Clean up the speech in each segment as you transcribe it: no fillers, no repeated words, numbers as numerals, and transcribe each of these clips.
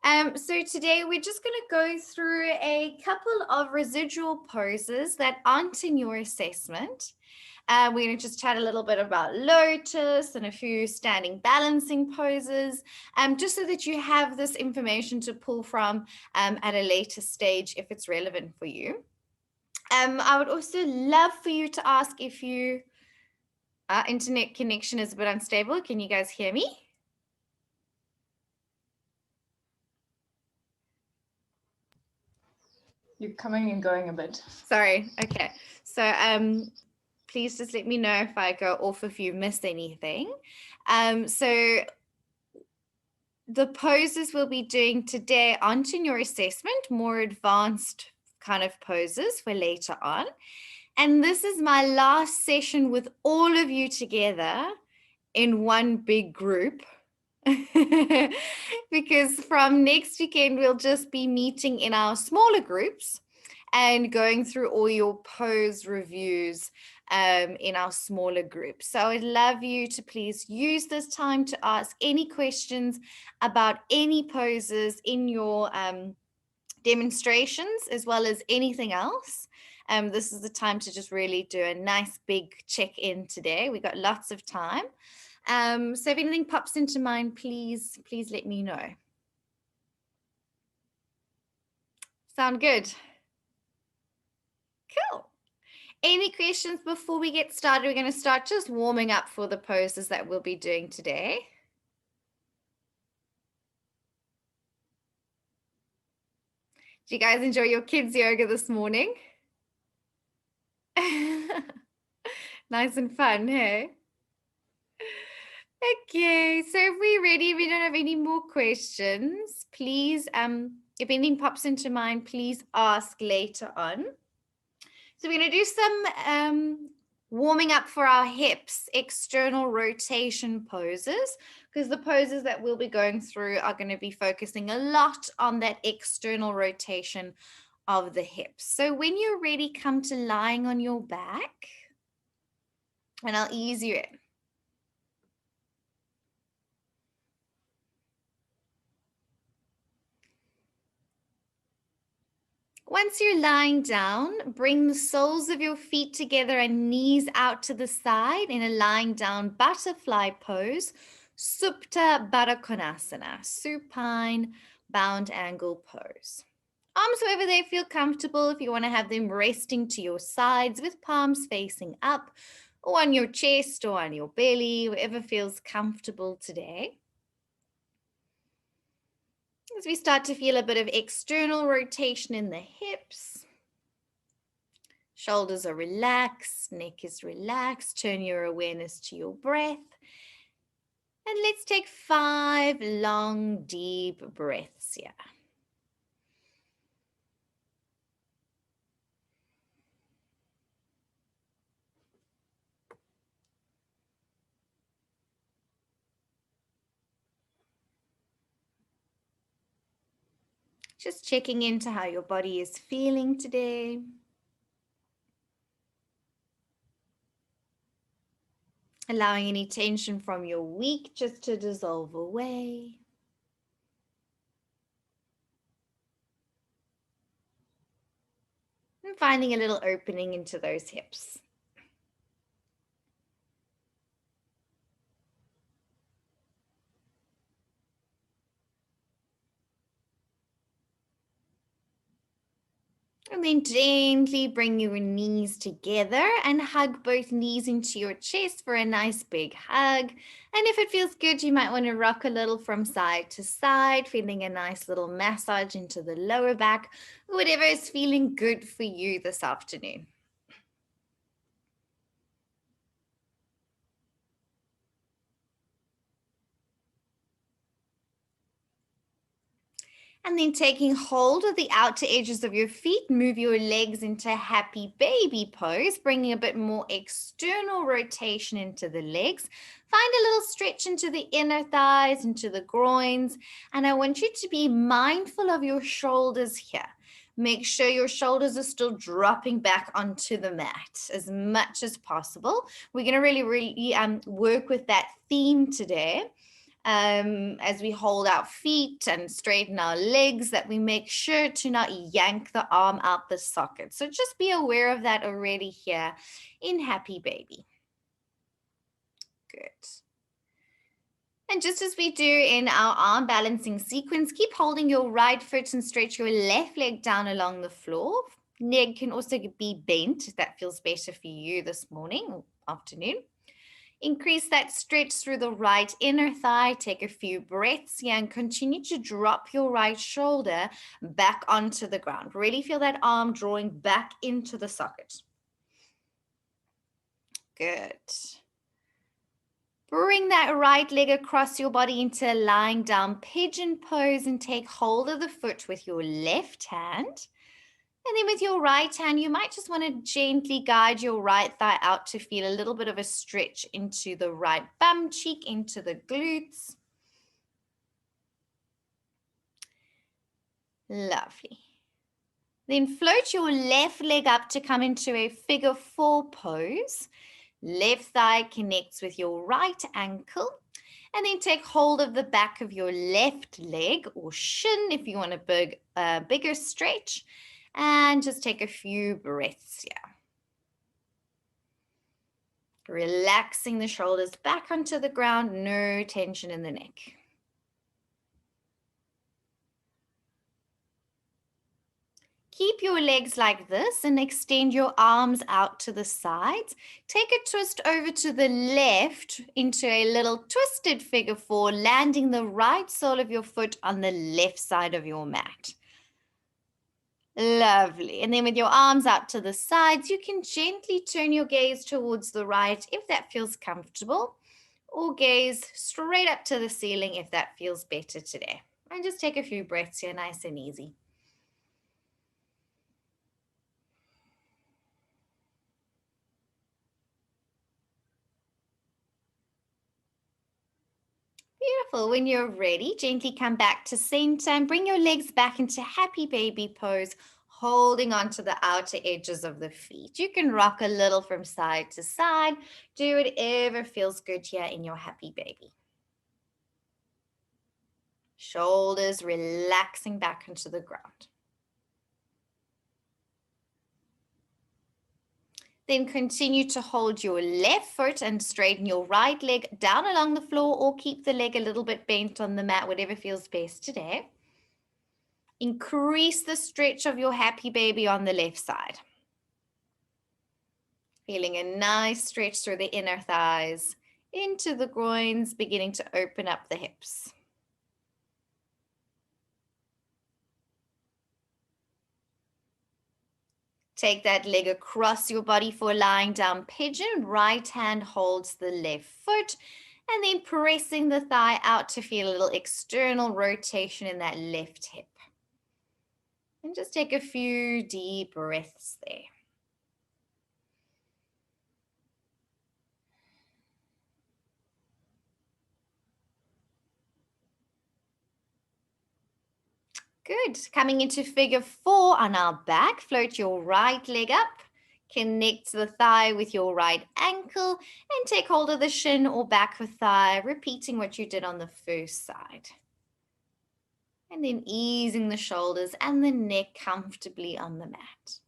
So today we're just going to go through a couple of residual poses that aren't in your assessment. We're going to just chat a little bit about lotus and a few standing balancing poses, just so that you have this information to pull from at a later stage if it's relevant for you. I would also love for you to ask if your internet connection is a bit unstable. Can you guys hear me? You're coming and going a bit. Sorry. Okay. So please just let me know if I go off if you missed anything. So the poses we'll be doing today aren't in your assessment, more advanced kind of poses for later on. And this is my last session with all of you together in one big group. Because from next weekend, we'll just be meeting in our smaller groups and going through all your pose reviews in our smaller group. So I'd love you to please use this time to ask any questions about any poses in your demonstrations, as well as anything else. This is the time to just really do a nice big check-in today. We got lots of time. So if anything pops into mind, please let me know. Sound good? Cool. Any questions before we get started? We're going to start just warming up for the poses that we'll be doing today. Did you guys enjoy your kids' yoga this morning? Nice and fun, hey? Okay, so if we're ready, we don't have any more questions. Please, if anything pops into mind, please ask later on. So we're going to do some warming up for our hips, external rotation poses, because the poses that we'll be going through are going to be focusing a lot on that external rotation of the hips. So when you're ready, come to lying on your back, and I'll ease you in. Once you're lying down, bring the soles of your feet together and knees out to the side in a lying down butterfly pose, Supta Baddha Konasana, supine bound angle pose. Arms wherever they feel comfortable. If you want to have them resting to your sides with palms facing up, or on your chest or on your belly, wherever feels comfortable today. As we start to feel a bit of external rotation in the hips, shoulders are relaxed, neck is relaxed, turn your awareness to your breath. And let's take 5 long, deep breaths here. Just checking into how your body is feeling today. Allowing any tension from your week just to dissolve away. And finding a little opening into those hips. And then gently bring your knees together and hug both knees into your chest for a nice big hug. And if it feels good, you might want to rock a little from side to side, feeling a nice little massage into the lower back, whatever is feeling good for you this afternoon. And then taking hold of the outer edges of your feet, move your legs into happy baby pose, bringing a bit more external rotation into the legs. Find a little stretch into the inner thighs, into the groins. And I want you to be mindful of your shoulders here. Make sure your shoulders are still dropping back onto the mat as much as possible. We're going to really work with that theme today. as we hold our feet and straighten our legs, that we make sure to not yank the arm out the socket. So just be aware of that already here in Happy Baby. Good. And just as we do in our arm balancing sequence, keep holding your right foot and stretch your left leg down along the floor. Leg can also be bent if that feels better for you this morning or afternoon. Increase that stretch through the right inner thigh. Take a few breaths here and continue to drop your right shoulder back onto the ground. Really feel that arm drawing back into the socket. Good. Bring that right leg across your body into a lying down pigeon pose and take hold of the foot with your left hand. And then with your right hand, you might just want to gently guide your right thigh out to feel a little bit of a stretch into the right bum cheek, into the glutes. Lovely. Then float your left leg up to come into a figure 4 pose. Left thigh connects with your right ankle. And then take hold of the back of your left leg or shin if you want a bigger stretch. And just take a few breaths here. Relaxing the shoulders back onto the ground, no tension in the neck. Keep your legs like this and extend your arms out to the sides. Take a twist over to the left into a little twisted figure 4, landing the right sole of your foot on the left side of your mat. Lovely. And then with your arms out to the sides, you can gently turn your gaze towards the right if that feels comfortable, or gaze straight up to the ceiling if that feels better today. And just take a few breaths here, nice and easy. Beautiful. When you're ready, gently come back to center and bring your legs back into Happy Baby pose, holding onto the outer edges of the feet. You can rock a little from side to side. Do whatever feels good here in your Happy Baby. Shoulders relaxing back into the ground. Then continue to hold your left foot and straighten your right leg down along the floor, or keep the leg a little bit bent on the mat, whatever feels best today. Increase the stretch of your Happy Baby on the left side. Feeling a nice stretch through the inner thighs, into the groins, beginning to open up the hips. Take that leg across your body for lying down pigeon. Right hand holds the left foot, and then pressing the thigh out to feel a little external rotation in that left hip. And just take a few deep breaths there. Good. Coming into figure 4 on our back, float your right leg up, connect the thigh with your right ankle, and take hold of the shin or back of thigh, repeating what you did on the first side. And then easing the shoulders and the neck comfortably on the mat.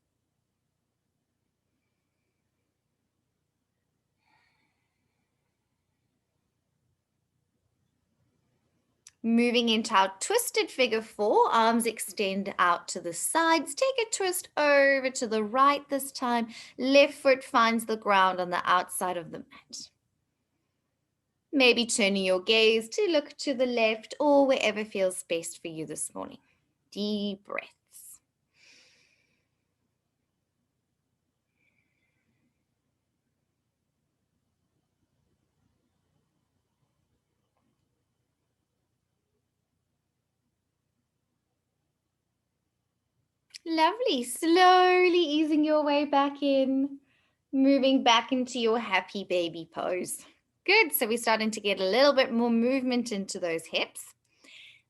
Moving into our twisted figure 4, arms extend out to the sides. Take a twist over to the right this time. Left foot finds the ground on the outside of the mat. Maybe turning your gaze to look to the left or wherever feels best for you this morning. Deep breaths. Lovely. Slowly easing your way back in, moving back into your Happy Baby pose. Good. So we're starting to get a little bit more movement into those hips.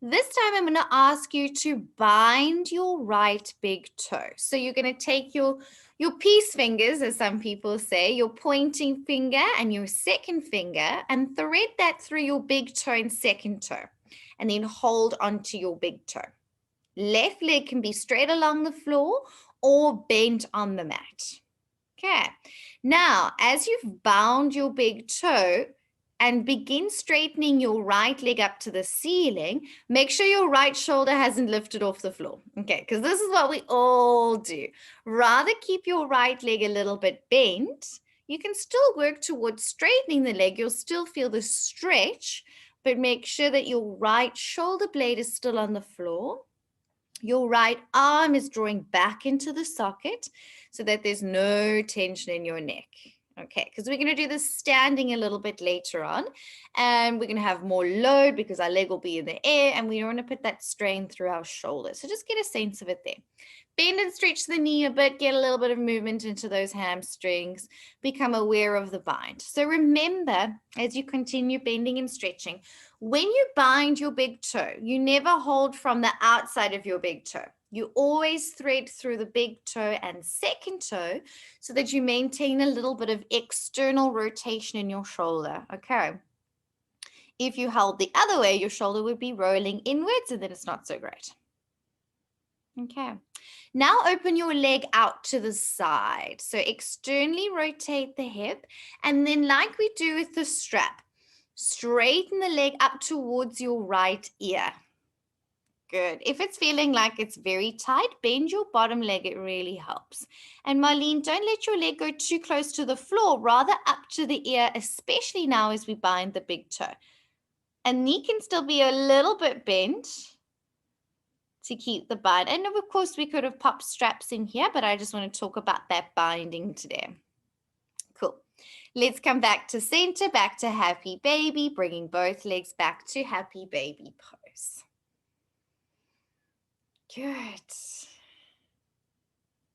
This time I'm going to ask you to bind your right big toe. So you're going to take your peace fingers, as some people say, your pointing finger and your second finger, and thread that through your big toe and second toe, and then hold onto your big toe. Left leg can be straight along the floor or bent on the mat. Okay. Now, as you've bound your big toe, and begin straightening your right leg up to the ceiling, make sure your right shoulder hasn't lifted off the floor. Okay, because this is what we all do. Rather keep your right leg a little bit bent. You can still work towards straightening the leg. You'll still feel the stretch, but make sure that your right shoulder blade is still on the floor. Your right arm is drawing back into the socket so that there's no tension in your neck. Okay, because we're going to do this standing a little bit later on, and we're going to have more load because our leg will be in the air, and we don't want to put that strain through our shoulders. So just get a sense of it there. Bend and stretch the knee a bit, get a little bit of movement into those hamstrings, become aware of the bind. So remember, as you continue bending and stretching, when you bind your big toe, you never hold from the outside of your big toe. You always thread through the big toe and second toe so that you maintain a little bit of external rotation in your shoulder. Okay. If you held the other way, your shoulder would be rolling inwards, and then it's not so great. Okay. Now open your leg out to the side. So externally rotate the hip, and then like we do with the strap, straighten the leg up towards your right ear. Good. If it's feeling like it's very tight, bend your bottom leg. It really helps. And Marlene, don't let your leg go too close to the floor, rather up to the ear, especially now as we bind the big toe. And knee can still be a little bit bent to keep the bind. And of course, we could have popped straps in here, but I just want to talk about that binding today. Cool. Let's come back to center, back to happy baby, bringing both legs back to happy baby pose. Good.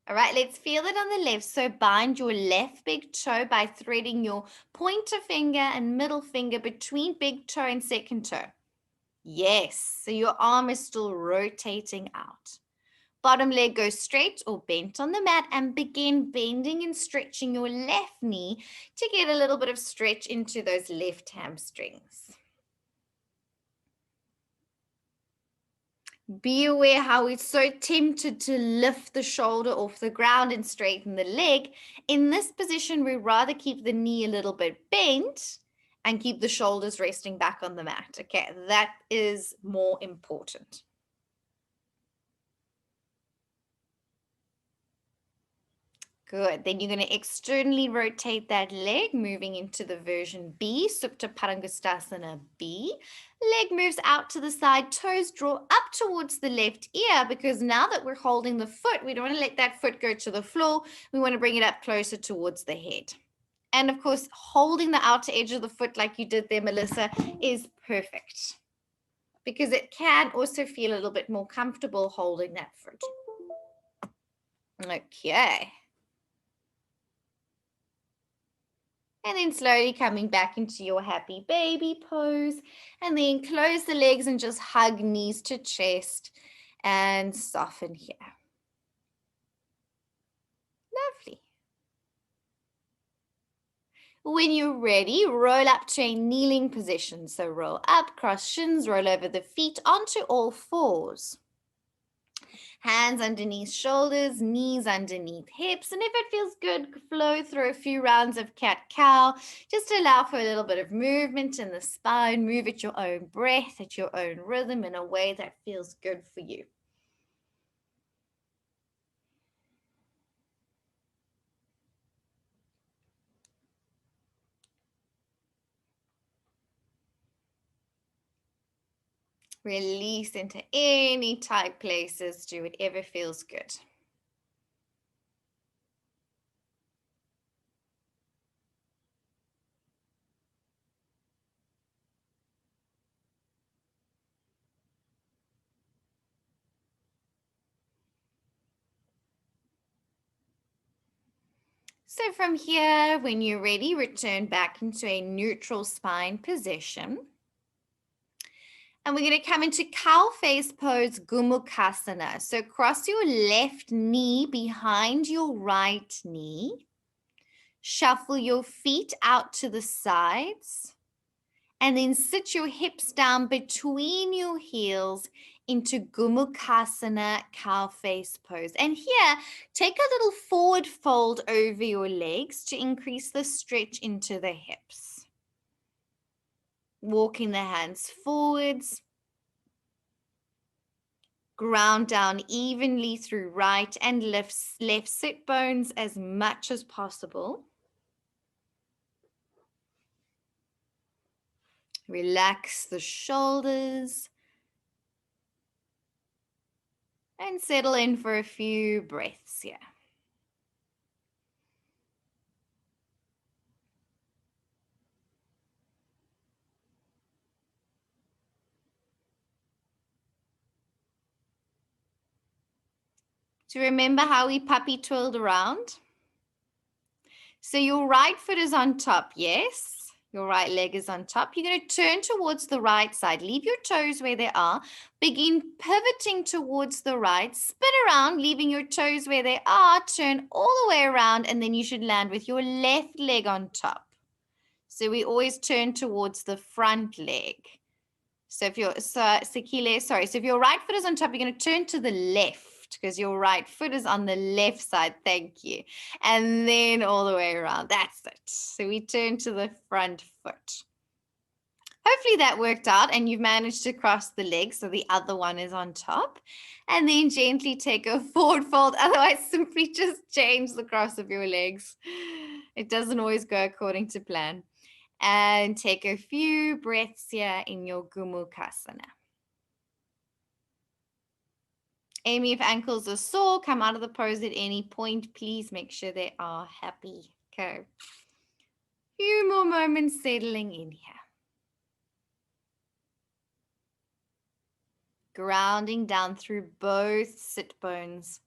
All right, let's feel it on the left. So bind your left big toe by threading your pointer finger and middle finger between big toe and second toe. Yes, so your arm is still rotating out. Bottom leg goes straight or bent on the mat, and begin bending and stretching your left knee to get a little bit of stretch into those left hamstrings. Be aware how we're so tempted to lift the shoulder off the ground and straighten the leg. In this position, we rather keep the knee a little bit bent and keep the shoulders resting back on the mat. Okay, that is more important. Good. Then you're going to externally rotate that leg, moving into the version B, Supta Parangustasana B. Leg moves out to the side, toes draw up towards the left ear, because now that we're holding the foot, we don't want to let that foot go to the floor. We want to bring it up closer towards the head. And of course, holding the outer edge of the foot like you did there, Melissa, is perfect, because it can also feel a little bit more comfortable holding that foot. Okay. And then slowly coming back into your happy baby pose. And then close the legs and just hug knees to chest and soften here. Lovely. When you're ready, roll up to a kneeling position. So roll up, cross shins, roll over the feet onto all fours. Hands underneath shoulders, knees underneath hips. And if it feels good, flow through a few rounds of cat-cow. Just allow for a little bit of movement in the spine. Move at your own breath, at your own rhythm, in a way that feels good for you. Release into any tight places. Do whatever feels good. So from here, when you're ready, return back into a neutral spine position. And we're going to come into cow face pose, Gomukhasana. So cross your left knee behind your right knee. Shuffle your feet out to the sides. And then sit your hips down between your heels into Gomukhasana, cow face pose. And here, take a little forward fold over your legs to increase the stretch into the hips. Walking the hands forwards. Ground down evenly through right and left sit bones as much as possible. Relax the shoulders. And settle in for a few breaths here. So remember how we puppy twirled around? So your right foot is on top, yes? Your right leg is on top. You're going to turn towards the right side. Leave your toes where they are. Begin pivoting towards the right. Spin around, leaving your toes where they are. Turn all the way around, and then you should land with your left leg on top. So we always turn towards the front leg. So if your if your right foot is on top, you're going to turn to the left because your right foot is on the left side. Thank you. And then all the way around. That's it. So we turn to the front foot. Hopefully that worked out and you've managed to cross the legs so the other one is on top. And then gently take a forward fold. Otherwise, simply just change the cross of your legs. It doesn't always go according to plan. And take a few breaths here in your Gomukhasana. Amy, if ankles are sore, come out of the pose at any point. Please make sure they are happy. Okay. Few more moments settling in here. Grounding down through both sit bones.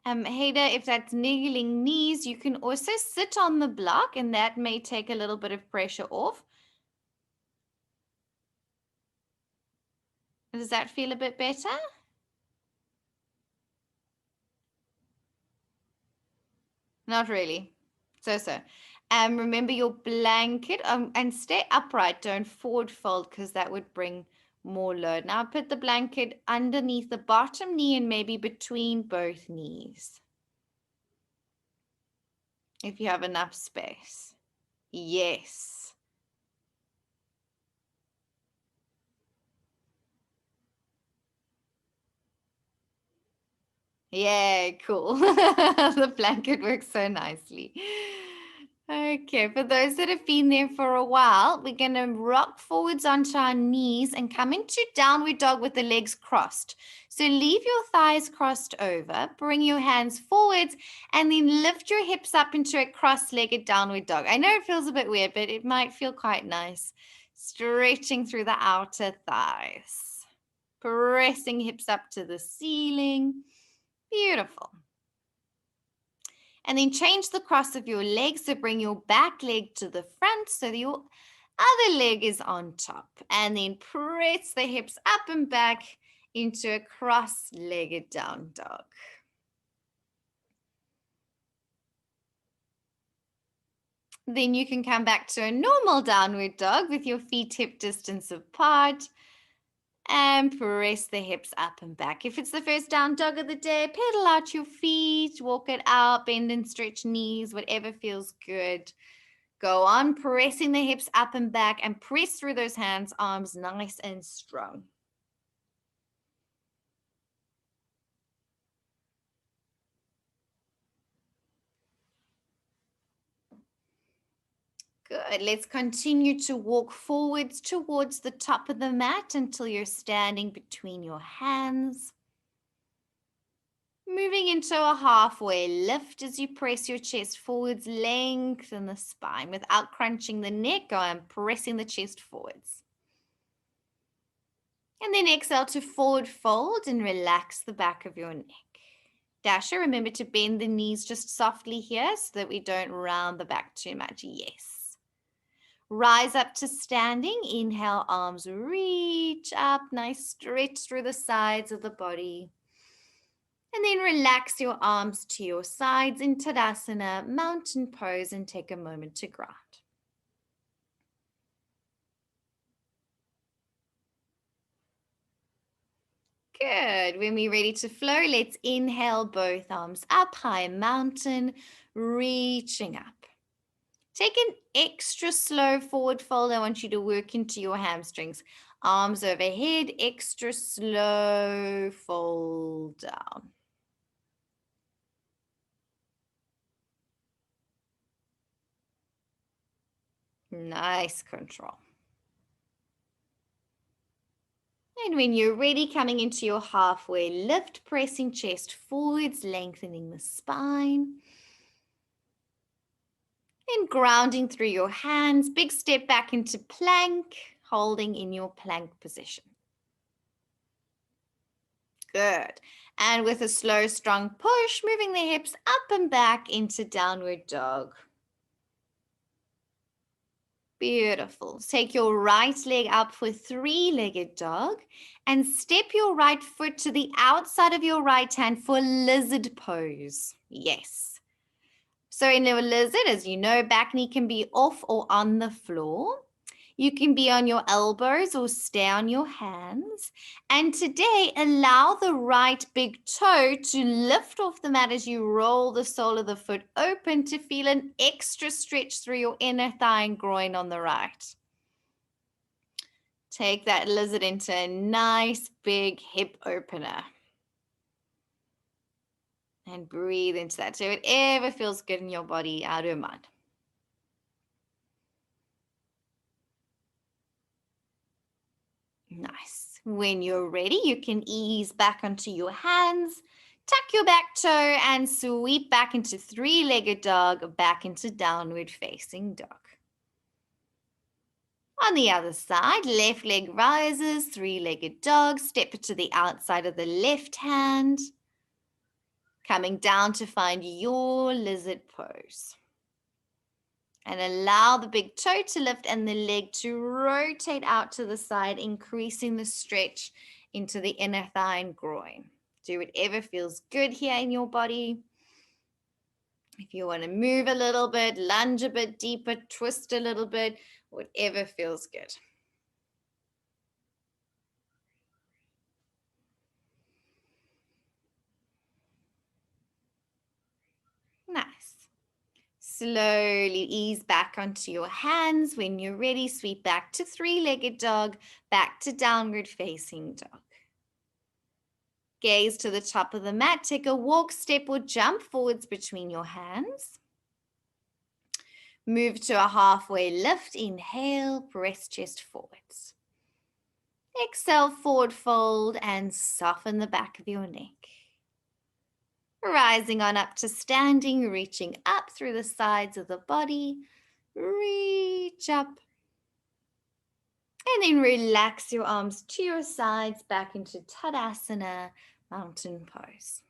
Haida, if that's niggling knees, you can also sit on the block and that may take a little bit of pressure off. Does that feel a bit better? Not really. So. Remember your blanket and stay upright. Don't forward fold because that would bring more load. Now put the blanket underneath the bottom knee and maybe between both knees. If you have enough space. Yes. Yeah, cool. The blanket works so nicely. Okay, for those that have been there for a while, we're going to rock forwards onto our knees and come into downward dog with the legs crossed. So leave your thighs crossed over, bring your hands forwards, and then lift your hips up into a cross-legged downward dog. I know it feels a bit weird, but it might feel quite nice. Stretching through the outer thighs. Pressing hips up to the ceiling. Beautiful. And then change the cross of your legs. So bring your back leg to the front so that your other leg is on top. And then press the hips up and back into a cross-legged down dog. Then you can come back to a normal downward dog with your feet hip distance apart. And press the hips up and back. If it's the first down dog of the day, pedal out your feet, walk it out, bend and stretch knees, whatever feels good. Go on, pressing the hips up and back and press through those hands, arms nice and strong. Good. Let's continue to walk forwards towards the top of the mat until you're standing between your hands. Moving into a halfway lift as you press your chest forwards, lengthen the spine without crunching the neck. Go and pressing the chest forwards. And then exhale to forward fold and relax the back of your neck. Dasher, remember to bend the knees just softly here so that we don't round the back too much. Yes. Rise up to standing. Inhale, arms reach up. Nice stretch through the sides of the body. And then relax your arms to your sides in Tadasana, mountain pose, and take a moment to ground. Good. When we're ready to flow, let's inhale both arms up, high mountain, reaching up. Take an extra slow forward fold. I want you to work into your hamstrings. Arms overhead, extra slow fold down. Nice control. And when you're ready, coming into your halfway lift, pressing chest forwards, lengthening the spine. And grounding through your hands, big step back into plank, holding in your plank position. Good. And with a slow, strong push, moving the hips up and back into downward dog. Beautiful. Take your right leg up for three-legged dog and step your right foot to the outside of your right hand for lizard pose. Yes. So in a lizard, as you know, back knee can be off or on the floor. You can be on your elbows or stay on your hands. And today, allow the right big toe to lift off the mat as you roll the sole of the foot open to feel an extra stretch through your inner thigh and groin on the right. Take that lizard into a nice big hip opener. And breathe into that. So whatever feels good in your body, out of mind. Nice. When you're ready, you can ease back onto your hands, tuck your back toe, and sweep back into three-legged dog, back into downward facing dog. On the other side, left leg rises, three-legged dog, step to the outside of the left hand, coming down to find your lizard pose. And allow the big toe to lift and the leg to rotate out to the side, increasing the stretch into the inner thigh and groin. Do whatever feels good here in your body. If you want to move a little bit, lunge a bit deeper, twist a little bit, whatever feels good. Nice. Slowly ease back onto your hands. When you're ready, sweep back to three-legged dog, back to downward facing dog. Gaze to the top of the mat. Take a walk, step, or jump forwards between your hands. Move to a halfway lift. Inhale, press chest forwards. Exhale, forward fold and soften the back of your neck. Rising on up to standing, reaching up through the sides of the body. Reach up. And then relax your arms to your sides back into Tadasana, mountain pose.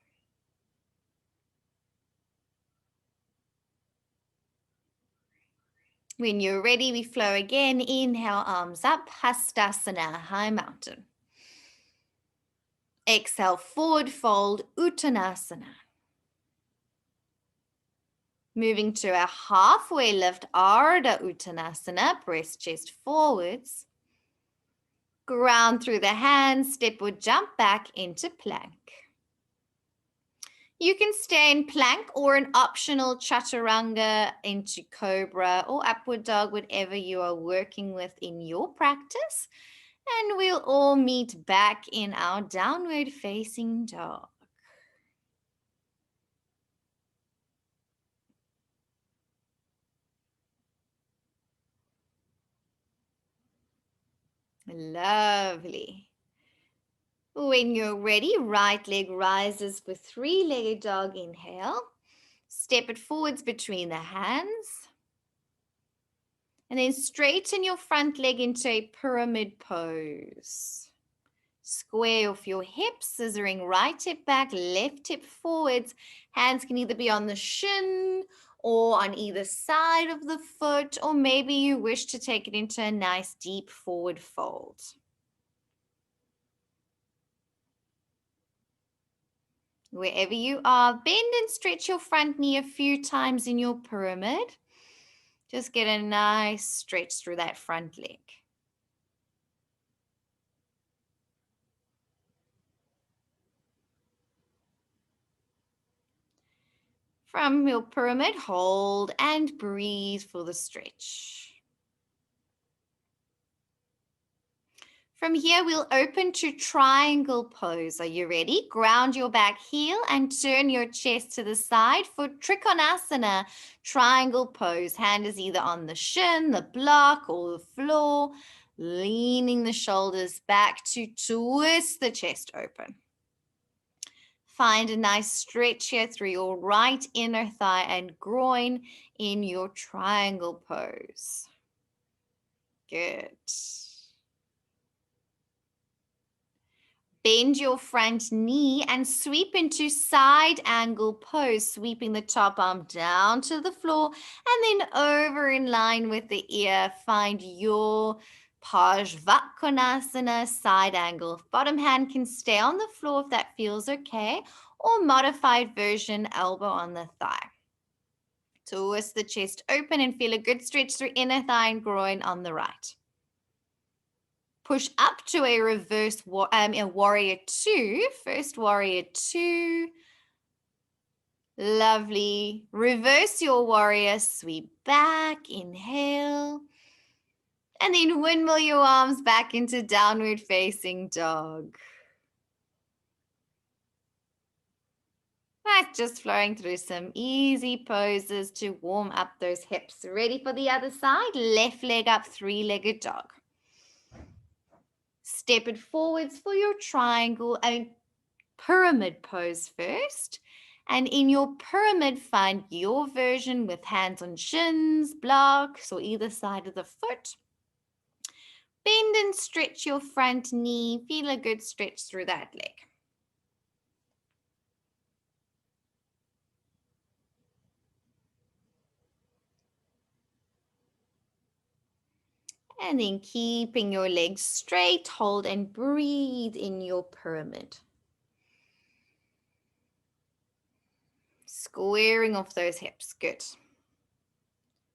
When you're ready, we flow again. Inhale, arms up, Hastasana, high mountain. Exhale, forward fold, Uttanasana. Moving to a halfway lift, Ardha Uttanasana, press chest forwards. Ground through the hands, step or jump back into plank. You can stay in plank or an optional chaturanga into cobra or upward dog, whatever you are working with in your practice. And we'll all meet back in our downward facing dog. Lovely. When you're ready, right leg rises for three-legged dog. Inhale. Step it forwards between the hands. And then straighten your front leg into a pyramid pose. Square off your hips, scissoring right hip back, left hip forwards. Hands can either be on the shin or on either side of the foot, or maybe you wish to take it into a nice deep forward fold. Wherever you are, bend and stretch your front knee a few times in your pyramid. Just get a nice stretch through that front leg. From your pyramid, hold and breathe for the stretch. From here, we'll open to triangle pose. Are you ready? Ground your back heel and turn your chest to the side for Trikonasana, triangle pose. Hand is either on the shin, the block, or the floor. Leaning the shoulders back to twist the chest open. Find a nice stretch here through your right inner thigh and groin in your triangle pose. Good. Bend your front knee and sweep into side angle pose, sweeping the top arm down to the floor and then over in line with the ear. Find your Pajvakonasana side angle. Bottom hand can stay on the floor if that feels okay, or modified version, elbow on the thigh. Twist the chest open and feel a good stretch through inner thigh and groin on the right. Push up to a reverse warrior two. First warrior two. Lovely. Reverse your warrior. Sweep back. Inhale. And then windmill your arms back into downward facing dog. That's just flowing through some easy poses to warm up those hips. Ready for the other side? Left leg up, three-legged dog. Step it forwards for your triangle and pyramid pose first. And in your pyramid, find your version with hands on shins, blocks, or either side of the foot. Bend and stretch your front knee. Feel a good stretch through that leg. And then keeping your legs straight, hold and breathe in your pyramid. Squaring off those hips, good.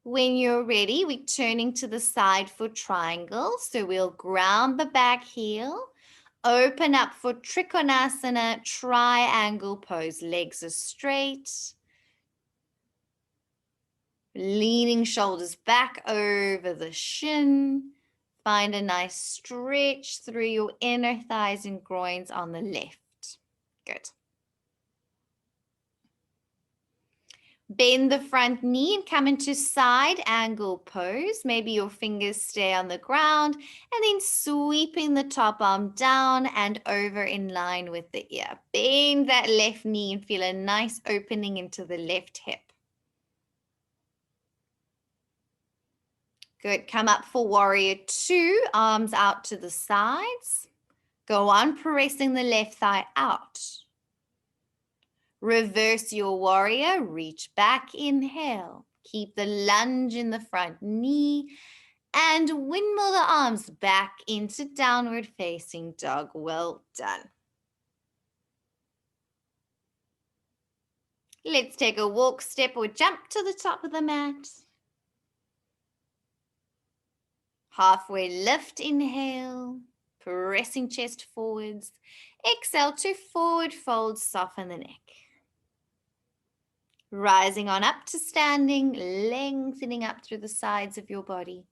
When you're ready, we're turning to the side for triangle. So we'll ground the back heel, open up for Trikonasana, triangle pose. Legs are straight. Leaning shoulders back over the shin. Find a nice stretch through your inner thighs and groins on the left. Good. Bend the front knee and come into side angle pose. Maybe your fingers stay on the ground and then sweeping the top arm down and over in line with the ear. Bend that left knee and feel a nice opening into the left hip. Good. Come up for warrior two, arms out to the sides. Go on pressing the left thigh out. Reverse your warrior, reach back, inhale. Keep the lunge in the front knee and windmill the arms back into downward facing dog. Well done. Let's take a walk, step or jump to the top of the mat. Halfway lift, inhale, pressing chest forwards. Exhale to forward fold, soften the neck. Rising on up to standing, lengthening up through the sides of your body.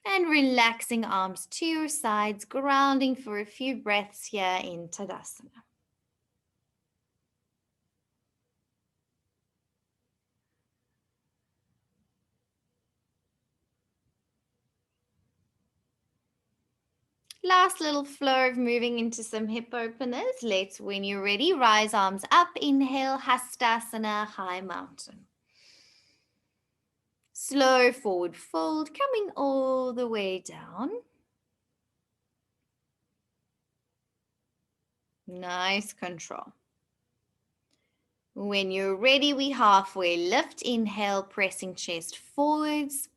And relaxing arms to your sides, grounding for a few breaths here in Tadasana. Last little flow of moving into some hip openers. Let's, when you're ready, rise arms up. Inhale, Hastasana, high mountain. Slow forward fold, coming all the way down. Nice control. When you're ready, we halfway lift. Inhale, pressing chest forwards.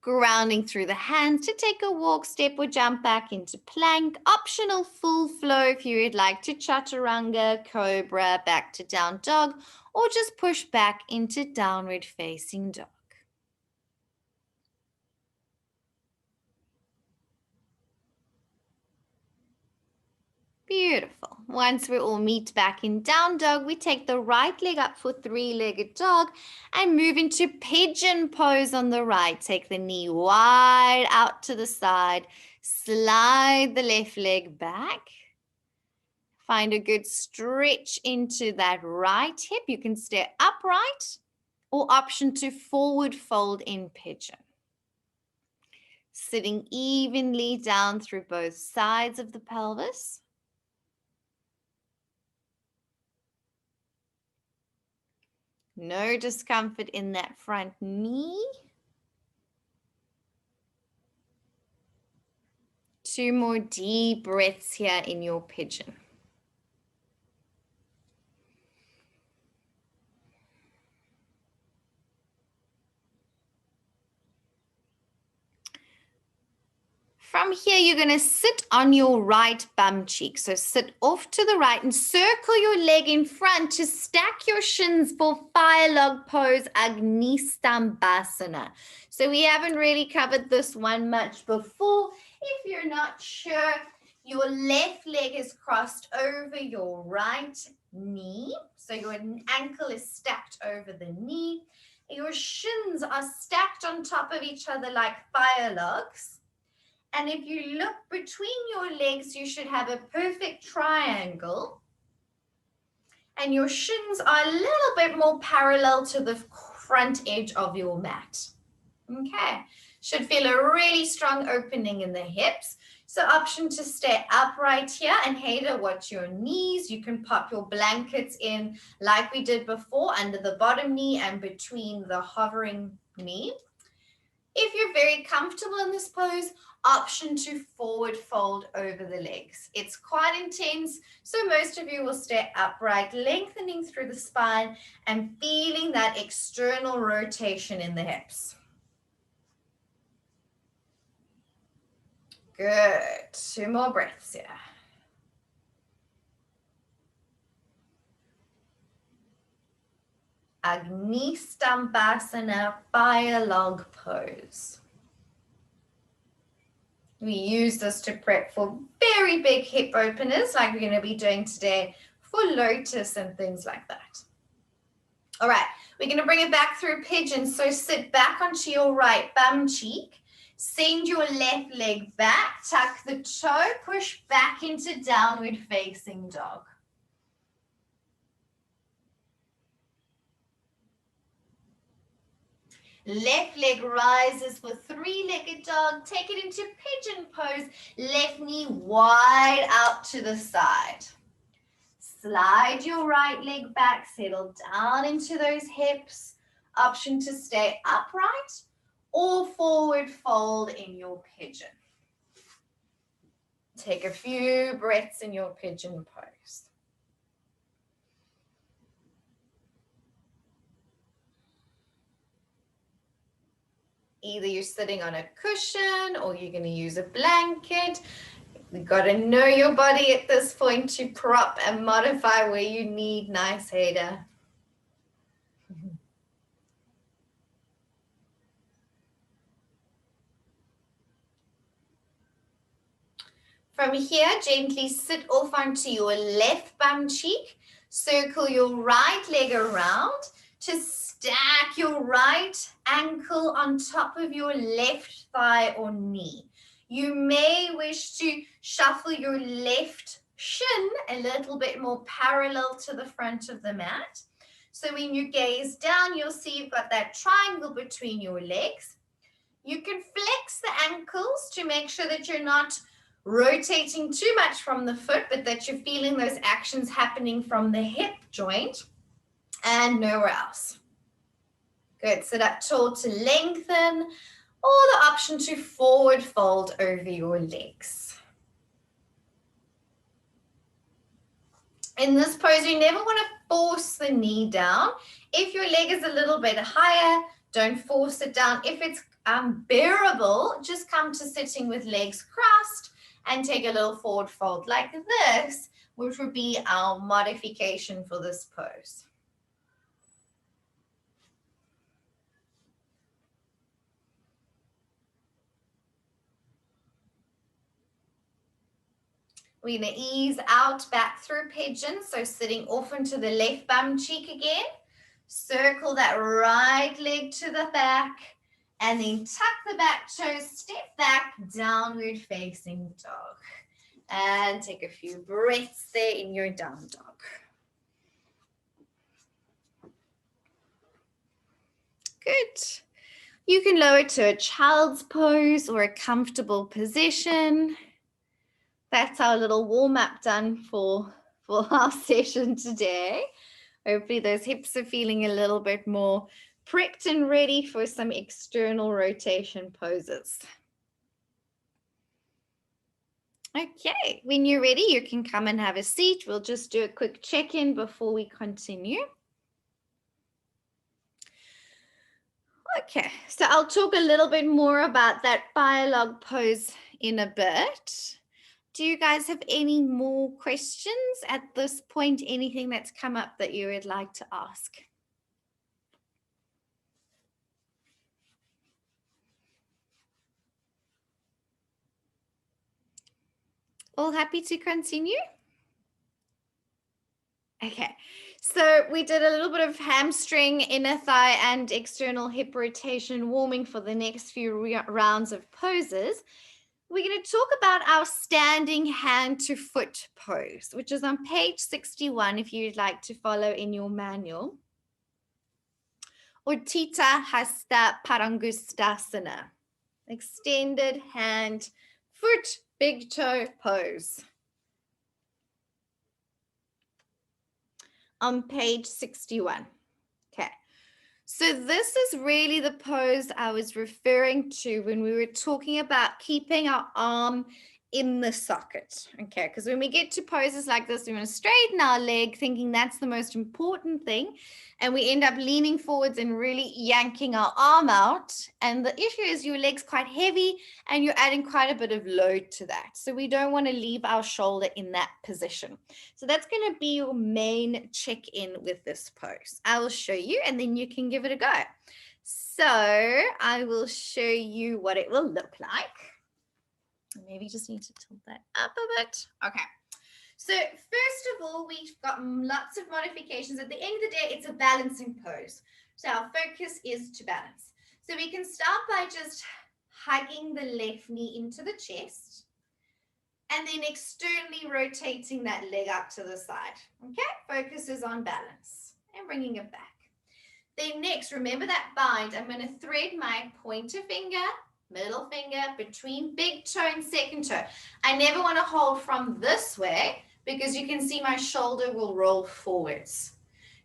Grounding through the hands to take a walk, step, or jump back into plank. Optional full flow if you would like to chaturanga, cobra, back to down dog, or just push back into downward facing dog. Beautiful. Once we all meet back in down dog, we take the right leg up for three-legged dog and move into pigeon pose on the right. Take the knee wide out to the side. Slide the left leg back. Find a good stretch into that right hip. You can stay upright or option to forward fold in pigeon. Sitting evenly down through both sides of the pelvis. No discomfort in that front knee. 2 more deep breaths here in your pigeon. From here, you're going to sit on your right bum cheek. So sit off to the right and circle your leg in front to stack your shins for fire log pose, Agni Stambhasana. So we haven't really covered this one much before. If you're not sure, your left leg is crossed over your right knee. So your ankle is stacked over the knee. Your shins are stacked on top of each other like fire logs. And if you look between your legs, you should have a perfect triangle. And your shins are a little bit more parallel to the front edge of your mat. Okay, should feel a really strong opening in the hips. So option to stay upright here, and Hader, watch your knees. You can pop your blankets in like we did before, under the bottom knee and between the hovering knee. If you're very comfortable in this pose, option to forward fold over the legs. It's quite intense, so most of you will stay upright, lengthening through the spine and feeling that external rotation in the hips. Good. 2 more breaths here. Agni Stambhasana, fire log pose. We use this to prep for very big hip openers like we're going to be doing today for lotus and things like that. All right, we're going to bring it back through pigeon. So sit back onto your right bum cheek. Send your left leg back, tuck the toe, push back into downward facing dog. Left leg rises for three-legged dog. Take it into pigeon pose. Left knee wide out to the side. Slide your right leg back, settle down into those hips. Option to stay upright or forward fold in your pigeon. Take a few breaths in your pigeon pose. Either you're sitting on a cushion or you're going to use a blanket. You've got to know your body at this point to prop and modify where you need. Nice, Hader. From here, gently sit off onto your left bum cheek. Circle your right leg around to stack your right ankle on top of your left thigh or knee. You may wish to shuffle your left shin a little bit more parallel to the front of the mat. So when you gaze down, you'll see you've got that triangle between your legs. You can flex the ankles to make sure that you're not rotating too much from the foot, but that you're feeling those actions happening from the hip joint and nowhere else. Good. Sit up tall to lengthen, or the option to forward fold over your legs. In this pose, you never want to force the knee down. If your leg is a little bit higher, don't force it down. If it's bearable, just come to sitting with legs crossed and take a little forward fold like this, which would be our modification for this pose. We're going to ease out back through pigeon, so sitting off into the left bum cheek again. Circle that right leg to the back, and then tuck the back toes, step back, downward facing dog. And take a few breaths there in your down dog. Good. You can lower to a child's pose or a comfortable position. That's our little warm-up done for our session today. Hopefully those hips are feeling a little bit more prepped and ready for some external rotation poses. Okay, when you're ready, you can come and have a seat. We'll just do a quick check-in before we continue. Okay, so I'll talk a little bit more about that biolog pose in a bit. Do you guys have any more questions at this point? Anything that's come up that you would like to ask? All happy to continue? Okay, so we did a little bit of hamstring, inner thigh, and external hip rotation warming for the next few rounds of poses. We're going to talk about our standing hand to foot pose, which is on page 61 if you'd like to follow in your manual. Uttita Hasta Parangustasana. Extended hand, foot, big toe pose. On page 61. Okay. So this is really the pose I was referring to when we were talking about keeping our arm in the socket, okay? Because when we get to poses like this, we want to straighten our leg, thinking that's the most important thing, and we end up leaning forwards and really yanking our arm out. And the issue is your leg's quite heavy, and you're adding quite a bit of load to that. So we don't want to leave our shoulder in that position. So that's going to be your main check-in with this pose. I will show you, and then you can give it a go. So I will show you what it will look like. Maybe just need to tilt that up a bit. Okay. So first of all, we've got lots of modifications. At the end of the day, it's a balancing pose. So our focus is to balance. So we can start by just hugging the left knee into the chest and then externally rotating that leg up to the side. Okay, focus is on balance and bringing it back. Then next, remember that bind. I'm going to thread my pointer finger, middle finger between big toe and second toe. I never want to hold from this way because you can see my shoulder will roll forwards.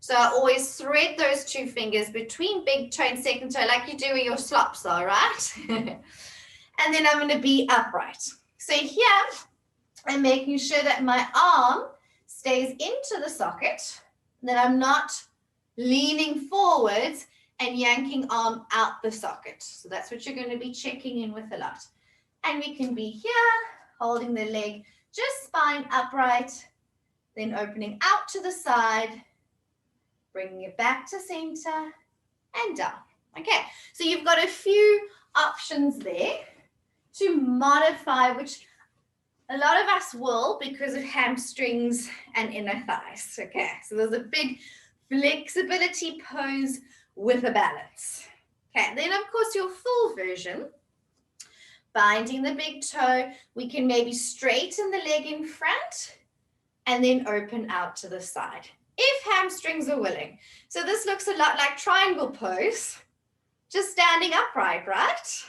So I always thread those two fingers between big toe and second toe like you do with your slops, all right? And then I'm going to be upright. So here, I'm making sure that my arm stays into the socket, that I'm not leaning forwards and yanking arm out the socket. So that's what you're going to be checking in with a lot. And we can be here, holding the leg just spine upright, then opening out to the side, bringing it back to center and down. Okay, so you've got a few options there to modify, which a lot of us will because of hamstrings and inner thighs. Okay, so there's a big flexibility pose with a balance. Okay, then of course your full version, binding the big toe, we can maybe straighten the leg in front and then open out to the side, if hamstrings are willing. So this looks a lot like triangle pose, just standing upright, right?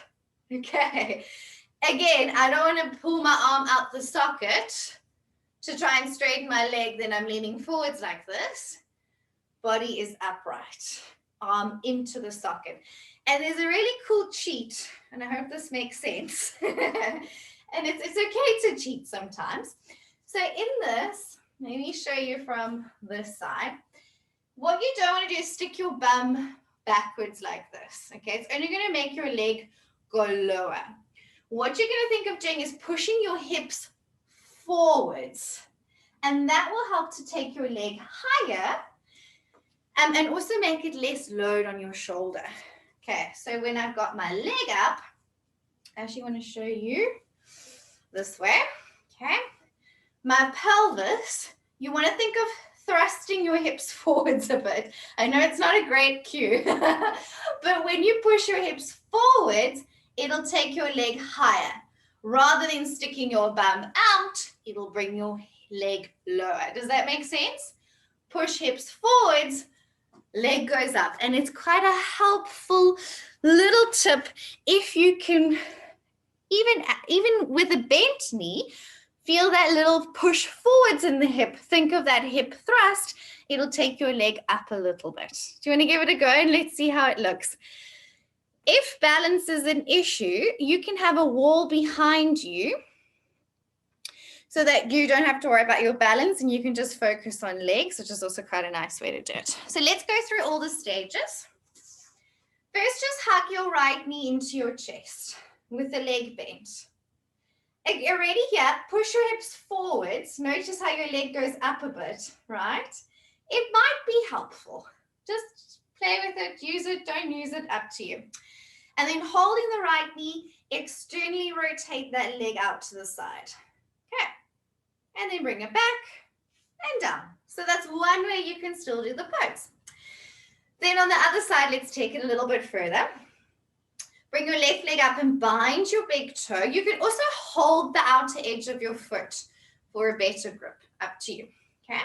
Okay, again, I don't want to pull my arm out the socket to try and straighten my leg, then I'm leaning forwards like this. Body is upright, arm into the socket. And there's a really cool cheat, and I hope this makes sense. And it's okay to cheat sometimes. So in this, Let me show you from this side. What you don't want to do is stick your bum backwards like this, okay? It's only going to make your leg go lower. What you're going to think of doing is pushing your hips forwards, and that will help to take your leg higher and also make it less load on your shoulder. Okay, so when I've got my leg up, I actually want to show you this way, okay? My pelvis, you want to think of thrusting your hips forwards a bit. I know it's not a great cue, but when you push your hips forwards, it'll take your leg higher. Rather than sticking your bum out, it'll bring your leg lower. Does that make sense? Push hips forwards, leg goes up. And it's quite a helpful little tip if you can, even with a bent knee, feel that little push forwards in the hip. Think of that hip thrust. It'll take your leg up a little bit. Do you want to give it a go and let's see how it looks? If balance is an issue, you can have a wall behind you so that you don't have to worry about your balance and you can just focus on legs, which is also quite a nice way to do it. So let's go through all the stages. First, just hug your right knee into your chest with the leg bent. Already here, push your hips forwards. Notice how your leg goes up a bit, right? It might be helpful. Just play with it, use it, don't use it, up to you. And then holding the right knee, externally rotate that leg out to the side. Okay. And then bring it back and down. So that's one way you can still do the pose. Then on the other side, let's take it a little bit further. Bring your left leg up and bind your big toe. You can also hold the outer edge of your foot for a better grip, up to you, okay?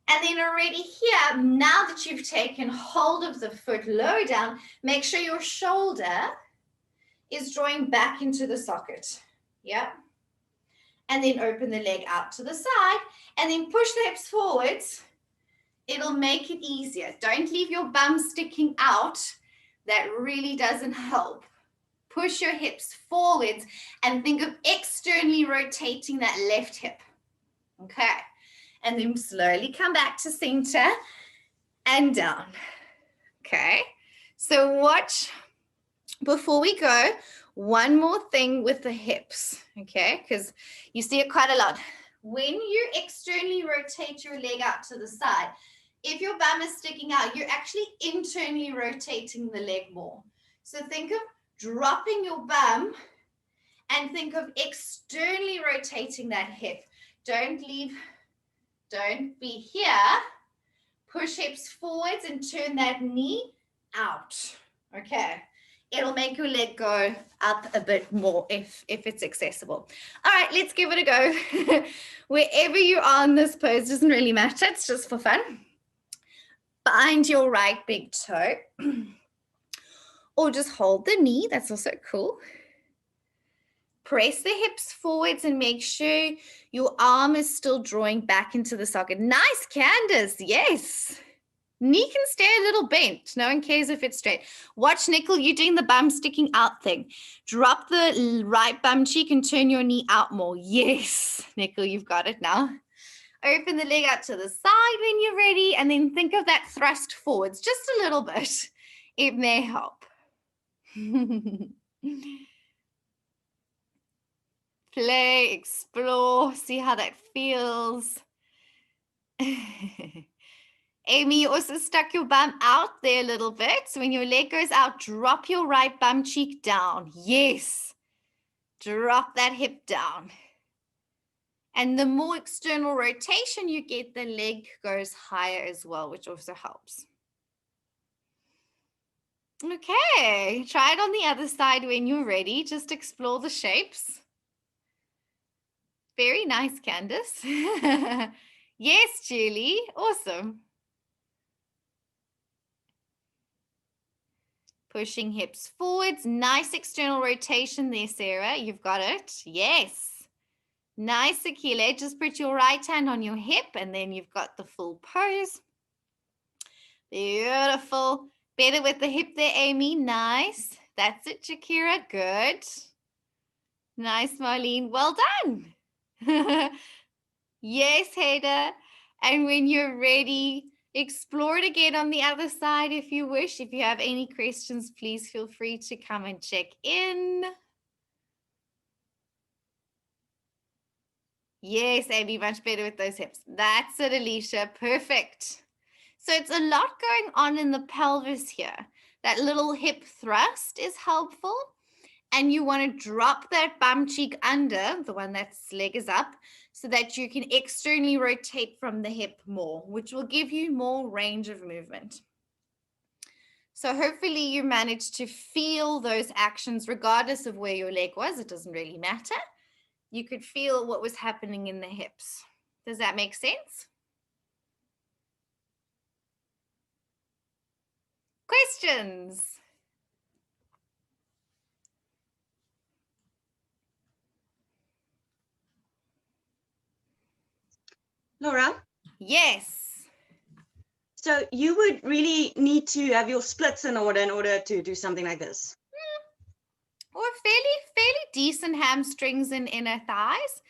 And then already here, now that you've taken hold of the foot low down, make sure your shoulder is drawing back into the socket, yeah? And then open the leg out to the side and then push the hips forwards. It'll make it easier. Don't leave your bum sticking out. That really doesn't help. Push your hips forwards and think of externally rotating that left hip. Okay. And then slowly come back to center and down. Okay. So watch, before we go, one more thing with the hips. Okay. Because you see it quite a lot. When you externally rotate your leg out to the side, if your bum is sticking out, you're actually internally rotating the leg more. So think of dropping your bum and think of externally rotating that hip. Don't be here. Push hips forwards and turn that knee out. Okay. It'll make your leg go up a bit more if it's accessible. All right, let's give it a go. Wherever you are in this pose, doesn't really matter. It's just for fun. Bind your right big toe or just hold the knee. That's also cool. Press the hips forwards and make sure your arm is still drawing back into the socket. Nice, Candace. Yes. Knee can stay a little bent. No one cares if it's straight. Watch, Nicole, you doing the bum sticking out thing. Drop the right bum cheek and turn your knee out more. Yes, Nicole, you've got it now. Open the leg out to the side when you're ready, and then think of that thrust forwards just a little bit. It may help. Play, explore, see how that feels. Amy, you also stuck your bum out there a little bit. So when your leg goes out, drop your right bum cheek down. Yes. Drop that hip down. And the more external rotation you get, the leg goes higher as well, which also helps. Okay, try it on the other side when you're ready. Just explore the shapes. Very nice, Candace. Yes, Julie. Awesome. Pushing hips forwards. Nice external rotation there, Sarah. You've got it. Yes. Nice, Akile. Just put your right hand on your hip and then you've got the full pose. Beautiful. Better with the hip there, Amy. Nice. That's it, Shakira. Good. Nice, Marlene. Well done. Yes, Hader. And when you're ready, explore it again on the other side if you wish. If you have any questions, please feel free to come and check in. Yes, Amy, much better with those hips. That's it, Alicia. Perfect. So it's a lot going on in the pelvis here. That little hip thrust is helpful. And you want to drop that bum cheek under, the one that's leg is up, so that you can externally rotate from the hip more, which will give you more range of movement. So hopefully you managed to feel those actions regardless of where your leg was. It doesn't really matter. You could feel what was happening in the hips. Does that make sense? Questions? Laura? Yes. So you would really need to have your splits in order to do something like this. Or fairly decent hamstrings and inner thighs.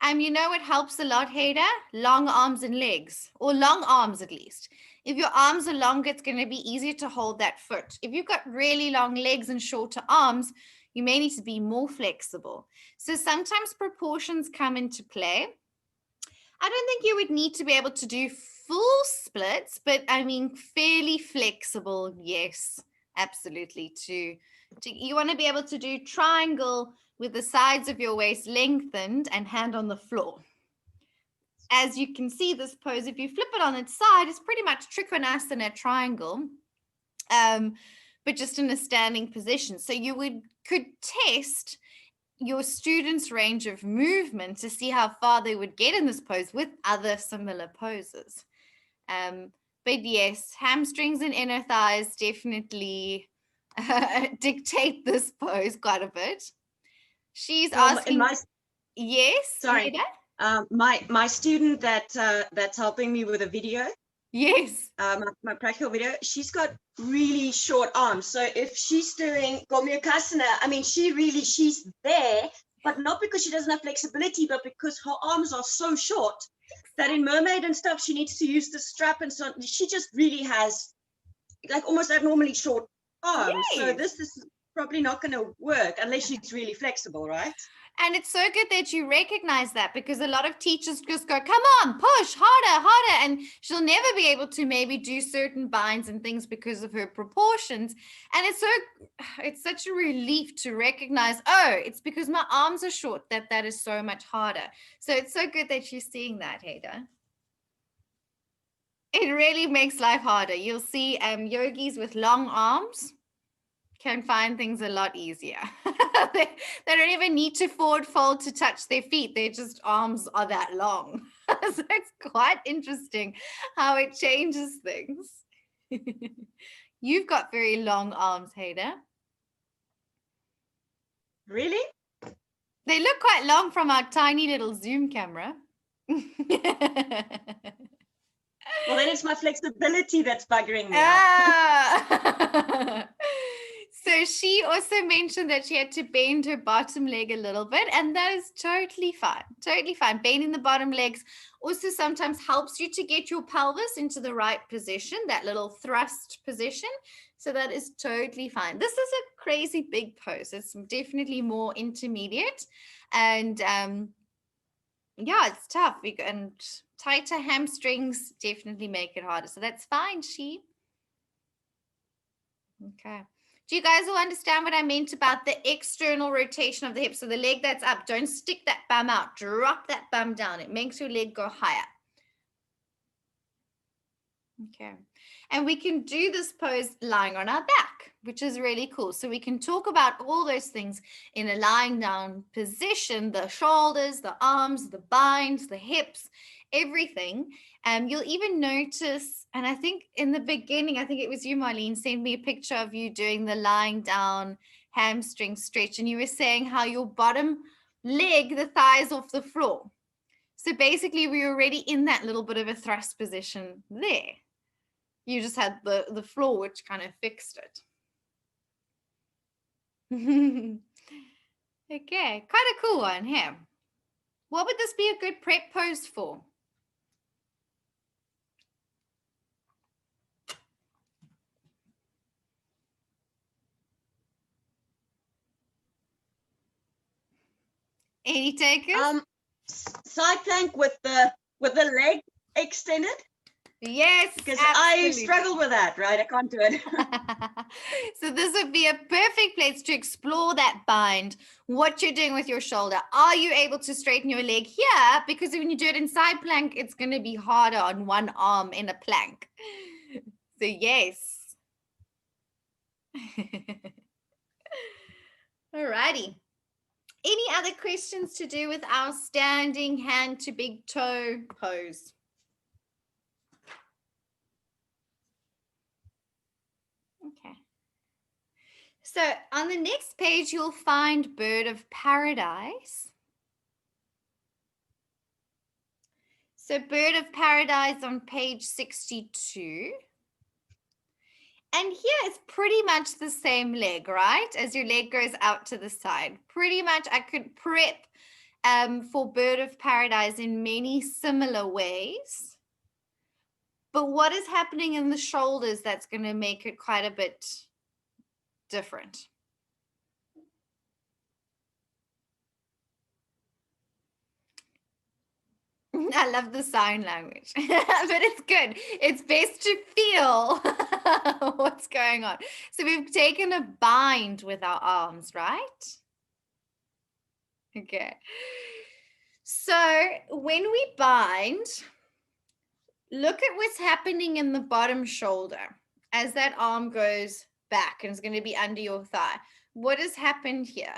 You know what helps a lot, Hader? Long arms and legs, or long arms at least. If your arms are longer, it's going to be easier to hold that foot. If you've got really long legs and shorter arms, you may need to be more flexible. So sometimes proportions come into play. I don't think you would need to be able to do full splits, but I mean, fairly flexible, yes, absolutely. You want to be able to do triangle with the sides of your waist lengthened and hand on the floor. As you can see this pose, if you flip it on its side, it's pretty much Trikonasana triangle, but just in a standing position. So you could test your students' range of movement to see how far they would get in this pose with other similar poses. But yes, hamstrings and inner thighs definitely dictate this pose quite a bit. She's asking. Yes. Sorry. My student that's helping me with a video. Yes. My practical video. She's got really short arms. So if she's doing Gomukhasana, I mean, she's there, but not because she doesn't have flexibility, but because her arms are so short that in mermaid and stuff, she needs to use the strap and so on. She just really has like almost abnormally short arms. Yes. So this is probably not going to work unless she's really flexible, right? And it's so good that you recognize that, because a lot of teachers just go, come on, push harder, harder. And she'll never be able to maybe do certain binds and things because of her proportions. And it's such a relief to recognize, oh, it's because my arms are short that is so much harder. So it's so good that you're seeing that, Hader. It really makes life harder. You'll see yogis with long arms can find things a lot easier. they don't even need to forward fold to touch their feet. Their just arms are that long. So it's quite interesting how it changes things. You've got very long arms, Hader. Really? They look quite long from our tiny little Zoom camera. Well, then it's my flexibility that's buggering me. So she also mentioned that she had to bend her bottom leg a little bit, and that is totally fine. Totally fine. Bending the bottom legs also sometimes helps you to get your pelvis into the right position, that little thrust position. So that is totally fine. This is a crazy big pose. It's definitely more intermediate, and yeah, it's tough. And tighter hamstrings definitely make it harder. So that's fine, She. Okay. Do you guys all understand what I meant about the external rotation of the hip? So the leg that's up, don't stick that bum out. Drop that bum down. It makes your leg go higher. Okay. And we can do this pose lying on our back, which is really cool. So we can talk about all those things in a lying down position, the shoulders, the arms, the binds, the hips, everything. You'll even notice, and I think in the beginning, I think it was you, Marlene, sent me a picture of you doing the lying down hamstring stretch. And you were saying how your bottom leg, the thigh is off the floor. So basically, we were already in that little bit of a thrust position there. You just had the floor, which kind of fixed it. Okay, quite a cool one here. What would this be a good prep pose for? Any takers? Side plank with the leg extended. Yes, Because absolutely. I struggle with that, right? I can't do it. So this would be a perfect place to explore that bind, what you're doing with your shoulder. Are you able to straighten your leg here? Because when you do it in side plank, it's going to be harder on one arm in a plank. So yes. Alrighty. Any other questions to do with our standing hand to big toe pose? Okay. So on the next page, you'll find Bird of Paradise. So Bird of Paradise on page 62. And here it's pretty much the same leg, right? As your leg goes out to the side. Pretty much I could prep for Bird of Paradise in many similar ways. But what is happening in the shoulders that's going to make it quite a bit different? I love the sign language, but it's good. It's best to feel what's going on. So we've taken a bind with our arms, right? Okay. So when we bind, look at what's happening in the bottom shoulder as that arm goes back and it's going to be under your thigh. What has happened here?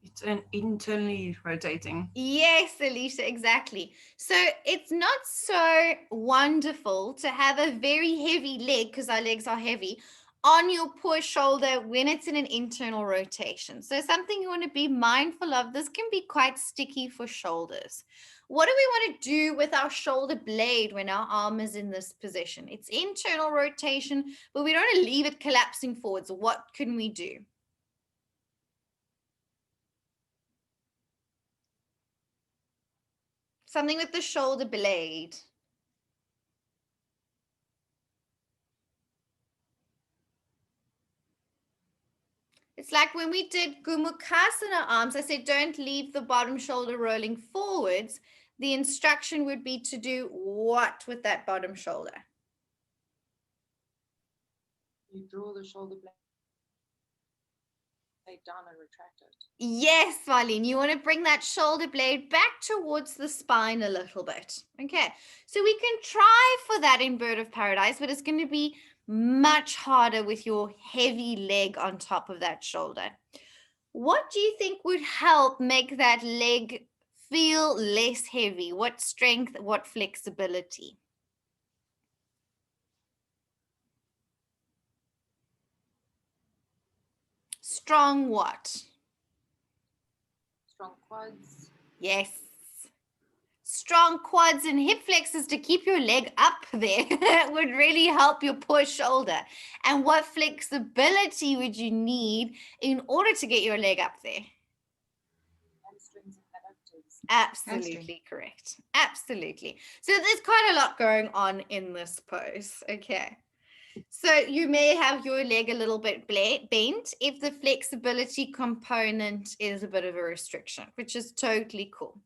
It's internally rotating. Yes, Alicia, exactly. So it's not so wonderful to have a very heavy leg, because our legs are heavy, on your poor shoulder when it's in an internal rotation. So something you want to be mindful of. This can be quite sticky for shoulders. What do we want to do with our shoulder blade when our arm is in this position? It's internal rotation, but we don't want to leave it collapsing forwards. What can we do? Something with the shoulder blade. It's like when we did Gumukhasana arms, I said don't leave the bottom shoulder rolling forwards. The instruction would be to do what with that bottom shoulder? You draw the shoulder blade down and retract it. Yes, Marlene, you want to bring that shoulder blade back towards the spine a little bit. Okay, so we can try for that in Bird of Paradise, but it's going to be much harder with your heavy leg on top of that shoulder. What do you think would help make that leg feel less heavy? What strength, what flexibility? Strong what? Strong quads. Yes. Strong quads and hip flexors to keep your leg up there would really help your poor shoulder. And what flexibility would you need in order to get your leg up there? Hamstrings and adductors. Absolutely correct. Absolutely. So there's quite a lot going on in this pose. Okay. So you may have your leg a little bit bent if the flexibility component is a bit of a restriction, which is totally cool.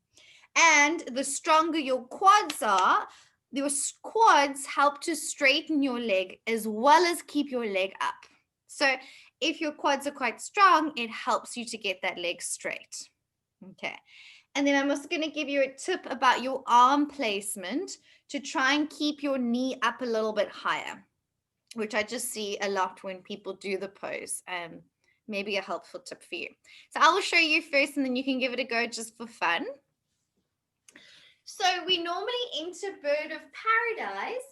And the stronger your quads are, your quads help to straighten your leg as well as keep your leg up. So if your quads are quite strong, it helps you to get that leg straight. Okay. And then I'm also going to give you a tip about your arm placement to try and keep your knee up a little bit higher, which I just see a lot when people do the pose. Maybe a helpful tip for you. So I will show you first and then you can give it a go just for fun. So we normally enter Bird of Paradise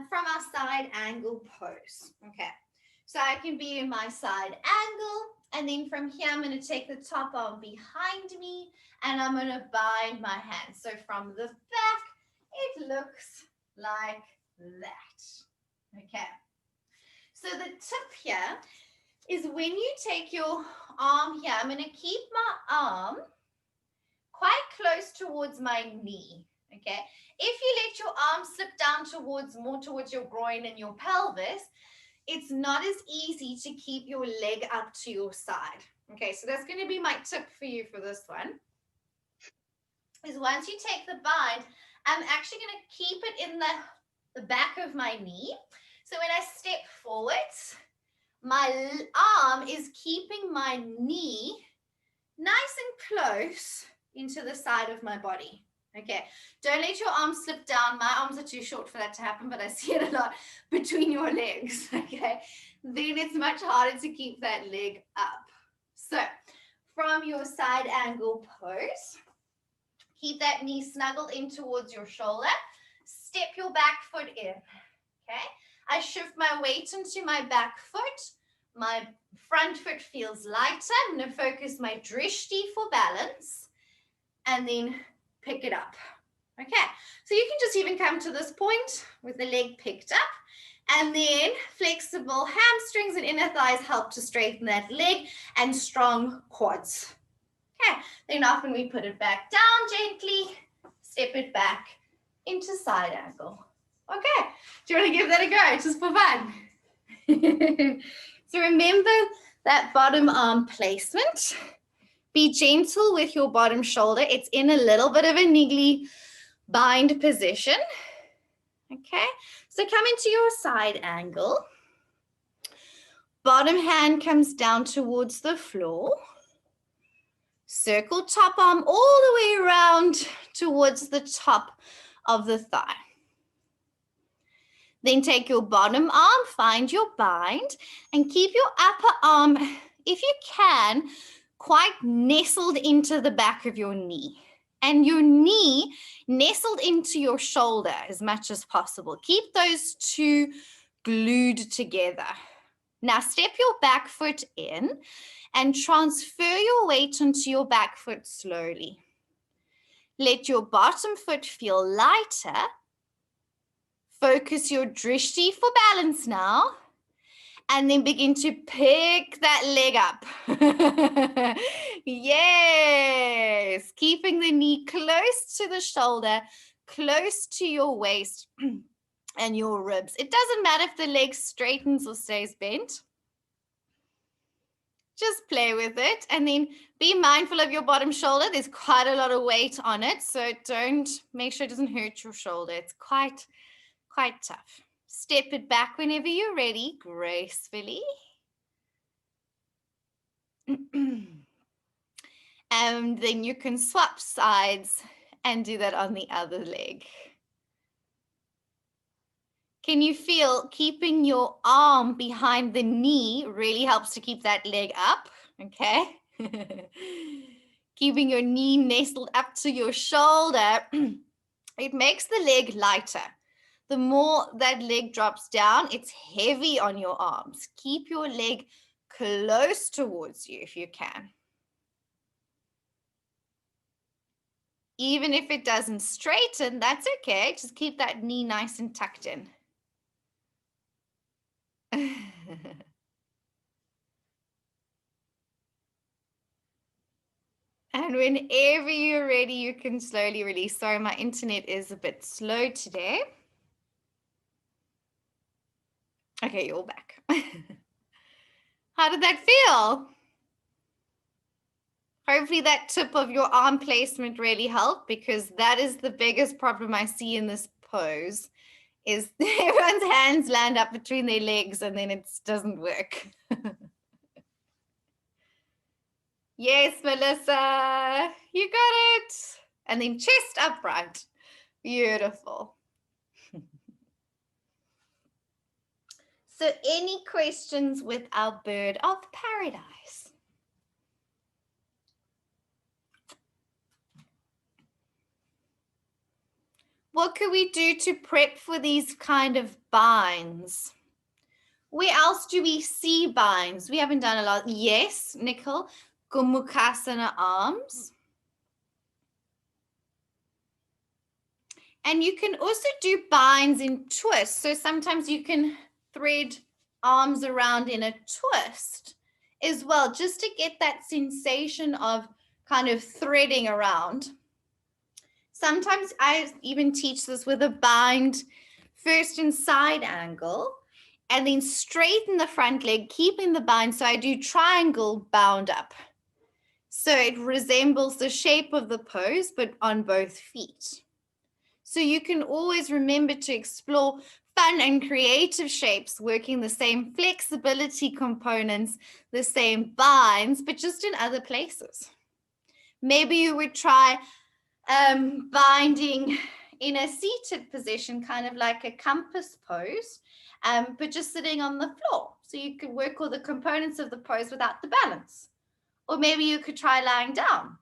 from our side angle pose. Okay, so I can be in my side angle, and then from here I'm going to take the top arm behind me and I'm going to bind my hands. So from the back, it looks like that. Okay, so the tip here is when you take your arm here, I'm going to keep my arm quite close towards my knee, okay? If you let your arm slip down more towards your groin and your pelvis, it's not as easy to keep your leg up to your side. Okay, so that's going to be my tip for you for this one. Is once you take the bind, I'm actually going to keep it in the back of my knee. So when I step forward, my arm is keeping my knee nice and close into the side of my body. Okay, don't let your arms slip down. My arms are too short for that to happen, but I see it a lot between your legs. Okay, then it's much harder to keep that leg up. So from your side angle pose, keep that knee snuggled in towards your shoulder. Step your back foot in. Okay, I shift my weight into my back foot. My front foot feels lighter. I'm going to focus my drishti for balance and then pick it up. Okay, so you can just even come to this point with the leg picked up, and then flexible hamstrings and inner thighs help to straighten that leg, and strong quads. Okay, then often we put it back down gently, step it back into side angle. Okay, do you want to give that a go just for fun? So remember that bottom arm placement. Be gentle with your bottom shoulder. It's in a little bit of a niggly bind position. Okay, so come into your side angle. Bottom hand comes down towards the floor. Circle top arm all the way around towards the top of the thigh. Then take your bottom arm, find your bind, and keep your upper arm, if you can, quite nestled into the back of your knee. And your knee nestled into your shoulder as much as possible. Keep those two glued together. Now step your back foot in and transfer your weight onto your back foot slowly. Let your bottom foot feel lighter. Focus your drishti for balance now. And then begin to pick that leg up. Yes. Keeping the knee close to the shoulder, close to your waist and your ribs. It doesn't matter if the leg straightens or stays bent. Just play with it, and then be mindful of your bottom shoulder. There's quite a lot of weight on it, so make sure it doesn't hurt your shoulder. It's quite tough. Step it back whenever you're ready, gracefully. And then you can swap sides and do that on the other leg. Can you feel keeping your arm behind the knee really helps to keep that leg up? Okay. Keeping your knee nestled up to your shoulder, it makes the leg lighter. The more that leg drops down, it's heavy on your arms. Keep your leg close towards you if you can. Even if it doesn't straighten, that's okay. Just keep that knee nice and tucked in. And whenever you're ready, you can slowly release. Sorry, my internet is a bit slow today. Okay, you're all back. How did that feel? Hopefully that tip of your arm placement really helped, because that is the biggest problem I see in this pose, is everyone's hands land up between their legs and then it doesn't work. Yes, Melissa, you got it. And then chest upright. Beautiful. So any questions with our bird of paradise? What could we do to prep for these kind of binds? Where else do we see binds? We haven't done a lot. Yes, Nicole, Gomukhasana arms. And you can also do binds in twists. So sometimes you can thread arms around in a twist as well, just to get that sensation of kind of threading around. Sometimes I even teach this with a bind, first in side angle, and then straighten the front leg, keeping the bind. So I do triangle bound up. So it resembles the shape of the pose, but on both feet. So you can always remember to explore fun and creative shapes, working the same flexibility components, the same binds, but just in other places. Maybe you would try binding in a seated position, kind of like a compass pose, but just sitting on the floor. So you could work all the components of the pose without the balance. Or maybe you could try lying down.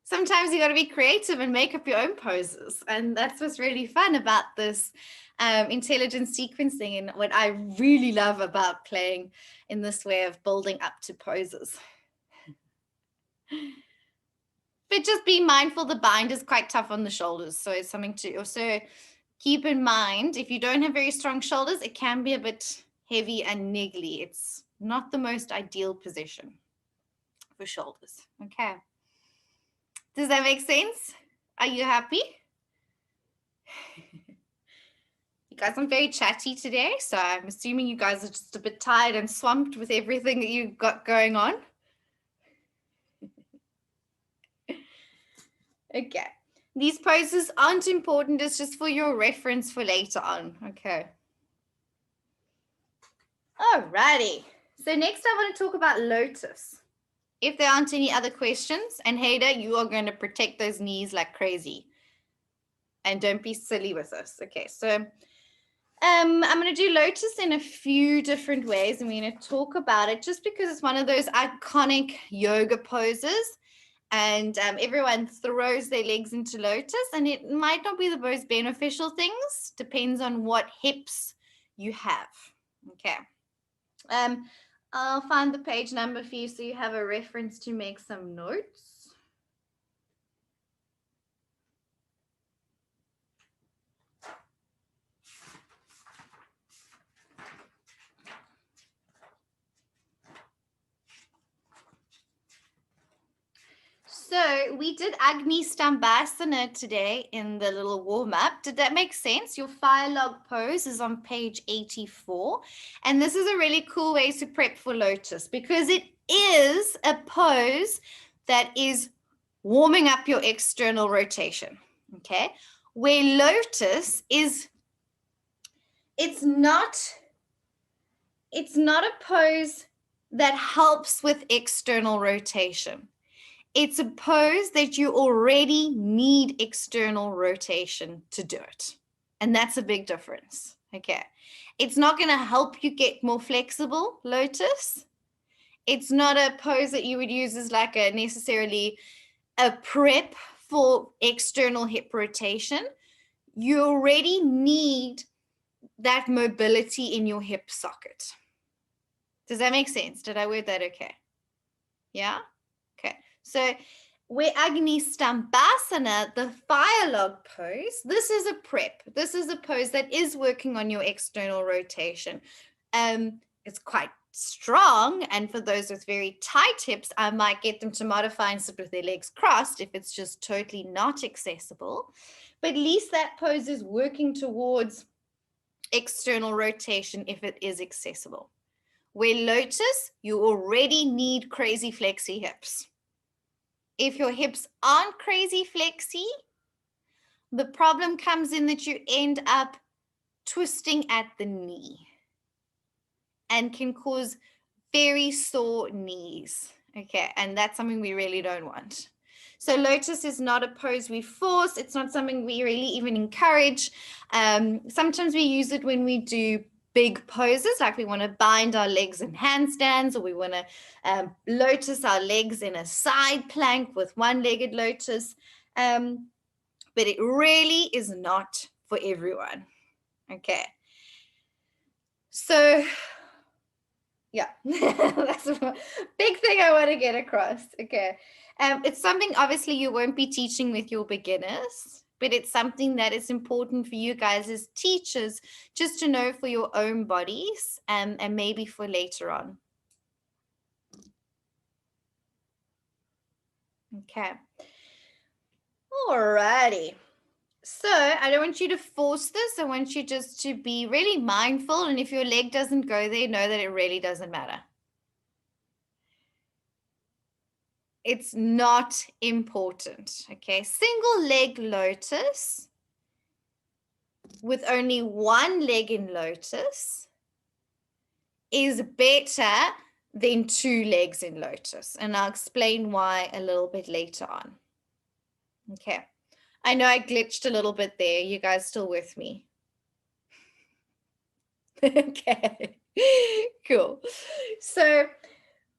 Sometimes you got to be creative and make up your own poses. And that's what's really fun about this intelligent sequencing, and what I really love about playing in this way of building up to poses. But just be mindful, the bind is quite tough on the shoulders. So it's something to also keep in mind. If you don't have very strong shoulders, it can be a bit heavy and niggly. It's not the most ideal position for shoulders. Okay. Does that make sense? Are you happy? You guys, I'm very chatty today, so I'm assuming you guys are just a bit tired and swamped with everything that you've got going on. Okay. These poses aren't important. It's just for your reference for later on. Okay. Alrighty. So next I want to talk about lotus. If there aren't any other questions, and Hader, you are going to protect those knees like crazy. And don't be silly with us. Okay, so I'm going to do lotus in a few different ways. I'm going to talk about it just because it's one of those iconic yoga poses. And everyone throws their legs into lotus, and it might not be the most beneficial things. Depends on what hips you have. Okay. I'll find the page number for you so you have a reference to make some notes. So we did Agni Stambhasana today in the little warm-up. Did that make sense? Your fire log pose is on page 84. And this is a really cool way to prep for lotus, because it is a pose that is warming up your external rotation. Okay. Where lotus is, it's not a pose that helps with external rotation. It's a pose that you already need external rotation to do it. And that's a big difference. Okay. It's not going to help you get more flexible, lotus. It's not a pose that you would use as like a necessarily a prep for external hip rotation. You already need that mobility in your hip socket. Does that make sense? Did I word that okay? Yeah? Okay. So where Agni Stambhasana, the fire log pose, this is a prep. This is a pose that is working on your external rotation. It's quite strong, and for those with very tight hips, I might get them to modify and sit with their legs crossed if it's just totally not accessible. But at least that pose is working towards external rotation if it is accessible. Where lotus, you already need crazy flexy hips. If your hips aren't crazy flexy, the problem comes in that you end up twisting at the knee and can cause very sore knees. Okay, and that's something we really don't want. So lotus is not a pose we force. It's not something we really even encourage. Sometimes we use it when we do big poses, like we want to bind our legs in handstands, or we want to lotus our legs in a side plank with one-legged lotus. But it really is not for everyone. Okay. So yeah, that's a big thing I want to get across. Okay. It's something obviously you won't be teaching with your beginners. but it's something that is important for you guys as teachers just to know for your own bodies, and maybe for later on. Okay. Alrighty. So I don't want you to force this. I want you just to be really mindful. And if your leg doesn't go there, know that it really doesn't matter. It's not important. Okay. Single leg lotus with only one leg in lotus is better than 2 legs in lotus. And I'll explain why a little bit later on. Okay. I know I glitched a little bit there. You guys still with me? Okay, cool. So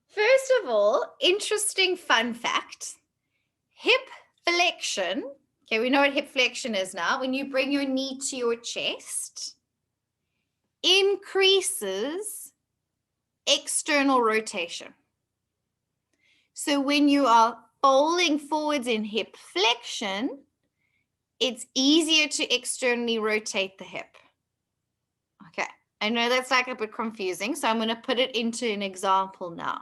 first of all, interesting fun fact, hip flexion. Okay, we know what hip flexion is now. When you bring your knee to your chest, increases external rotation. So when you are folding forwards in hip flexion, it's easier to externally rotate the hip. Okay, I know that's like a bit confusing, so I'm going to put it into an example now.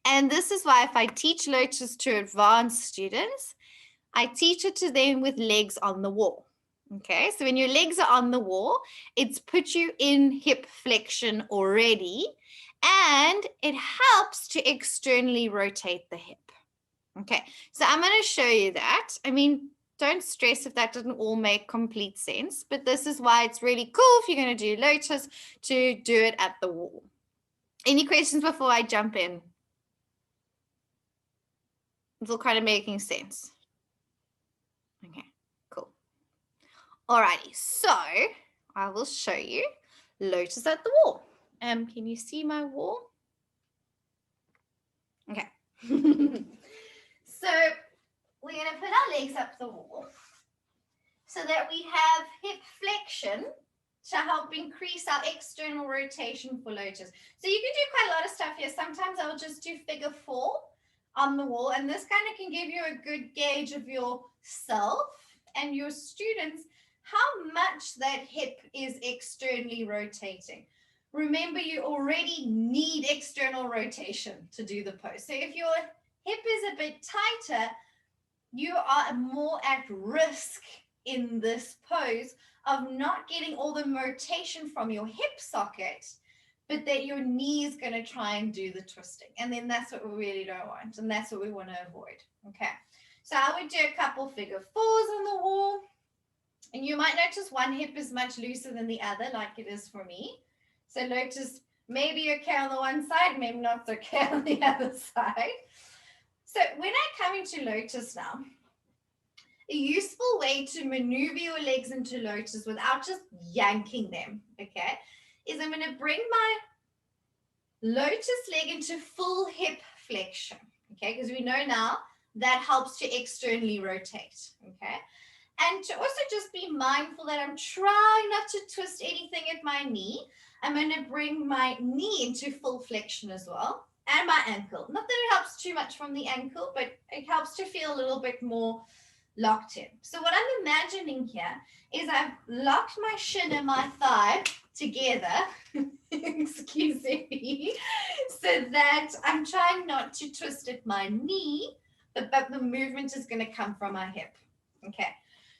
And this is why if I teach lotus to advanced students, I teach it to them with legs on the wall. Okay, so when your legs are on the wall, it's put you in hip flexion already, and it helps to externally rotate the hip. Okay, so I'm going to show you that. I mean, don't stress if that doesn't all make complete sense, but this is why it's really cool if you're going to do lotus to do it at the wall. Any questions before I jump in? It's all kind of making sense. Okay, cool. Alrighty, so I will show you lotus at the wall. Can you see my wall? Okay. So we're going to put our legs up the wall so that we have hip flexion to help increase our external rotation for lotus. So you can do quite a lot of stuff here. Sometimes I'll just do figure 4 on the wall, and this kind of can give you a good gauge of yourself and your students, how much that hip is externally rotating. Remember, you already need external rotation to do the pose. So if your hip is a bit tighter, you are more at risk in this pose of not getting all the rotation from your hip socket, but that your knee is going to try and do the twisting. And then that's what we really don't want. And that's what we want to avoid. Okay. So I would do a couple figure 4s on the wall. And you might notice one hip is much looser than the other, like it is for me. So lotus, maybe okay on the one side, maybe not okay on the other side. So when I come into lotus now, a useful way to maneuver your legs into lotus without just yanking them, okay, is I'm going to bring my lotus leg into full hip flexion, okay, because we know now that helps to externally rotate, okay. And to also just be mindful that I'm trying not to twist anything at my knee. I'm going to bring my knee into full flexion as well, and my ankle. Not that it helps too much from the ankle, but it helps to feel a little bit more locked in. So what I'm imagining here is I've locked my shin and my thigh together, excuse me, so that I'm trying not to twist at my knee, but the movement is going to come from my hip. Okay,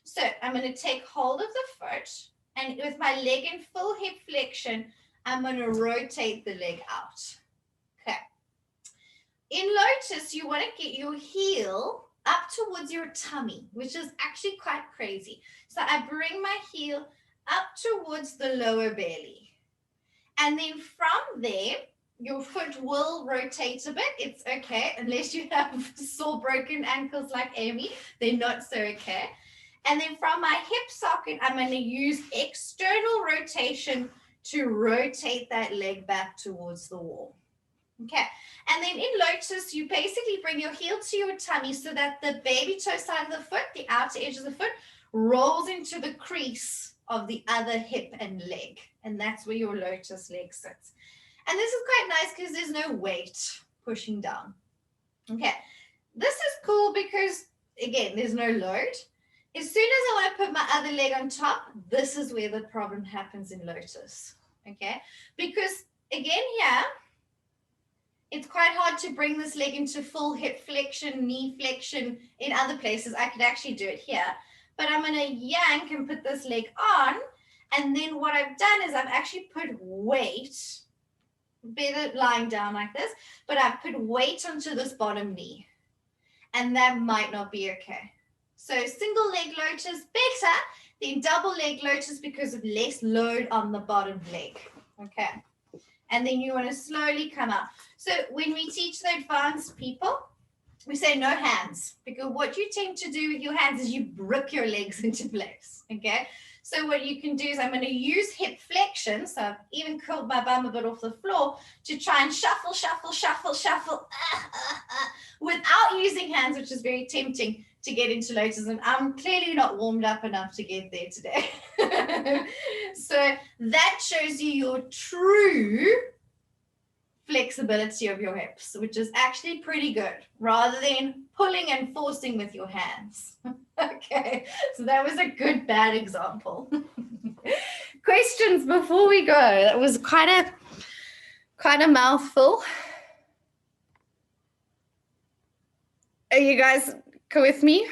so I'm going to take hold of the foot, and with my leg in full hip flexion, I'm going to rotate the leg out. Okay. In lotus, you want to get your heel up towards your tummy, which is actually quite crazy. So I bring my heel up towards the lower belly. And then from there, your foot will rotate a bit. It's okay, unless you have sore broken ankles like Amy, they're not so okay. And then from my hip socket, I'm going to use external rotation to rotate that leg back towards the wall. Okay, and then in lotus, you basically bring your heel to your tummy so that the baby toe side of the foot, the outer edge of the foot, rolls into the crease of the other hip and leg. And that's where your lotus leg sits. And this is quite nice because there's no weight pushing down. Okay, this is cool because, again, there's no load. as soon as I want to put my other leg on top, this is where the problem happens in lotus. Okay, because again here, it's quite hard to bring this leg into full hip flexion, knee flexion in other places. I could actually do it here, but I'm going to yank and put this leg on. And then what I've done is I've actually put weight, better lying down like this, but I've put weight onto this bottom knee. And that might not be okay. So single leg lotus better than double leg lotus because of less load on the bottom leg. Okay. And then you want to slowly come out. So when we teach the advanced people, we say no hands, because what you tend to do with your hands is you brick your legs into place. Okay. So what you can do is I'm going to use hip flexion. So I've even curled my bum a bit off the floor to try and shuffle, shuffle, shuffle, shuffle without using hands, which is very tempting to get into lotus. And I'm clearly not warmed up enough to get there today. So that shows you your true flexibility of your hips, which is actually pretty good, rather than pulling and forcing with your hands. Okay, so that was a good bad example. Questions before we go? That was quite a mouthful. Are you guys go with me?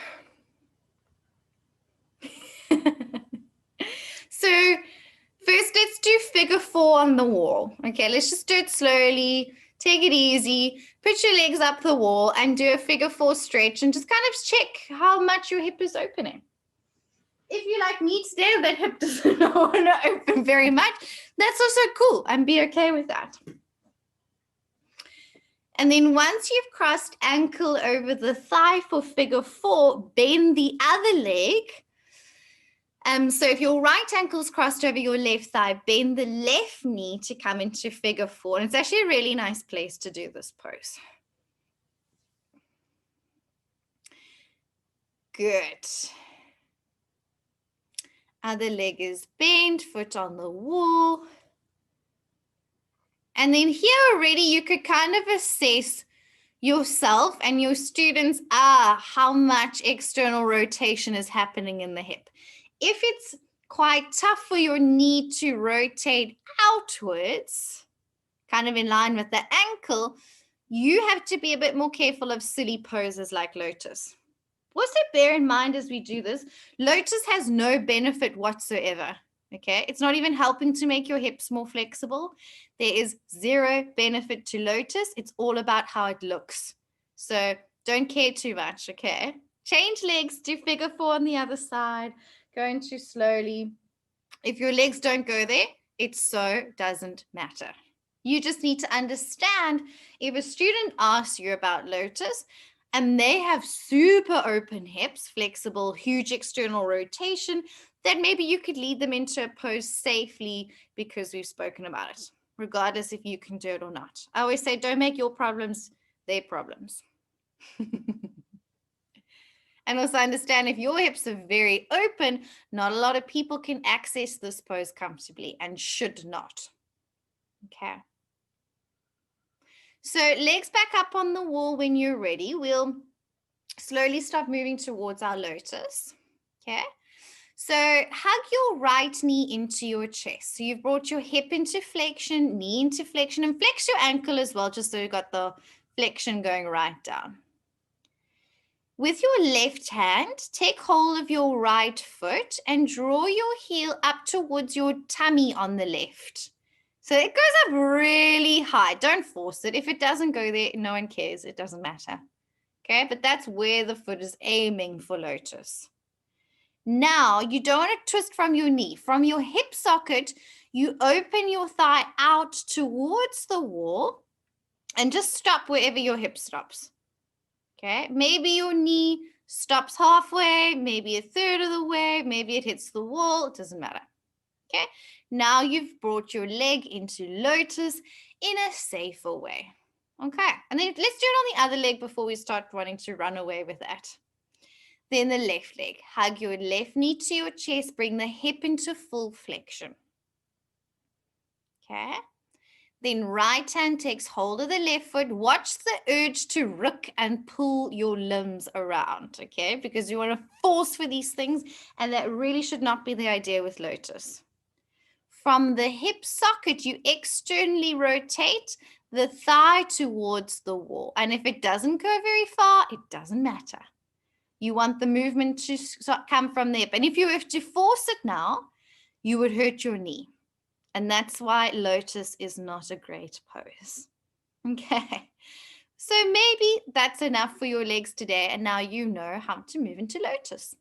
So first, let's do figure 4 on the wall. Okay, let's just do it slowly. Take it easy. Put your legs up the wall and do a figure 4 stretch and just kind of check how much your hip is opening. If you like me today, that hip doesn't want to open very much, that's also cool, and be okay with that. And then once you've crossed ankle over the thigh for figure 4, bend the other leg. So if your right ankle's crossed over your left thigh, bend the left knee to come into figure 4. And it's actually a really nice place to do this pose. Good. Other leg is bent, foot on the wall. And then here already you could kind of assess yourself and your students how much external rotation is happening in the hip. If it's quite tough for your knee to rotate outwards, kind of in line with the ankle, you have to be a bit more careful of silly poses like lotus. Also bear in mind as we do this, lotus has no benefit whatsoever. Okay, it's not even helping to make your hips more flexible. There is zero benefit to lotus. It's all about how it looks. So don't care too much, okay? Change legs, do figure 4 on the other side, going too slowly. If your legs don't go there, it so doesn't matter. You just need to understand if a student asks you about lotus and they have super open hips, flexible, huge external rotation, then maybe you could lead them into a pose safely because we've spoken about it, regardless if you can do it or not. I always say, don't make your problems their problems. And also understand if your hips are very open, not a lot of people can access this pose comfortably and should not. Okay. So legs back up on the wall when you're ready. We'll slowly start moving towards our lotus. Okay. So hug your right knee into your chest. So you've brought your hip into flexion, knee into flexion, and flex your ankle as well, just so you've got the flexion going right down. With your left hand, take hold of your right foot and draw your heel up towards your tummy on the left. So it goes up really high. Don't force it. If it doesn't go there, no one cares. It doesn't matter. Okay, but that's where the foot is aiming for lotus. Now, you don't want to twist from your knee. From your hip socket, you open your thigh out towards the wall and just stop wherever your hip stops. Okay, maybe your knee stops halfway, maybe a third of the way, maybe it hits the wall, it doesn't matter. Okay, now you've brought your leg into lotus in a safer way. Okay, and then let's do it on the other leg before we start wanting to run away with that. Then the left leg, hug your left knee to your chest, bring the hip into full flexion. Okay, Then right hand takes hold of the left foot. Watch the urge to rook and pull your limbs around, okay? Because you want to force for these things, and that really should not be the idea with lotus. From the hip socket, you externally rotate the thigh towards the wall. And if it doesn't go very far, it doesn't matter. You want the movement to come from the hip. And if you have to force it now, you would hurt your knee. And that's why lotus is not a great pose. Okay. So maybe that's enough for your legs today. And now you know how to move into lotus.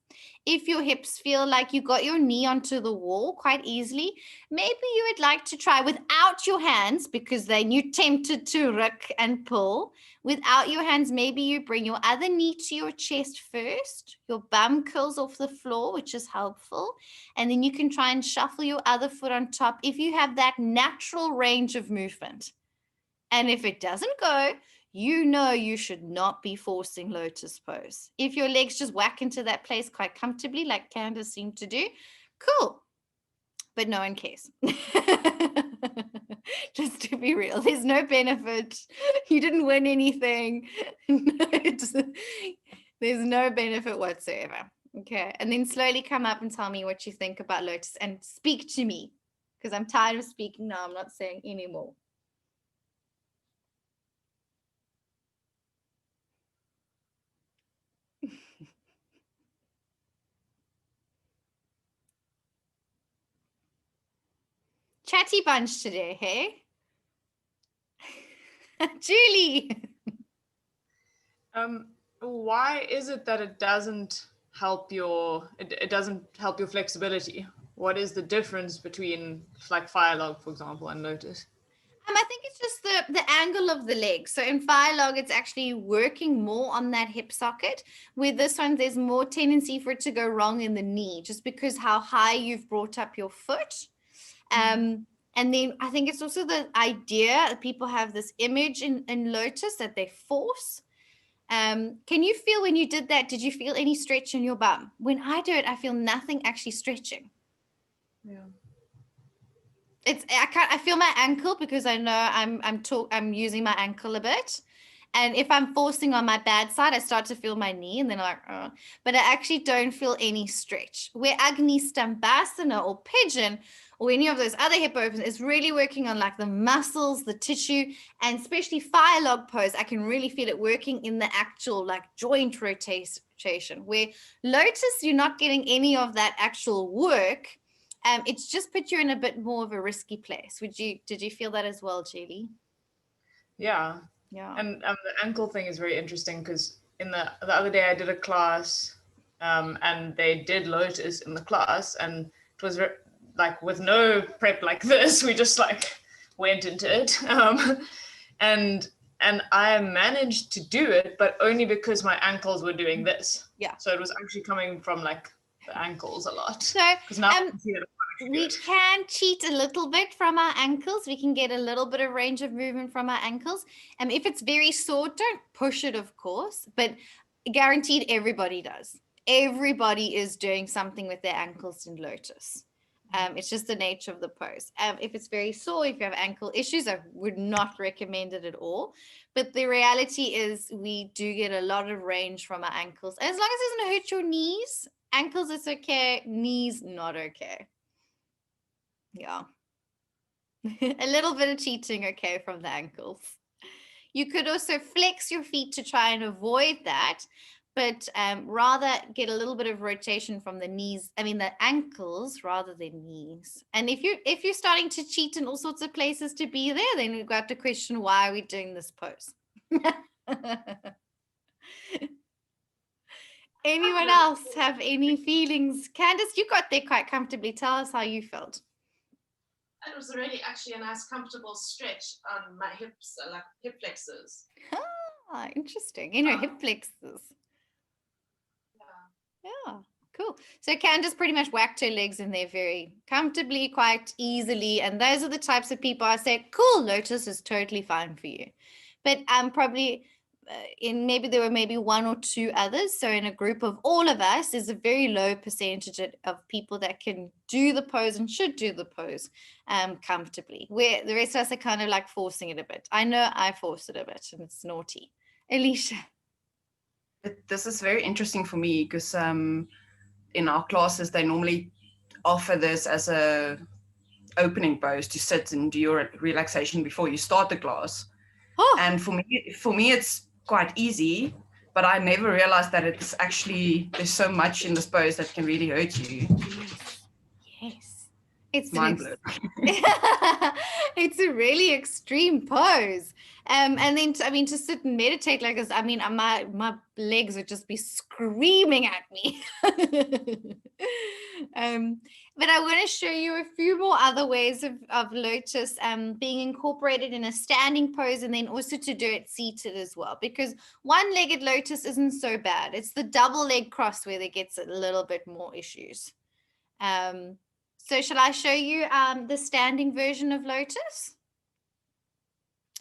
If your hips feel like you got your knee onto the wall quite easily, maybe you would like to try without your hands, because then you're tempted to rook and pull. Without your hands, maybe you bring your other knee to your chest first. Your bum curls off the floor, which is helpful. And then you can try and shuffle your other foot on top if you have that natural range of movement. And if it doesn't go, you know you should not be forcing lotus pose. If your legs just whack into that place quite comfortably, like Candace seemed to do, cool. But no one cares. Just to be real, there's no benefit. You didn't win anything. There's no benefit whatsoever. Okay. And then slowly come up and tell me what you think about lotus and speak to me, because I'm tired of speaking now. I'm not saying anymore. Chatty bunch today, hey? Julie. Why is it that it doesn't help your it doesn't help your flexibility? What is the difference between like fire log, for example, and lotus? I think it's just the angle of the leg. So in fire log, it's actually working more on that hip socket. With this one, there's more tendency for it to go wrong in the knee, just because how high you've brought up your foot. And then I think it's also the idea that people have this image in lotus that they force. Can you feel when you did that, did you feel any stretch in your bum? When I do it, I feel nothing actually stretching. Yeah. I feel my ankle, because I know I'm using my ankle a bit. And if I'm forcing on my bad side, I start to feel my knee, and then I'm like, oh. But I actually don't feel any stretch. Where Agni Stambhasana or pigeon or any of those other hip opens is really working on like the muscles, the tissue, and especially fire log pose, I can really feel it working in the actual like joint rotation. Where lotus, you're not getting any of that actual work. It's just put you in a bit more of a risky place. Did you feel that as well, Julie? Yeah. Yeah. And the ankle thing is very interesting, because in the other day I did a class, and they did lotus in the class, and it was like with no prep like this, we just like went into it, and I managed to do it, but only because my ankles were doing this. Yeah. So it was actually coming from like the ankles a lot. So because now I can see that we can cheat a little bit from our ankles. We can get a little bit of range of movement from our ankles. If it's very sore, don't push it, of course, but guaranteed everybody does. Everybody is doing something with their ankles in lotus. It's just the nature of the pose. If it's very sore, if you have ankle issues, I would not recommend it at all. But the reality is we do get a lot of range from our ankles. As long as it doesn't hurt your knees, ankles is okay, knees not okay. Yeah. A little bit of cheating, okay, from the ankles. You could also flex your feet to try and avoid that, but rather get a little bit of rotation from the knees, the ankles rather than knees. And if you're starting to cheat in all sorts of places to be there, then we've got to question, why are we doing this pose? Anyone else have any feelings? Candace, you got there quite comfortably. Tell us how you felt. It was really actually a nice comfortable stretch on my hips, like hip flexors. Ah, interesting. Hip flexors. Yeah, cool. So Candace pretty much whacked her legs in there very comfortably, quite easily. And those are the types of people I say, cool, lotus is totally fine for you. But probably in maybe there were maybe one or two others. So in a group of all of us, there's a very low percentage of people that can do the pose and should do the pose comfortably. Where the rest of us are kind of like forcing it a bit. I know I force it a bit and it's naughty. Alicia. This is very interesting for me because in our classes, they normally offer this as a opening pose to sit and do your relaxation before you start the class. Oh. And for me, it's quite easy, but I never realized that it's actually, there's so much in this pose that can really hurt you. Yes. It's mind blowing. It's a really extreme pose. And then, to sit and meditate like this, my legs would just be screaming at me. But I want to show you a few more other ways of lotus being incorporated in a standing pose, and then also to do it seated as well, because one-legged lotus isn't so bad. It's the double leg cross where there gets a little bit more issues. So shall I show you the standing version of lotus?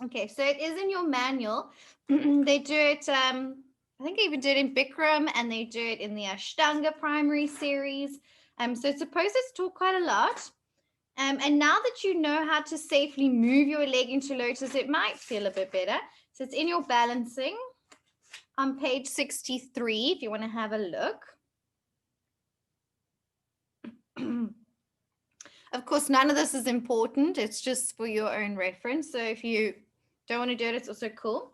Okay, so it is in your manual. They do it, I think they even do it in Bikram, and they do it in the Ashtanga primary series. So it's a pose that's taught quite a lot. And now that you know how to safely move your leg into lotus, it might feel a bit better. So it's in your balancing on page 63, if you want to have a look. Of course, none of this is important. It's just for your own reference. So if you don't want to do it, it's also cool.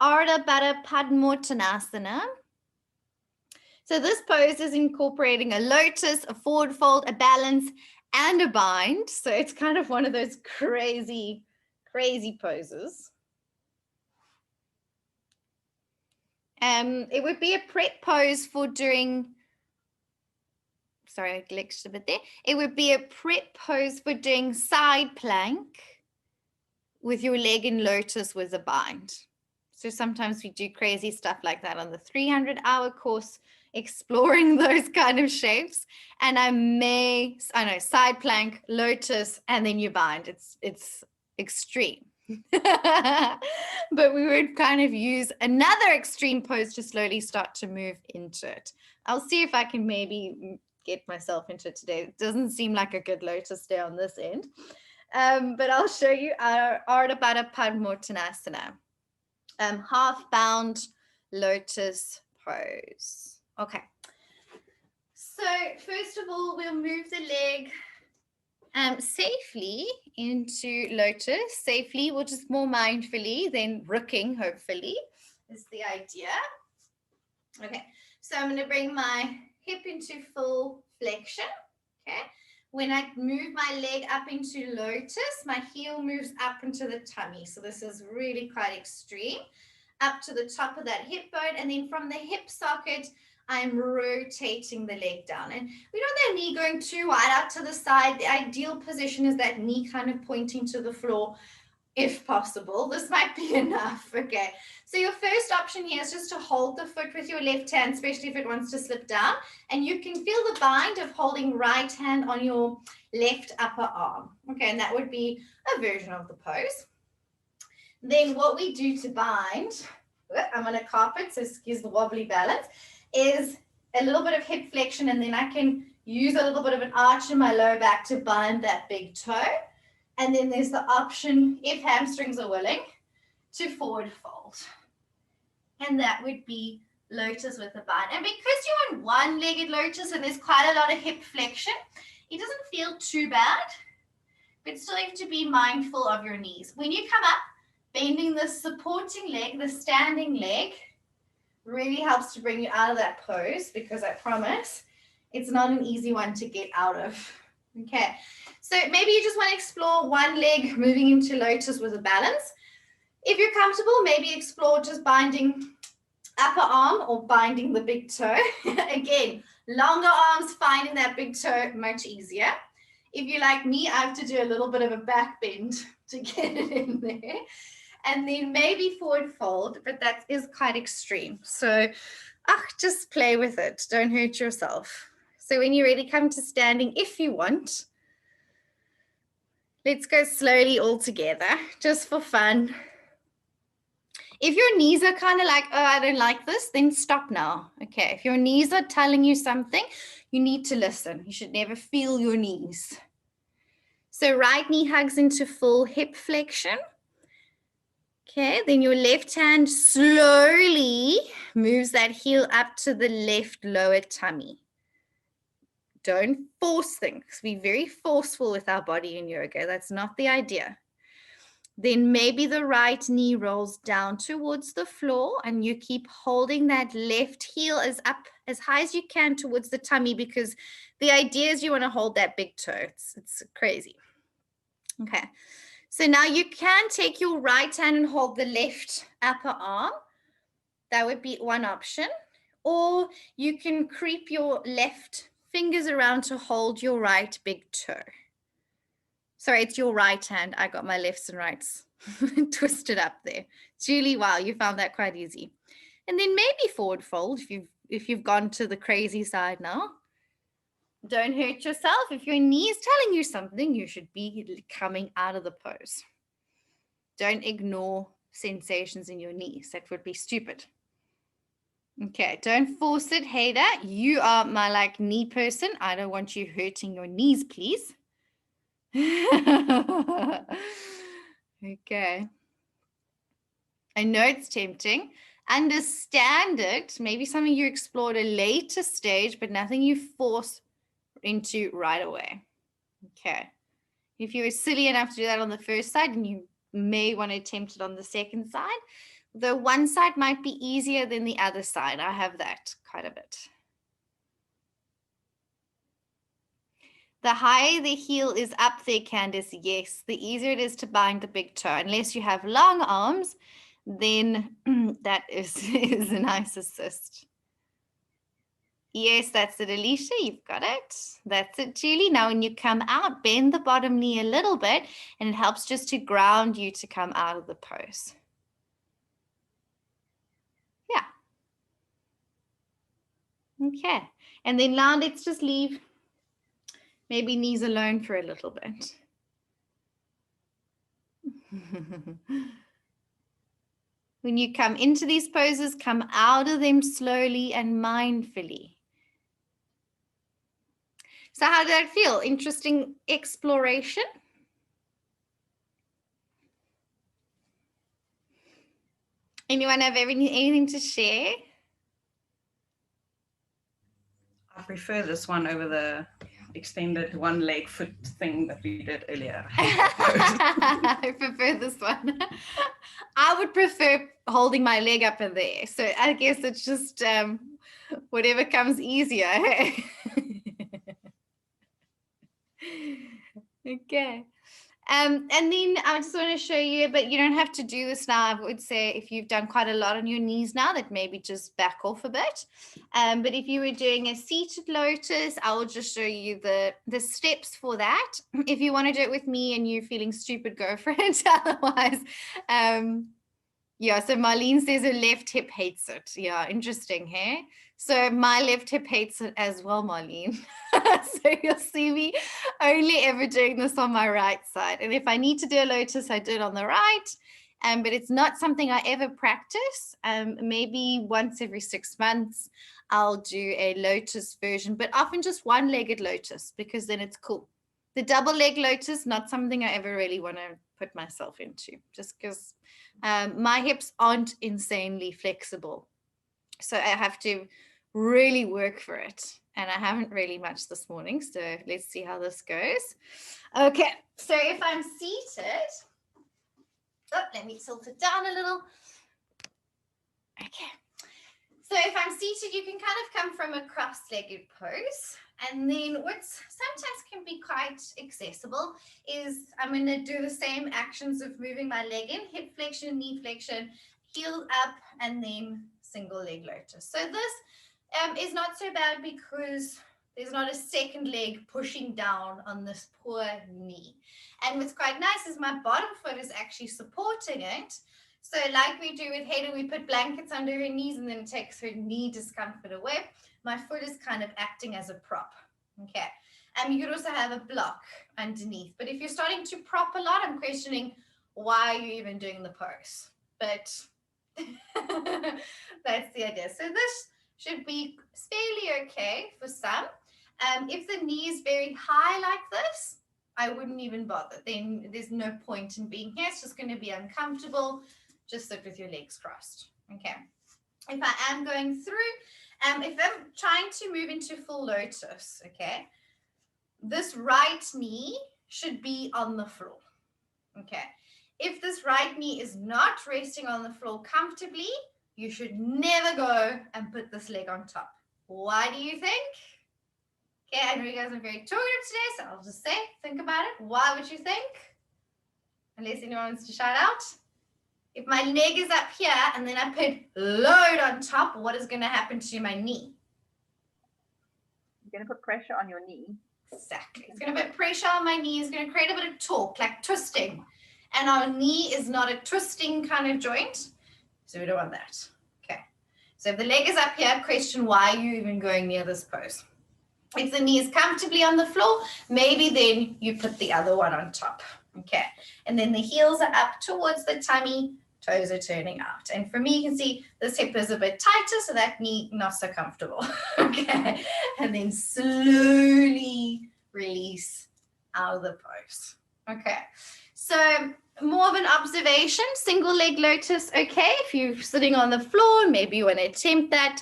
Ardha Baddha Padmottanasana. So this pose is incorporating a lotus, a forward fold, a balance, and a bind. So it's kind of one of those crazy, crazy poses. It would be a prep pose for doing, sorry, I glitched a bit there. It would be a prep pose for doing side plank with your leg in lotus with a bind. So sometimes we do crazy stuff like that on the 300-hour course, exploring those kind of shapes. And I know, side plank, lotus, and then you bind. It's extreme. But we would kind of use another extreme pose to slowly start to move into it. I'll see if I can maybe get myself into it today. It doesn't seem like a good lotus day on this end. But I'll show you our Ardha Baddha Padmottanasana. Half bound lotus pose. Okay. So first of all, we'll move the leg safely into lotus. Safely, or just more mindfully than rooking, hopefully, is the idea. Okay, so I'm going to bring my hip into full flexion. Okay, when I move my leg up into lotus, my heel moves up into the tummy. So this is really quite extreme. Up to the top of that hip bone, and then from the hip socket, I'm rotating the leg down. And we don't want that knee going too wide out to the side. The ideal position is that knee kind of pointing to the floor, if possible. This might be enough. Okay, so your first option here is just to hold the foot with your left hand, especially if it wants to slip down. And you can feel the bind of holding right hand on your left upper arm. Okay, and that would be a version of the pose. Then what we do to bind, I'm on a carpet, so excuse the wobbly balance, is a little bit of hip flexion, and then I can use a little bit of an arch in my lower back to bind that big toe. And then there's the option, if hamstrings are willing, to forward fold. And that would be lotus with a bind. And because you're on one-legged lotus and there's quite a lot of hip flexion, it doesn't feel too bad, but still you have to be mindful of your knees. When you come up, bending the supporting leg, the standing leg, really helps to bring you out of that pose, because I promise it's not an easy one to get out of. Okay, so maybe you just want to explore one leg moving into lotus with a balance. If you're comfortable, maybe explore just binding upper arm or binding the big toe. Again, longer arms, finding that big toe much easier. If you're like me, I have to do a little bit of a back bend to get it in there. And then maybe forward fold, but that is quite extreme. So just play with it. Don't hurt yourself. So when you're ready, come to standing if you want. Let's go slowly all together, just for fun. If your knees are kind of like, oh, I don't like this, then stop now. Okay, if your knees are telling you something, you need to listen. You should never feel your knees. So right knee hugs into full hip flexion. Okay, then your left hand slowly moves that heel up to the left lower tummy. Don't force things. Be very forceful with our body in yoga. That's not the idea. Then maybe the right knee rolls down towards the floor and you keep holding that left heel as up as high as you can towards the tummy, because the idea is you want to hold that big toe. It's crazy. Okay. So now you can take your right hand and hold the left upper arm. That would be one option. Or you can creep your left fingers around to hold your right big toe. Sorry, it's your right hand. I got my lefts and rights twisted up there. Julie, wow, you found that quite easy. And then maybe forward fold if you've gone to the crazy side now. Don't hurt yourself. If your knee is telling you something, you should be coming out of the pose. Don't ignore sensations in your knees. That would be stupid. Okay, don't force it, Hader. You are my knee person. I don't want you hurting your knees, please. Okay. I know it's tempting. Understand it. Maybe something you explored a later stage, but nothing you force into right away. Okay. If you were silly enough to do that on the first side, and you may want to attempt it on the second side, though one side might be easier than the other side. I have that quite a bit. The higher the heel is up there, Candice, yes, the easier it is to bind the big toe. Unless you have long arms, then that is a nice assist. Yes, that's it, Alicia. You've got it. That's it, Julie. Now, when you come out, bend the bottom knee a little bit, and it helps just to ground you to come out of the pose. Yeah. Okay. And then now let's just leave maybe knees alone for a little bit. When you come into these poses, come out of them slowly and mindfully. So how did that feel? Interesting exploration? Anyone have anything to share? I prefer this one over the extended one leg foot thing that we did earlier. I prefer this one. I would prefer holding my leg up in there. So I guess it's just whatever comes easier. Okay. And then I just want to show you, but you don't have to do this now. I would say if you've done quite a lot on your knees now, that maybe just back off a bit. But if you were doing a seated lotus, I will just show you the steps for that. If you want to do it with me and you're feeling stupid, go for it. Otherwise, yeah, so Marlene says her left hip hates it. Yeah, interesting, hey? So my left hip hates it as well, Marlene. So you'll see me only ever doing this on my right side. And if I need to do a lotus, I do it on the right. But it's not something I ever practice. Maybe once every 6 months, I'll do a lotus version, but often just one-legged lotus, because then it's cool. The double leg lotus, not something I ever really want to put myself into, just because my hips aren't insanely flexible. So I have to really work for it. And I haven't really much this morning. So let's see how this goes. Okay, so if I'm seated, let me tilt it down a little. Okay. So if I'm seated, you can kind of come from a cross-legged pose. And then what sometimes can be quite accessible is I'm going to do the same actions of moving my leg in, hip flexion, knee flexion, heel up, and then single leg lotus. So this is not so bad because there's not a second leg pushing down on this poor knee. And what's quite nice is my bottom foot is actually supporting it. So like we do with Hayden, we put blankets under her knees and then it takes her knee discomfort away. My foot is kind of acting as a prop. Okay. You could also have a block underneath. But if you're starting to prop a lot, I'm questioning why are you even doing the pose? But That's the idea. So this should be fairly okay for some. If the knee is very high like this, I wouldn't even bother. Then there's no point in being here. It's just going to be uncomfortable. Just sit with your legs crossed. Okay. If I am going through, if I'm trying to move into full lotus, okay, this right knee should be on the floor. Okay. If this right knee is not resting on the floor comfortably, you should never go and put this leg on top. Why do you think? Okay, I know you guys are very talkative today, so I'll just say, think about it. Why would you think? Unless anyone wants to shout out. If my leg is up here and then I put load on top, what is going to happen to my knee? You're going to put pressure on your knee. Exactly. It's going to put pressure on my knee. It's going to create a bit of torque, like twisting. And our knee is not a twisting kind of joint, so we don't want that. Okay. So if the leg is up here, question why are you even going near this pose? If the knee is comfortably on the floor, maybe then you put the other one on top. Okay. And then the heels are up towards the tummy, toes are turning out. And for me, you can see this hip is a bit tighter, so that knee not so comfortable. Okay. And then slowly release out of the pose. Okay. So more of an observation, single leg lotus, okay. If you're sitting on the floor, maybe you want to attempt that.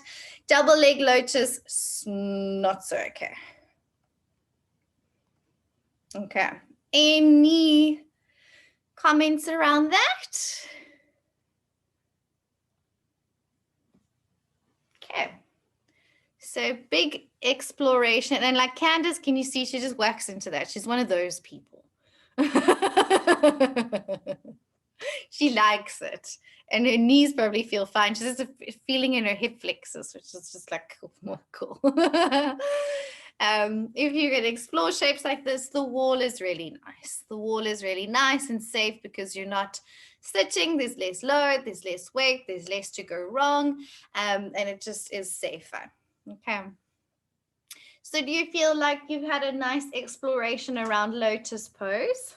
Double leg lotus, not so okay. Okay. Any comments around that? Okay. So big exploration. And like Candace, can you see she just whacks into that? She's one of those people. She likes it. And her knees probably feel fine. She has a feeling in her hip flexors, which is just like more cool. If you can explore shapes like this, the wall is really nice. The wall is really nice and safe because you're not sitting. There's less load, there's less weight, there's less to go wrong, and it just is safer. Okay. So do you feel like you've had a nice exploration around lotus pose?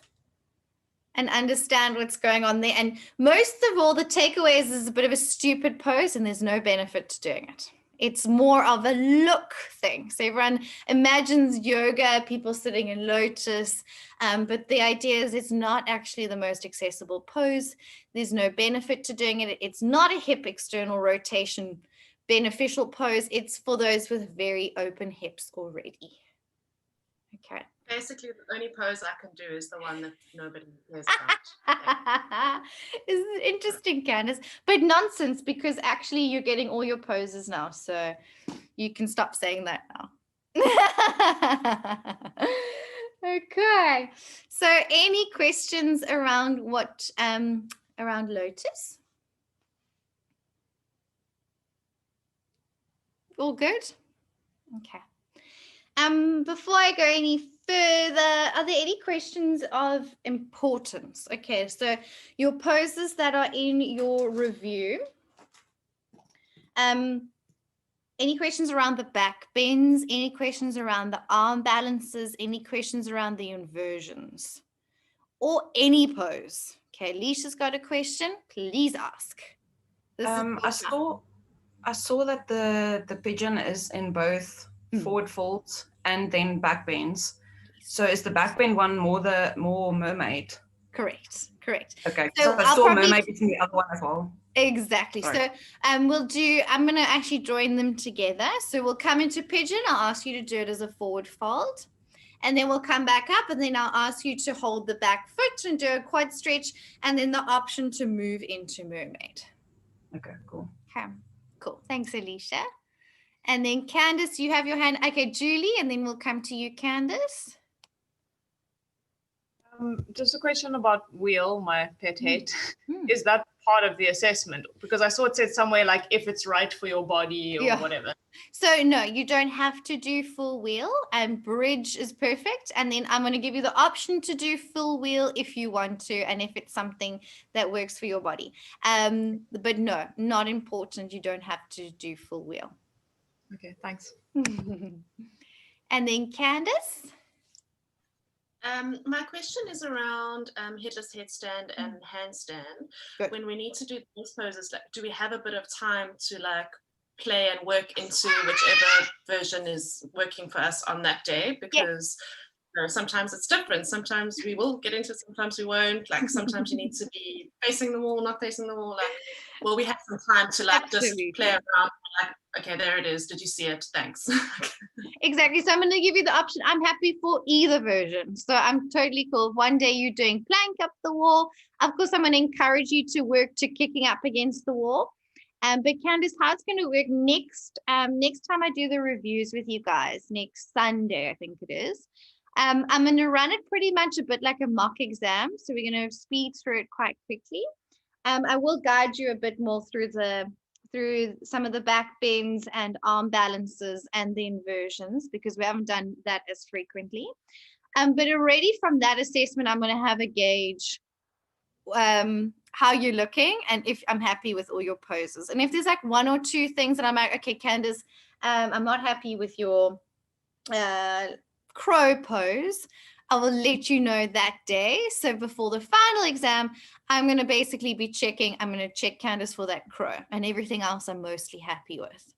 And understand what's going on there. And most of all, the takeaways is a bit of a stupid pose and there's no benefit to doing it. It's more of a look thing. So everyone imagines yoga, people sitting in lotus, but the idea is it's not actually the most accessible pose. There's no benefit to doing it. It's not a hip external rotation beneficial pose. It's for those with very open hips already. Okay. Basically, the only pose I can do is the one that nobody cares about. This is interesting, Candace, but nonsense because actually you're getting all your poses now, so you can stop saying that now. Okay, so any questions around what around lotus? All good? Okay. Before I go any further, are there any questions of importance? Okay, so your poses that are in your review. Any questions around the back bends? Any questions around the arm balances? Any questions around the inversions? Or any pose? Okay, Alicia's got a question. Please ask. This is I saw that the pigeon is in both forward folds and then back bends. So is the back bend one more mermaid? correct. Okay, So so I I'll saw probably- mermaid in the other one as well. Exactly. Sorry. So I'm going to actually join them together. So we'll come into pigeon. I'll ask you to do it as a forward fold. And then we'll come back up and then I'll ask you to hold the back foot and do a quad stretch and then the option to move into mermaid. Okay, cool. Okay, cool. Thanks, Alicia. And then Candace, you have your hand. Okay, Julie, and then we'll come to you, Candace. Just a question about wheel, my pet hate. Mm. Is that part of the assessment? Because I saw it said somewhere like if it's right for your body or Yeah. whatever. So no, you don't have to do full wheel, and bridge is perfect. And then I'm going to give you the option to do full wheel if you want to, and if it's something that works for your body. But no, not important. You don't have to do full wheel. Okay, thanks. And then Candace. My question is around headless headstand and handstand. Good. When we need to do these poses, like, do we have a bit of time to like play and work into whichever version is working for us on that day? Because sometimes it's different. Sometimes we will get into it, sometimes we won't. Like sometimes you need to be facing the wall, not facing the wall. Like, well, we have some time to like Absolutely. just play around. Like, okay, there it is. Did you see it? Thanks. Exactly. So I'm going to give you the option. I'm happy for either version. So I'm totally cool. One day you're doing plank up the wall. Of course, I'm going to encourage you to work to kicking up against the wall. But Candice, how it's going to work next time I do the reviews with you guys, next Sunday, I think it is. I'm going to run it pretty much a bit like a mock exam. So we're going to speed through it quite quickly. I will guide you a bit more through some of the back bends and arm balances and the inversions, because we haven't done that as frequently. But already from that assessment, I'm going to have a gauge how you're looking and if I'm happy with all your poses. And if there's like one or two things that I'm like, okay, Candice, I'm not happy with your crow pose, I will let you know that day. So before the final exam, I'm going to basically be checking. I'm going to check Candice for that crow, and everything else I'm mostly happy with.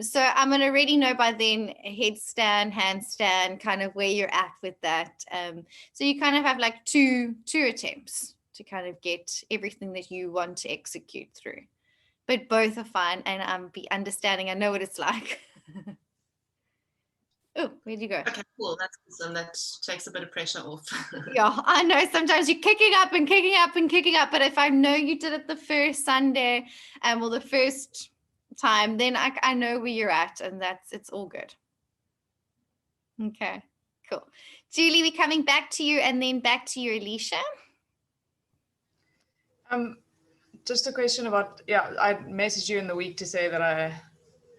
So I'm going to already know by then headstand, handstand, kind of where you're at with that. So you kind of have like two attempts to kind of get everything that you want to execute through. But both are fine, and be understanding. I know what it's like. Oh, where'd you go? Okay, cool. That's awesome. That takes a bit of pressure off. Yeah, I know sometimes you're kicking up and kicking up and kicking up, but if I know you did it the first Sunday well, the first time, then I know where you're at, and it's all good. Okay, cool. Julie, we're coming back to you, and then back to you, Alicia. Just a question about, I messaged you in the week to say that I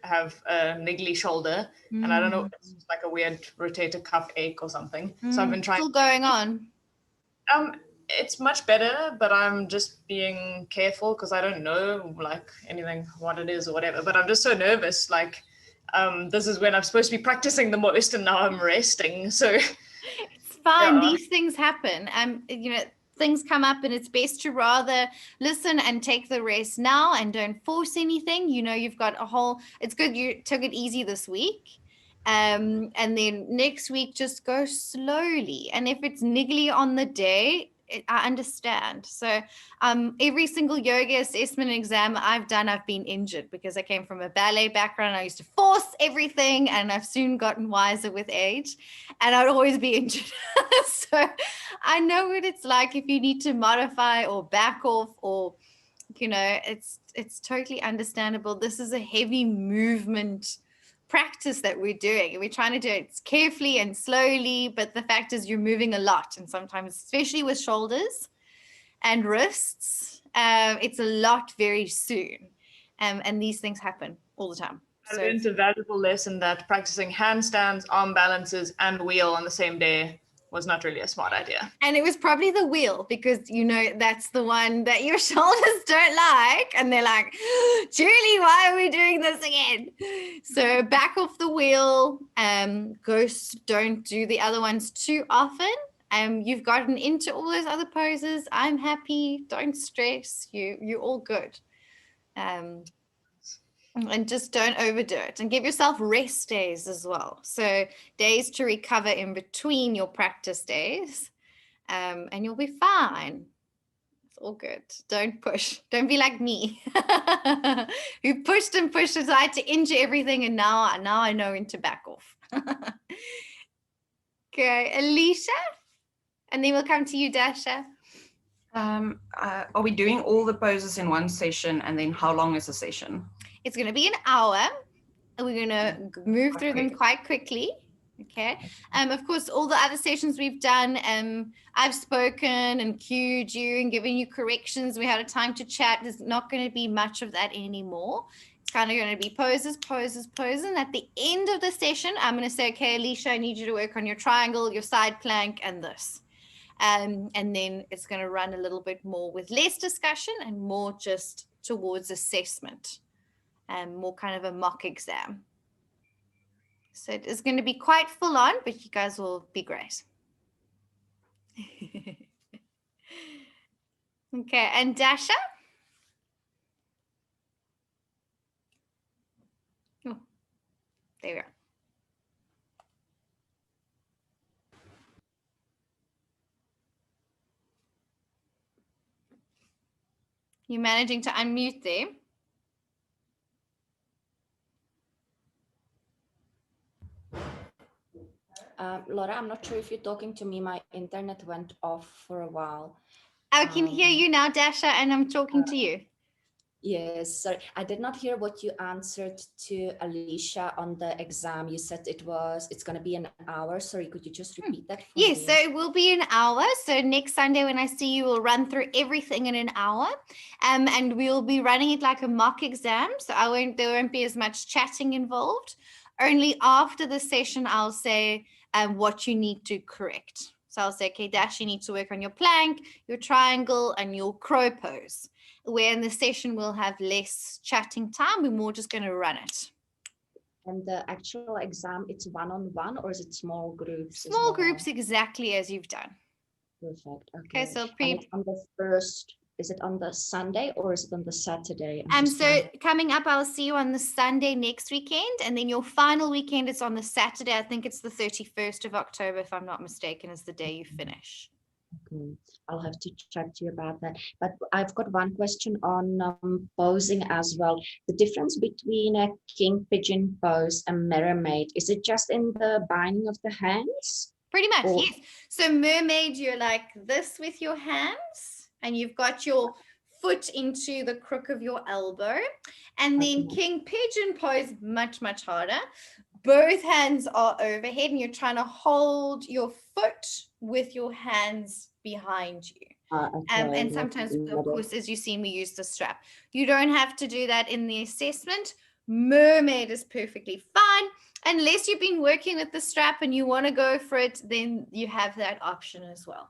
have a niggly shoulder, and I don't know, it's just like a weird rotator cuff ache or something. So I've been trying. Still going on. It's much better, but I'm just being careful because I don't know like anything what it is or whatever. But I'm just so nervous. Like, this is when I'm supposed to be practicing the most, and now I'm resting. So it's fine. These things happen. Things come up, and it's best to rather listen and take the rest now and don't force anything. You've got it's good you took it easy this week. And then next week, just go slowly. And if it's niggly on the day, I understand. So every single yoga assessment exam I've done, I've been injured because I came from a ballet background. I used to force everything, and I've soon gotten wiser with age, and I'd always be injured. So I know what it's like if you need to modify or back off, or it's totally understandable. This is a heavy movement practice that we're doing, and we're trying to do it carefully and slowly, but the fact is you're moving a lot, and sometimes, especially with shoulders and wrists, it's a lot very soon, and these things happen all the time. I learned a valuable lesson that practicing handstands, arm balances, and wheel on the same day was not really a smart idea. And it was probably the wheel, because that's the one that your shoulders don't like, and they're like, Julie, why are we doing this again? So back off the wheel. Don't do the other ones too often. You've gotten into all those other poses. I'm happy. Don't stress. You're all good. And just don't overdo it, and give yourself rest days as well. So days to recover in between your practice days, and you'll be fine. It's all good. Don't push. Don't be like me, who pushed and pushed, decided to injure everything, and now I know when to back off. Okay, Alicia, and then we'll come to you, Dasha. Are we doing all the poses in one session, and then how long is the session? It's going to be an hour, and we're going to move through them quite quickly. Okay. Of course, all the other sessions we've done, I've spoken and cued you and given you corrections. We had a time to chat. There's not going to be much of that anymore. It's kind of going to be poses. And at the end of the session, I'm going to say, okay, Alicia, I need you to work on your triangle, your side plank, and this. And then it's going to run a little bit more with less discussion and more just towards assessment. More kind of a mock exam. So it is going to be quite full on, but you guys will be great. Okay, and Dasha? Oh, there we are. You're managing to unmute there. Laura, I'm not sure if you're talking to me. My internet went off for a while. I can hear you now, Dasha, and I'm talking to you. Yes, sorry. I did not hear what you answered to Alicia on the exam. You said it's going to be an hour. Sorry, could you just repeat that for Yes, me? so it will be an hour. So next Sunday when I see you, we'll run through everything in an hour. And we'll be running it like a mock exam. So there won't be as much chatting involved. Only after the session, I'll say what you need to correct. So I'll say, okay, Dash, you need to work on your plank, your triangle, and your crow pose. Where in the session we'll have less chatting time. We're more just going to run it. And the actual exam, it's one-on-one or is it small groups? as Small well? groups, exactly as you've done. Perfect. Okay, so And it's on the first, is it on the Sunday or is it on the Saturday? So coming up, I'll see you on the Sunday next weekend, and then your final weekend is on the Saturday. I think it's the 31st of October, if I'm not mistaken, is the day you finish. Okay, I'll have to chat to you about that. But I've got one question on posing as well. The difference between a king pigeon pose and mermaid, is it just in the binding of the hands? Pretty much, Or- yes. So mermaid, you're like this with your hands, and you've got your foot into the crook of your elbow. And then Okay. king pigeon pose, much, much harder. Both hands are overhead, and you're trying to hold your foot with your hands behind you. Okay, And sometimes, of course, as you've seen, we use the strap. You don't have to do that in the assessment. Mermaid is perfectly fine. Unless you've been working with the strap and you want to go for it, then you have that option as well.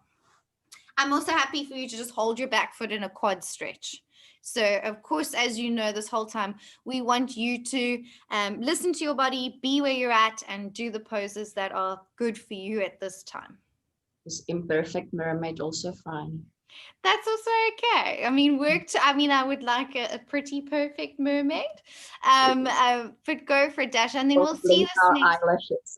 I'm also happy for you to just hold your back foot in a quad stretch. So, of course, as you know, this whole time, we want you to listen to your body, be where you're at, and do the poses that are good for you at this time. Is imperfect mermaid also fine? That's also okay. I mean, I would like a pretty perfect mermaid. But go for a dash, and then we'll see this next. Eyelashes.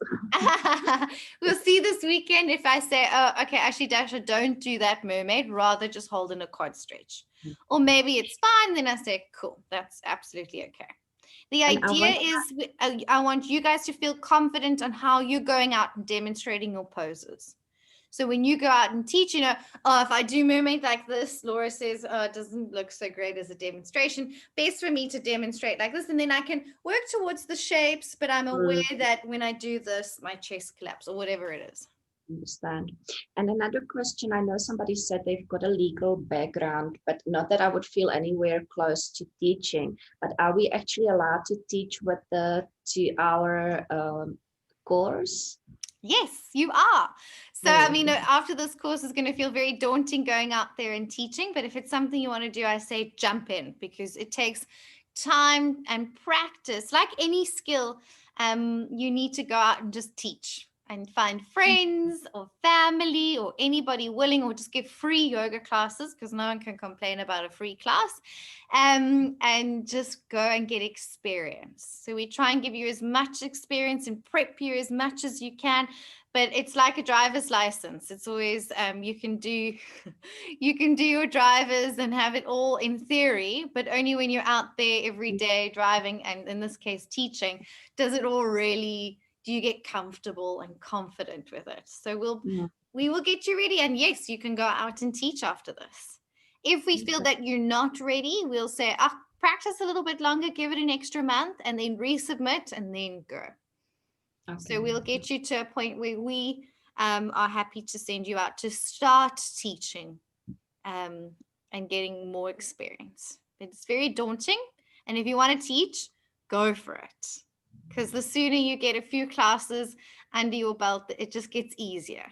We'll see this weekend if I say, oh, okay, actually, Dasha, don't do that mermaid, rather just hold in a quad stretch. Or maybe it's fine, then I say, cool, that's absolutely okay. The idea is I want you guys to feel confident on how you're going out and demonstrating your poses. So when you go out and teach, if I do mermaid like this, Laura says, it doesn't look so great as a demonstration. Best for me to demonstrate like this, and then I can work towards the shapes, but I'm aware that when I do this, my chest collapse or whatever it is. Understand. And another question, I know somebody said they've got a legal background, but not that I would feel anywhere close to teaching, but are we actually allowed to teach with the 2-hour course? Yes, you are. So, after this course is going to feel very daunting going out there and teaching, but if it's something you want to do, I say jump in, because it takes time and practice. Like any skill, you need to go out and just teach and find friends or family or anybody willing, or just give free yoga classes, because no one can complain about a free class, and just go and get experience. So we try and give you as much experience and prep you as much as you can. But it's like a driver's license. It's always you can do your drivers and have it all in theory, but only when you're out there every day driving, and in this case teaching, do you get comfortable and confident with it. So we will get you ready, and yes, you can go out and teach after this. If we feel that you're not ready, we'll say, practice a little bit longer, give it an extra month, and then resubmit, and then go. Okay. So we'll get you to a point where we are happy to send you out to start teaching and getting more experience. It's very daunting. And if you want to teach, go for it. Because the sooner you get a few classes under your belt, it just gets easier.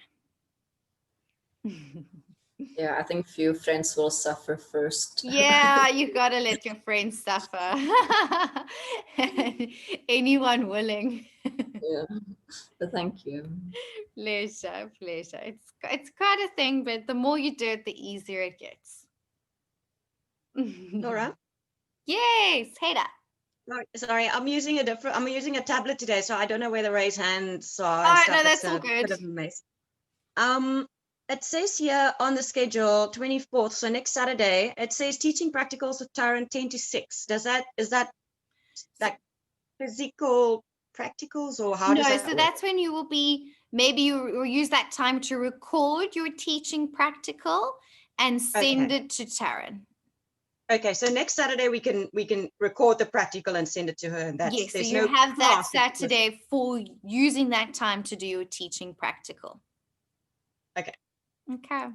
Yeah, I think few friends will suffer first. Yeah, you got to let your friends suffer. Anyone willing. you. Thank you. Pleasure, pleasure. It's quite a thing, but the more you do it, the easier it gets. Laura? Yes, Heda. Sorry, I'm using a tablet today, so I don't know where the raise hands are and Oh, stuff. no, It's that's all a bit good. of a mess. It says here on the schedule, 24th, so next Saturday, it says teaching practicals with Taran 10 to 6. Is that like physical practicals, or how No, does that so work? that's when you will be, maybe you will use that time to record your teaching practical and send it to Taryn. Okay, so next Saturday we can record the practical and send it to her, and that's Yes, so there's you no have that class, it's just- Saturday for using that time to do your teaching practical. Okay. Okay.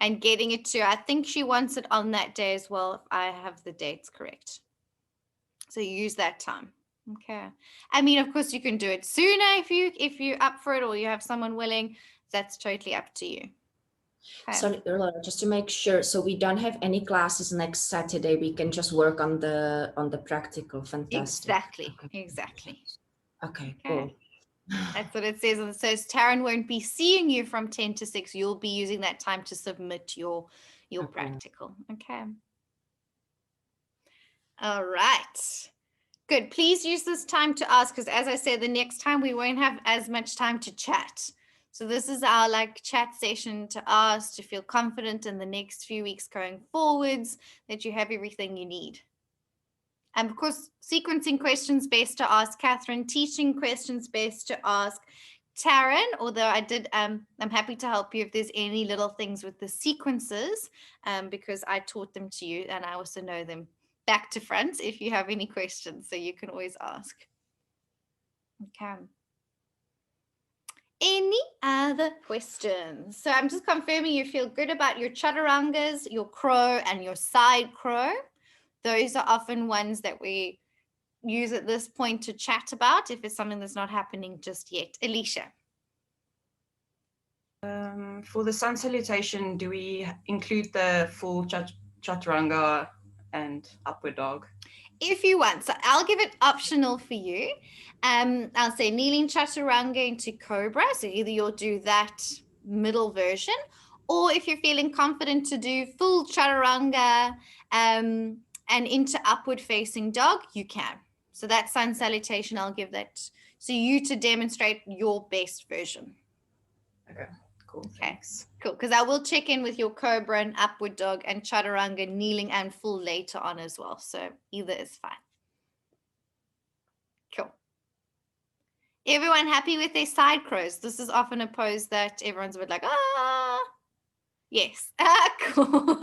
And getting it to, I think she wants it on that day as well, if I have the dates correct. So you use that time. Okay. I mean, of course, you can do it sooner if you're up for it, or you have someone willing. That's totally up to you. Okay. So Laura, just to make sure, so we don't have any classes next Saturday. We can just work on the practical. Fantastic. Exactly. Okay, cool. That's what it says. And it says Taryn won't be seeing you from 10 to 6. You'll be using that time to submit your practical. Okay. All right. Good. Please use this time to ask, because as I said, the next time we won't have as much time to chat. So this is our chat session to ask, to feel confident in the next few weeks going forwards, that you have everything you need. And of course, sequencing questions best to ask Catherine, teaching questions best to ask Taryn, although I'm happy to help you if there's any little things with the sequences, because I taught them to you and I also know them back to front if you have any questions, so you can always ask. Okay. Any other questions? So I'm just confirming you feel good about your chaturangas, your crow, and your side crow. Those are often ones that we use at this point to chat about if it's something that's not happening just yet. Alicia. For the sun salutation, do we include the full chaturanga and upward dog? If you want, so I'll give it optional for you. I'll say kneeling chaturanga into cobra. So either you'll do that middle version, or if you're feeling confident to do full chaturanga and into upward facing dog, you can. So that sun salutation, I'll give that so you to demonstrate your best version. Okay, cool. Okay, Thanks. cool. Because I will check in with your cobra and upward dog and chaturanga, kneeling and full later on as well. So either is fine. Cool. Everyone happy with their side crows? This is often a pose that everyone's a bit like, ah. Yes. Cool.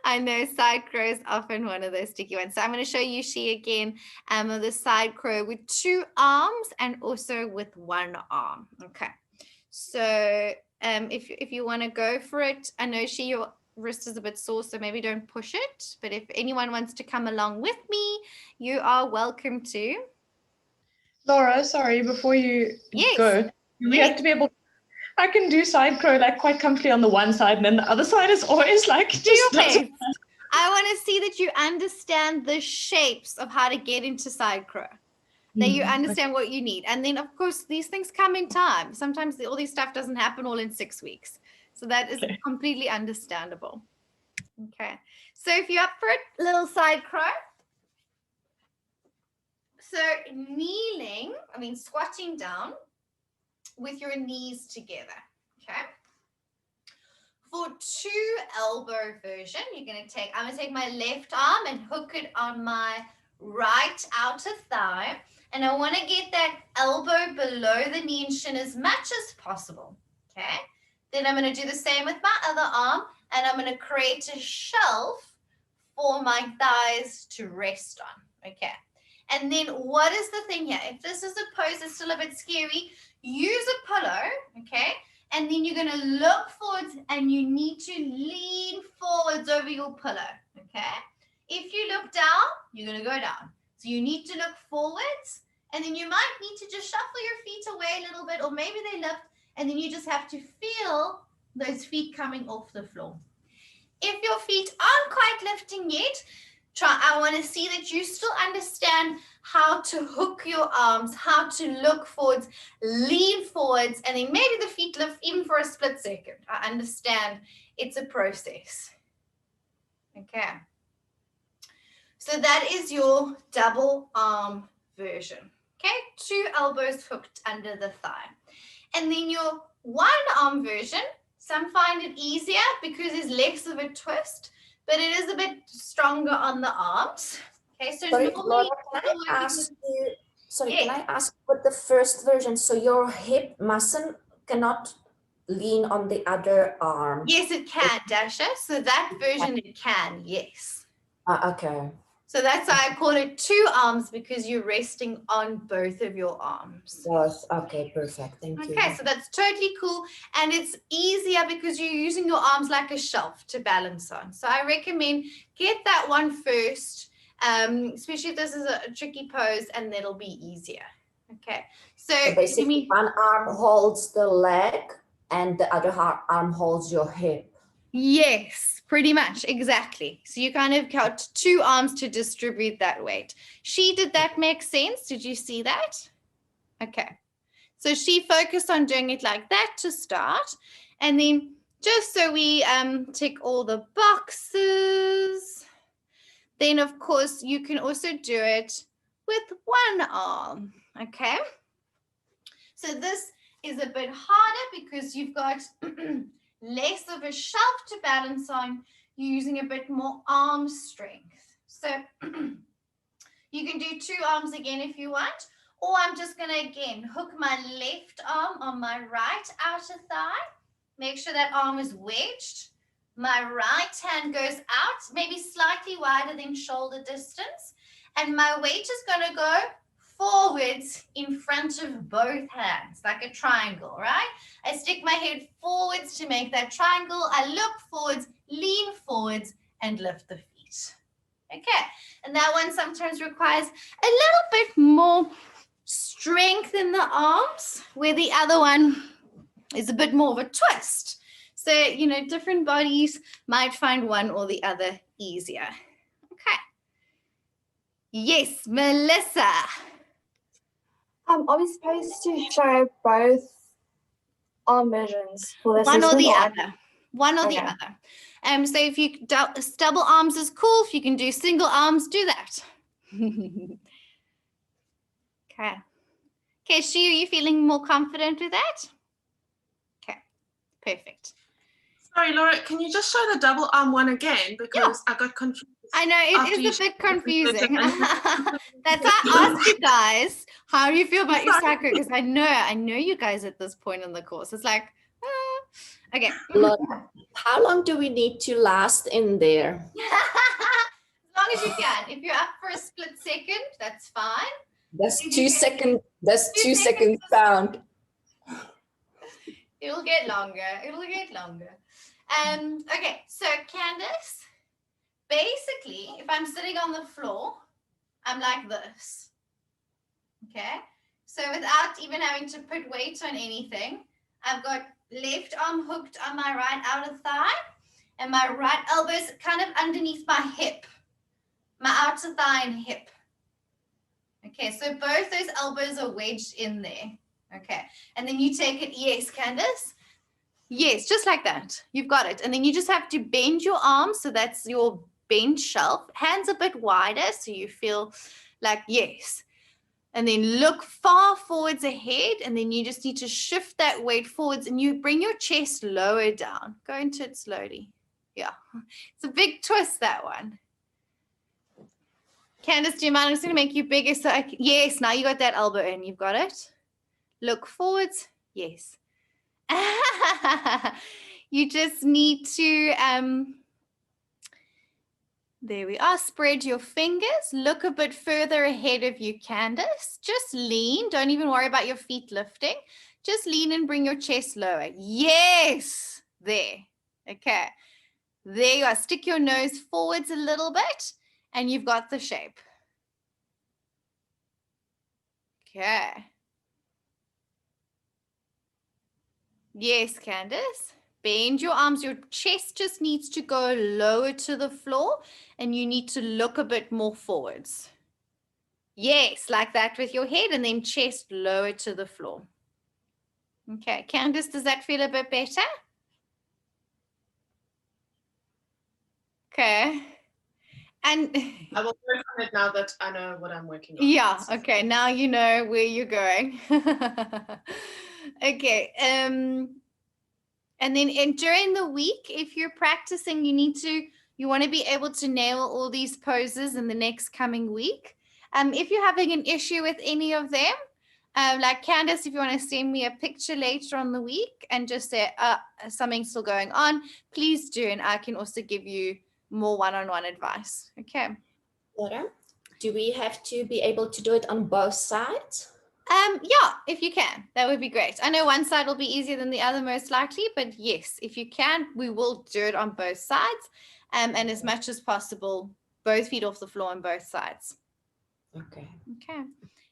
I know side crow is often one of those sticky ones. So I'm going to show you she again, the side crow with 2 arms and also with 1 arm. Okay. So if you want to go for it, I know your wrist is a bit sore, so maybe don't push it. But if anyone wants to come along with me, you are welcome to. Laura, sorry, before you Yes. go, you have to be able. I can do side crow quite comfortably on the one side, and then the other side is always do your doesn't. best. I want to see that you understand the shapes of how to get into side crow. That you understand what you need. And then, of course, these things come in time. Sometimes all this stuff doesn't happen all in 6 weeks. So that is completely understandable. Okay. So if you're up for it, little side crow. So squatting down with your knees together. Okay. For 2 elbow version, I'm going to take my left arm and hook it on my right outer thigh. And I want to get that elbow below the knee and shin as much as possible. Okay. Then I'm going to do the same with my other arm, and I'm going to create a shelf for my thighs to rest on. Okay. And then what is the thing here? If this is a pose that's still a bit scary, use a pillow. Okay. And then you're going to look forwards and you need to lean forwards over your pillow, okay? If you look down, you're going to go down. So you need to look forwards, and then you might need to just shuffle your feet away a little bit, or maybe they lift, and then you just have to feel those feet coming off the floor. If your feet aren't quite lifting yet, I want to see that you still understand how to hook your arms, how to look forwards, lean forwards, and then maybe the feet lift even for a split second. I understand it's a process. Okay. So that is your double arm version. Okay, 2 elbows hooked under the thigh. And then your one arm version, some find it easier because there's less of a twist, but it is a bit stronger on the arms. Okay, so Sorry, normally Laura, can I ask you, sorry, can Yes. I ask with the first version, so your hip muscle cannot lean on the other arm? Yes, it can, Dasha. So that version it can, yes. Okay. So that's why I call it 2 arms, because you're resting on both of your arms. Yes, okay, perfect. Thank you. Okay, so that's totally cool. And it's easier because you're using your arms like a shelf to balance on. So I recommend get that one first, especially if this is a tricky pose, and that'll be easier. Okay, so basically one arm holds the leg and the other arm holds your hip. Yes, pretty much, exactly. So you kind of got 2 arms to distribute that weight. Did that make sense? Did you see that? Okay. So she focused on doing it like that to start. And then just so we tick all the boxes, then of course you can also do it with one arm, okay? So this is a bit harder because you've got less of a shelf to balance on, using a bit more arm strength. So you can do 2 arms again if you want, or I'm just going to again hook my left arm on my right outer thigh. Make sure that arm is wedged. My right hand goes out, maybe slightly wider than shoulder distance. And my weight is going to go forwards in front of both hands, like a triangle, right? I stick my head forwards to make that triangle. I look forwards, lean forwards, and lift the feet. Okay, and that one sometimes requires a little bit more strength in the arms, where the other one is a bit more of a twist. So, you know, different bodies might find one or the other easier. Okay. Yes, Melissa. Are we supposed to try both arm versions for this? One or the or- other. One or the Okay. other. So if you double arms is cool. If you can do single arms, do that. Okay. Okay, Shi, are you feeling more confident with that? Okay, perfect. Sorry, Laura, can you just show the double arm one again? Because I got confused. I know After it you is a bit showed the confusing. different- That's why I asked you guys, how do you feel about your sacro? Because I know you guys at this point in the course. It's like, okay. Laura, how long do we need to last in there? As long as you can. If you're up for a split second, that's fine. That's You 2 can- seconds. That's 2 2 seconds seconds. count. It'll get longer. It'll get longer. Okay, so Candace, basically, if I'm sitting on the floor, I'm like this. Okay, so without even having to put weight on anything, I've got left arm hooked on my right outer thigh, and my right elbow is kind of underneath my hip, my outer thigh and hip. Okay, so both those elbows are wedged in there. Okay, and then you take it, yes, Candace? Yes, just like that. You've got it. And then you just have to bend your arms. So that's your bent shelf. Hands a bit wider so you feel like, yes. And then look far forwards ahead. And then you just need to shift that weight forwards and you bring your chest lower down. Go into it slowly. Yeah, it's a big twist, that one. Candace, do you mind? I'm just going to make you bigger. So yes, now you got that elbow in. You've got it. Look forwards. Yes. You just need to, there we are, spread your fingers, look a bit further ahead of you, Candace. Just lean, don't even worry about your feet lifting. Just lean and bring your chest lower. Yes, there. Okay, there you are. Stick your nose forwards a little bit and you've got the shape. Okay. Yes, Candace. bend your arms. Your chest just needs to go lower to the floor and you need to look a bit more forwards. Yes, like that with your head and then chest lower to the floor. Okay, Candice, does that feel a bit better? Okay. And I will work on it now that I know what I'm working on. yeah, okay, now you know where you're going. Okay, and then during the week, if you're practicing, you want to be able to nail all these poses in the next coming week. If you're having an issue with any of them, like Candice, if you want to send me a picture later on the week and just say, something's still going on, please do. And I can also give you more one-on-one advice. Okay. Laura, do we have to be able to do it on both sides? Yeah, if you can, that would be great. I know one side will be easier than the other most likely, but yes, if you can, we will do it on both sides. And as much as possible, both feet off the floor on both sides. Okay. Okay.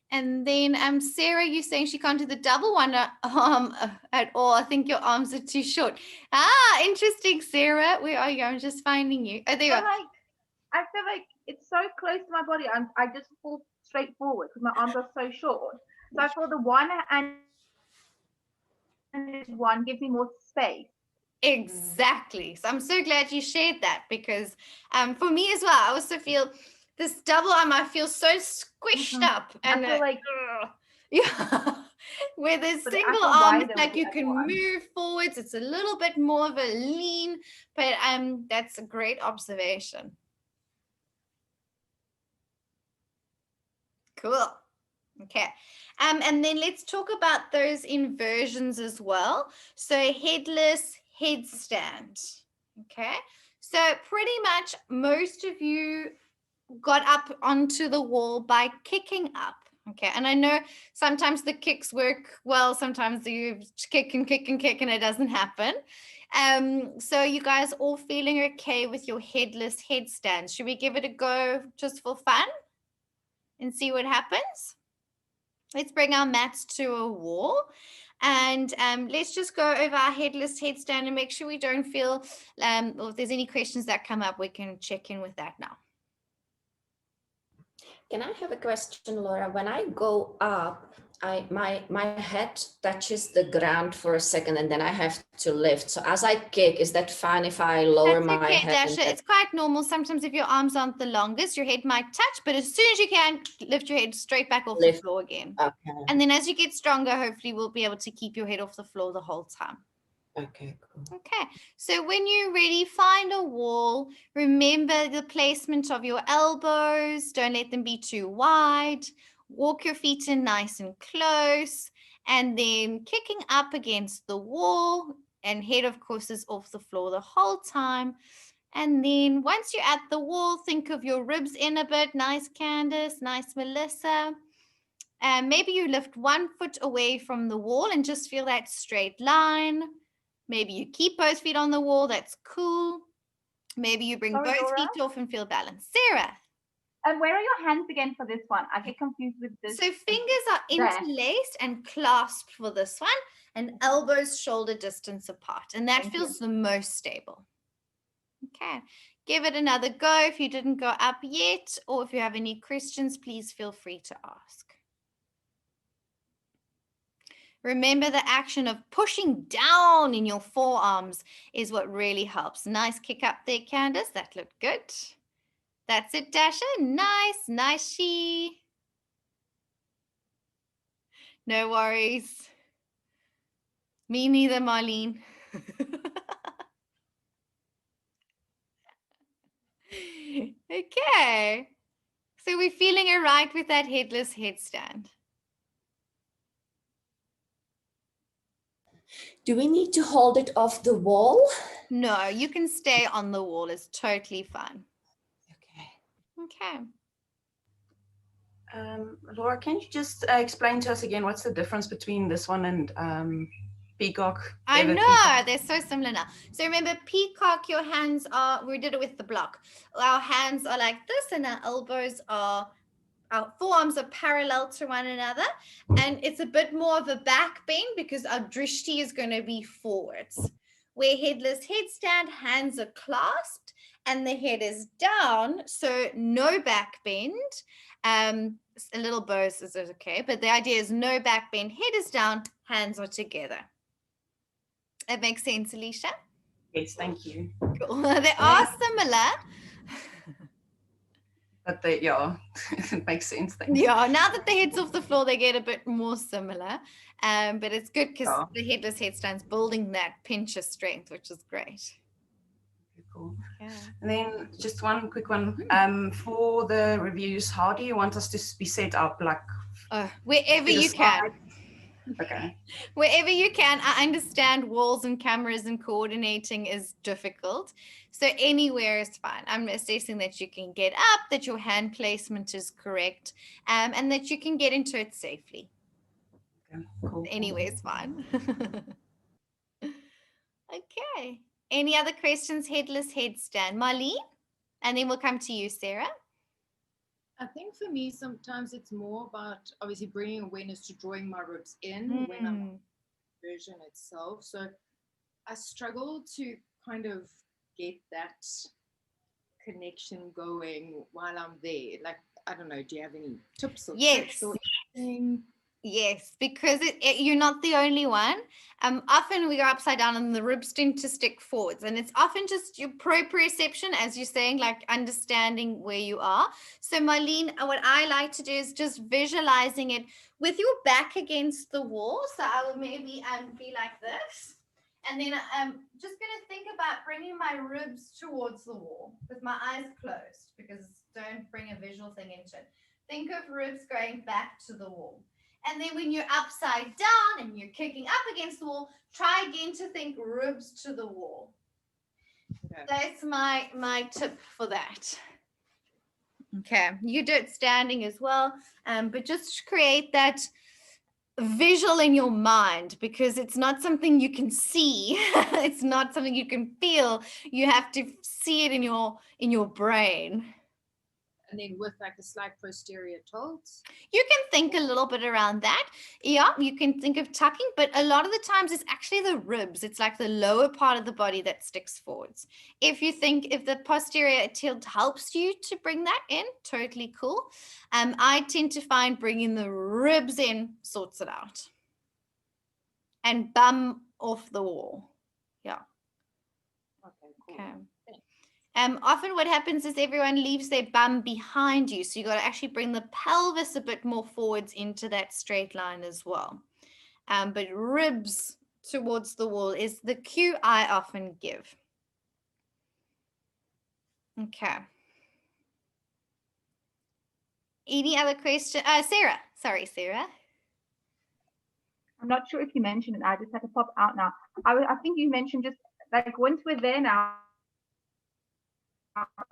And then Sarah, you're saying she can't do the double one arm at all. I think your arms are too short. Ah, interesting, Sarah. Where are you? I'm just finding you. Oh, there you are. I feel like it's so close to my body. I just fall straight forward because my arms are so short. So I feel the one and one gives me more space. Exactly. So I'm so glad you shared that because for me as well, I also feel this double arm, I feel so squished up. And I feel like yeah. Where the But I single feel arm is wider like with you the can other one. move forwards. It's a little bit more of a lean, but that's a great observation. Cool. Okay. And then let's talk about those inversions as well. So headless headstand. Okay. So pretty much most of you got up onto the wall by kicking up. Okay. And I know sometimes the kicks work well, sometimes you kick and kick and kick and it doesn't happen. So you guys all feeling okay with your headless headstand? Should we give it a go just for fun and see what happens? Let's bring our mats to a wall and let's just go over our headless headstand and make sure we don't feel, or if there's any questions that come up, we can check in with that now. Can I have a question, Laura? When I go up, my head touches the ground for a second and then I have to lift. So as I kick, is that fine if I lower That's my okay, head? Dasha. It's quite normal. Sometimes if your arms aren't the longest, your head might touch, but as soon as you can, lift your head straight back off the floor again. Okay. And then as you get stronger, hopefully we'll be able to keep your head off the floor the whole time. Okay, cool. Okay, so when you're ready, find a wall. Remember the placement of your elbows. Don't let them be too wide. Walk your feet in nice and close. And then kicking up against the wall. And head, of course, is off the floor the whole time. And then once you're at the wall, think of your ribs in a bit. Nice, Candice. Nice, Melissa. And maybe you lift 1 foot away from the wall and just feel that straight line. Maybe you keep both feet on the wall. That's cool. Maybe you bring Sorry, both Laura? feet off and feel balanced. Sarah. And where are your hands again for this one? I get confused with this. So fingers are interlaced and clasped for this one and elbows shoulder distance apart. And that feels the most stable. Okay. Give it another go. If you didn't go up yet or if you have any questions, please feel free to ask. Remember the action of pushing down in your forearms is what really helps. Nice kick up there, Candice. That looked good. That's it, Dasha. Nice, nice she. No worries. Me neither, Marlene. Okay. So we're feeling all right with that headless headstand. Do we need to hold it off the wall? No, you can stay on the wall. It's totally fine. Okay. Okay. Laura, can you just explain to us again what's the difference between this one and peacock? I feather know, peacock? they're so similar now. So remember, peacock, your hands are, we did it with the block. Our hands are like this and our elbows are, our forearms are parallel to one another. And it's a bit more of a back bend because our drishti is going to be forwards. where headless headstand, hands are clasped and the head is down, so no back bend. A little bows is okay, but the idea is no back bend, head is down, hands are together. That makes sense, Alicia? Yes, thank you. Cool. They are similar. But they, yeah, it makes sense. Thanks. Yeah, now that the head's off the floor, they get a bit more similar. But it's good because Yeah. the headless headstand's building that pincher strength, which is great. Cool. Yeah. And then just one quick one. For the reviews, how do you want us to be set up? Like Wherever to the you can. side? Okay. Wherever you can. I understand walls and cameras and coordinating is difficult. So anywhere is fine. I'm assessing that you can get up, that your hand placement is correct, and that you can get into it safely. Okay, cool. Anywhere is fine. Okay. Any other questions, headless headstand? Marlene? And then we'll come to you, Sarah. I think for me, sometimes it's more about obviously bringing awareness to drawing my ribs in when I'm on the version itself. So I struggle to kind of get that connection going while I'm there. Like, I don't know, do you have any tips or tricks or anything? Yes, because you're not the only one. Often we go upside down and the ribs tend to stick forwards, and it's often just your proprioception, as you're saying, like understanding where you are. So Marlene, what I like to do is just visualizing it with your back against the wall. So I will maybe be like this, and then I'm just going to think about bringing my ribs towards the wall with my eyes closed, because don't bring a visual thing into it. Think of ribs going back to the wall. And then when you're upside down and you're kicking up against the wall, try again to think ribs to the wall. Okay. That's my tip for that. Okay, you do it standing as well, but just create that visual in your mind, because it's not something you can see. It's not something you can feel. You have to see it in your brain. And then with like a slight posterior tilt. You can think a little bit around that. Yeah, you can think of tucking, but a lot of the times it's actually the ribs. It's like the lower part of the body that sticks forwards. If the posterior tilt helps you to bring that in, totally cool. I tend to find bringing the ribs in sorts it out. And bum off the wall. Yeah. Okay, cool. Okay. Often what happens is everyone leaves their bum behind you. So you got to actually bring the pelvis a bit more forwards into that straight line as well. But ribs towards the wall is the cue I often give. Okay. Any other question? Sarah. Sorry, Sarah. I'm not sure if you mentioned it. I just had to pop out now. I think you mentioned just like once we're there now,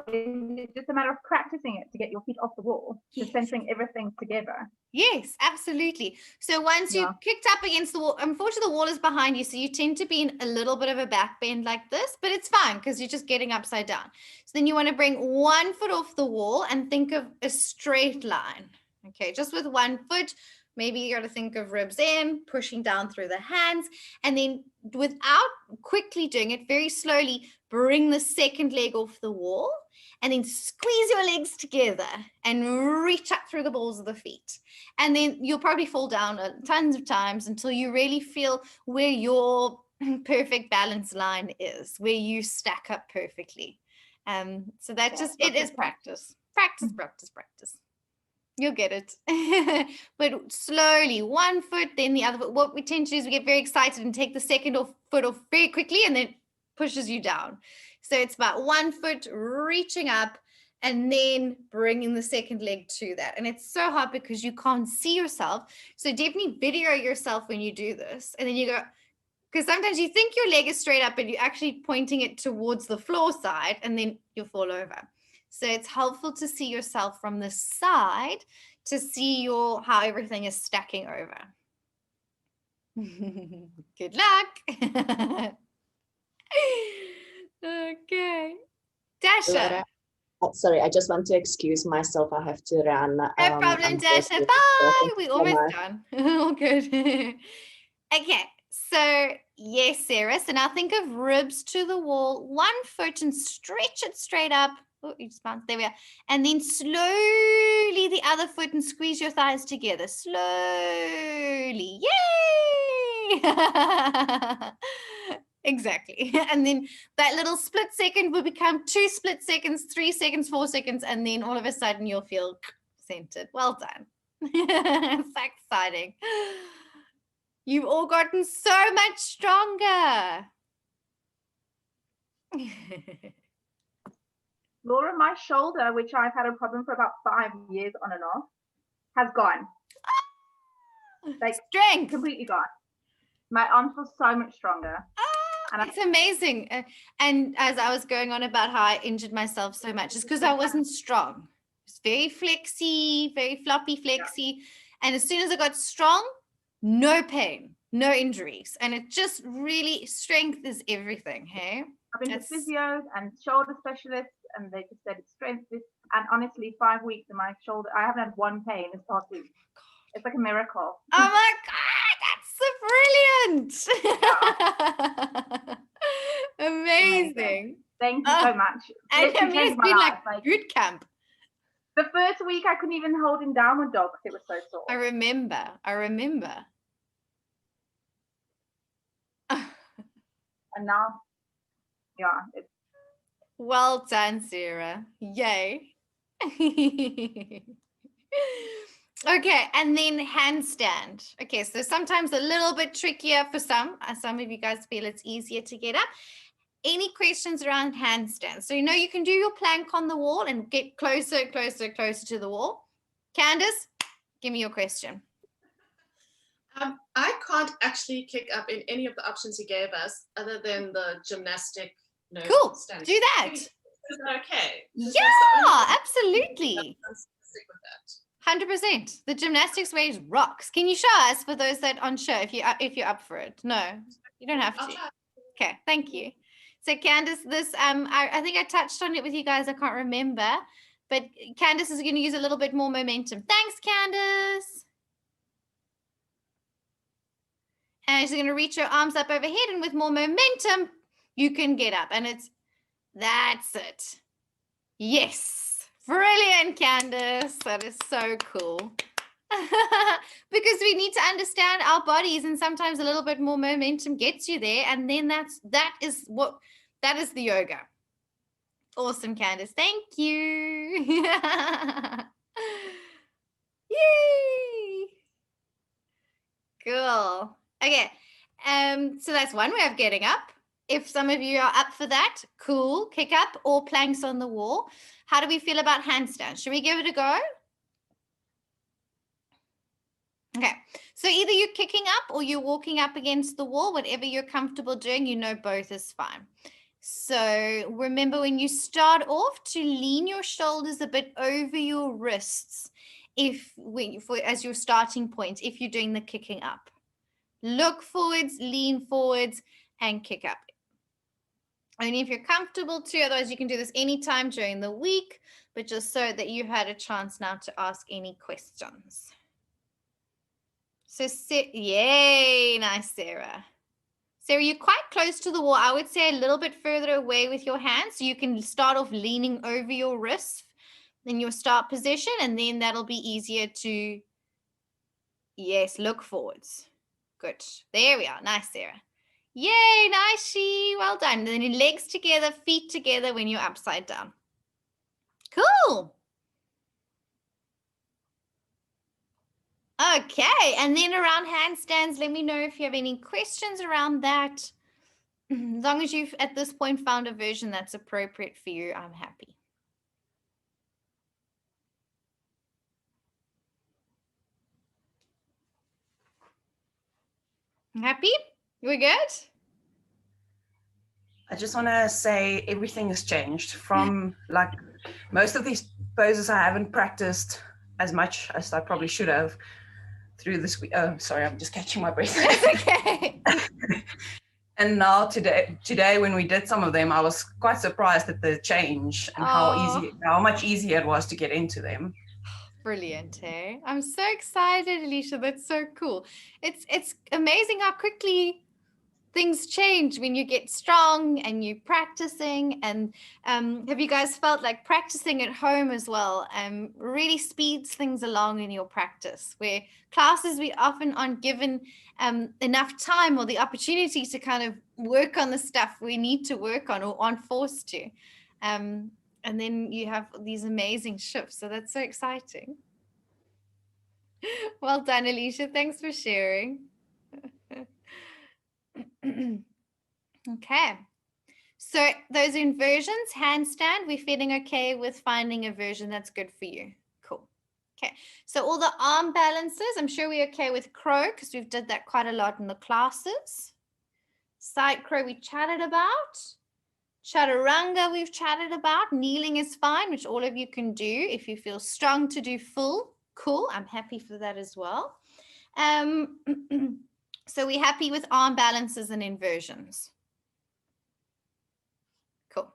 it's just a matter of practicing it to get your feet off the wall, just centering everything together. Yes, absolutely. So once you've kicked up against the wall, unfortunately the wall is behind you, so you tend to be in a little bit of a back bend like this, but it's fine because you're just getting upside down. So then you want to bring one foot off the wall and think of a straight line. Okay, just with one foot. Maybe you got to think of ribs in, pushing down through the hands, and then without quickly doing it, very slowly bring the second leg off the wall, and then squeeze your legs together and reach up through the balls of the feet. And then you'll probably fall down tons of times until you really feel where your perfect balance line is, where you stack up perfectly. So that just, it is practice. Practice, practice, practice. You'll get it. But slowly, one foot, then the other foot. What we tend to do is we get very excited and take the second foot off very quickly, and then pushes you down. So it's about one foot reaching up and then bringing the second leg to that. And it's so hard because you can't see yourself. So definitely video yourself when you do this. And then you go, because sometimes you think your leg is straight up and you're actually pointing it towards the floor side, and then you'll fall over. So it's helpful to see yourself from the side to see how everything is stacking over. Good luck. Okay. Dasha. Sorry, I just want to excuse myself. I have to run. No problem, Dasha. Bye. We're almost done. All good. Okay. So yes, Sarah. So now think of ribs to the wall, one foot and stretch it straight up. Oh, you just bounced. There we are. And then slowly the other foot and squeeze your thighs together. Slowly. Yay! Exactly. And then that little split second will become 2 split seconds, 3 seconds, 4 seconds, and then all of a sudden you'll feel centered. Well done. It's so exciting. You've all gotten so much stronger. Laura, my shoulder, which I've had a problem for about 5 years on and off, has gone. Like Strength. completely gone. My arms feel so much stronger. And It's amazing. And as I was going on about how I injured myself so much, it's because I wasn't strong. It's very flexy, very floppy flexy. And as soon as I got strong, no pain, no injuries. And it just really, strength is everything, hey? I've been That's- to physios and shoulder specialists, and they just said it's strength. And honestly, 5 weeks in my shoulder, I haven't had one pain this past week. It's like a miracle. Oh my God, that's so brilliant. Amazing. Thank you so much. And Literally I mean, changed it's my been life. like boot camp. The first week, I couldn't even hold him down with dogs. It was so sore. I remember. And now, yeah, it's Well done, Sarah. Yay. Okay, and then handstand. Okay, so sometimes a little bit trickier for some. Some of you guys feel it's easier to get up. Any questions around handstand? So you know you can do your plank on the wall and get closer, closer, closer to the wall. Candace, give me your question. I can't actually kick up in any of the options you gave us other than the gymnastic. No, Cool, standing. do that. Is that okay? Yeah, absolutely. I'll stick with that. 100%. The gymnastics waves rocks. Can you show us for those that aren't sure if you're up for it? No, you don't have I'll to. try. Okay, thank you. So Candace, this I think I touched on it with you guys. I can't remember, but Candace is going to use a little bit more momentum. Thanks, Candace. And she's going to reach her arms up overhead, and with more momentum, you can get up. And that's it. Yes. Brilliant, Candace. That is so cool. Because we need to understand our bodies, and sometimes a little bit more momentum gets you there. And then that is the yoga. Awesome, Candace. Thank you. Yay. Cool. Okay. So that's one way of getting up. If some of you are up for that, cool. Kick up or planks on the wall. How do we feel about handstand? Should we give it a go? Okay. So either you're kicking up or you're walking up against the wall, whatever you're comfortable doing, you know both is fine. So remember, when you start off, to lean your shoulders a bit over your wrists as your starting point, if you're doing the kicking up. Look forwards, lean forwards, and kick up. Only if you're comfortable to, otherwise you can do this anytime during the week, but just so that you had a chance now to ask any questions. So, yay, nice, Sarah. Sarah, you're quite close to the wall. I would say a little bit further away with your hands. So you can start off leaning over your wrists in your start position, and then that'll be easier to, yes, look forwards. Good. There we are. Nice, Sarah. Yay, nice, she. Well done. And then your legs together, feet together when you're upside down. Cool. Okay, and then around handstands, let me know if you have any questions around that. As long as you've at this point found a version that's appropriate for you, I'm happy. Happy? We're good? I just want to say everything has changed from like most of these poses I haven't practiced as much as I probably should have through this week. Oh, sorry, I'm just catching my breath. It's okay. And now today when we did some of them, I was quite surprised at the change and how much easier it was to get into them. Brilliant, hey? I'm so excited, Alicia. That's so cool. It's amazing how quickly things change when you get strong and you're practicing. And have you guys felt like practicing at home as well really speeds things along in your practice, where classes we often aren't given enough time or the opportunity to kind of work on the stuff we need to work on or aren't forced to. And then you have these amazing shifts. So that's so exciting. Well done, Alicia. Thanks for sharing. Okay. So those inversions, handstand, we're feeling okay with finding a version that's good for you. Cool. Okay. So all the arm balances, I'm sure we're okay with crow because we've did that quite a lot in the classes. Side crow we chatted about. Chaturanga we've chatted about. Kneeling is fine, which all of you can do if you feel strong to do full. Cool. I'm happy for that as well. So we're happy with arm balances and inversions. Cool.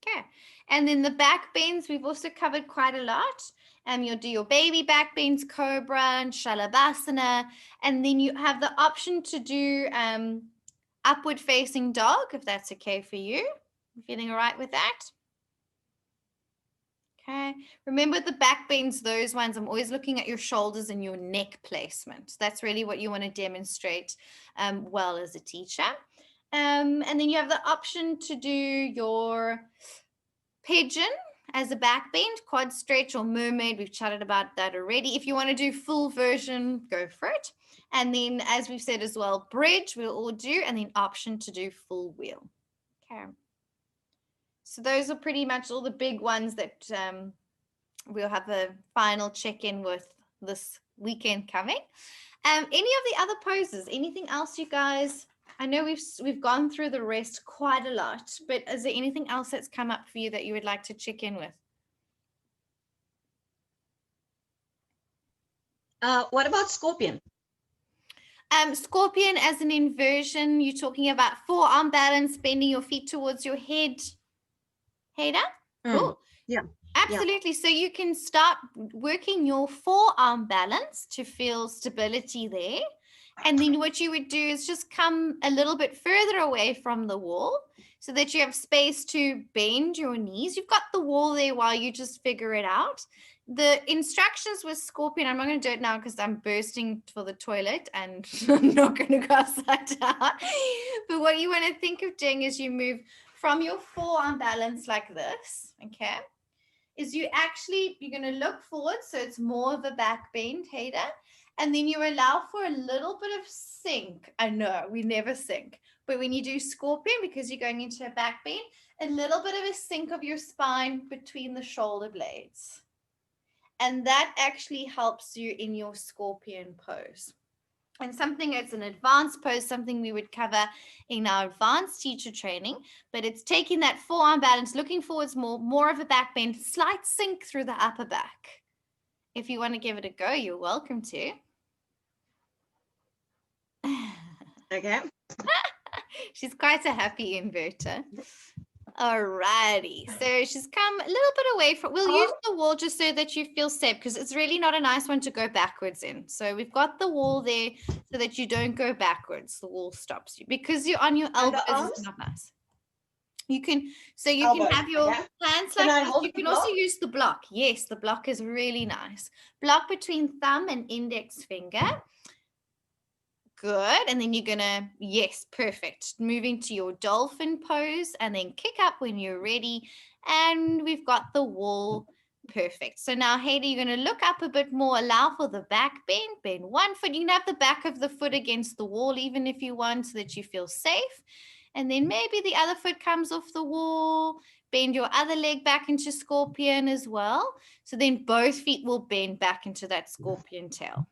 Okay. And then the back bends, we've also covered quite a lot. You'll do your baby back bends, cobra and shalabhasana. And then you have the option to do upward facing dog, if that's okay for you. You feeling all right with that? Okay. Remember the back bends, those ones, I'm always looking at your shoulders and your neck placement. That's really what you want to demonstrate well as a teacher. And then you have the option to do your pigeon as a back bend, quad stretch or mermaid. We've chatted about that already. If you want to do full version, go for it. And then, as we've said as well, bridge we'll all do, and then option to do full wheel. Okay. So those are pretty much all the big ones that we'll have a final check-in with this weekend coming. Any of the other poses? Anything else, you guys? I know we've gone through the rest quite a lot, but is there anything else that's come up for you that you would like to check in with? What about scorpion? Scorpion as an inversion, you're talking about forearm balance, bending your feet towards your head. Haida? Cool. Yeah. Absolutely. So you can start working your forearm balance to feel stability there. And then what you would do is just come a little bit further away from the wall so that you have space to bend your knees. You've got the wall there while you just figure it out. The instructions with scorpion, I'm not going to do it now because I'm bursting for the toilet and I'm not going to go upside down. But what you want to think of doing is you move from your forearm balance like this, okay? Is you're going to look forward, so it's more of a back bend, Haida, and then you allow for a little bit of sink. I know, we never sink, but when you do scorpion, because you're going into a back bend, a little bit of a sink of your spine between the shoulder blades. And that actually helps you in your scorpion pose. And something that's an advanced pose, something we would cover in our advanced teacher training, but it's taking that forearm balance, looking forwards more of a back bend, slight sink through the upper back. If you want to give it a go, you're welcome to. Okay. She's quite a happy inverter. Alrighty, so she's come a little bit away from, we'll use the wall just so that you feel safe because it's really not a nice one to go backwards in. So we've got the wall there so that you don't go backwards. The wall stops you because you're on your elbows. It's not nice. You can, so you can have your hands like this. You can also use the block. Yes, the block is really nice. Block between thumb and index finger. Good. And then you're going to, yes, perfect. Moving to your dolphin pose and then kick up when you're ready. And we've got the wall. Perfect. So now, Haida, you're going to look up a bit more, allow for the back bend, bend one foot. You can have the back of the foot against the wall, even if you want, so that you feel safe. And then maybe the other foot comes off the wall. Bend your other leg back into scorpion as well. So then both feet will bend back into that scorpion tail.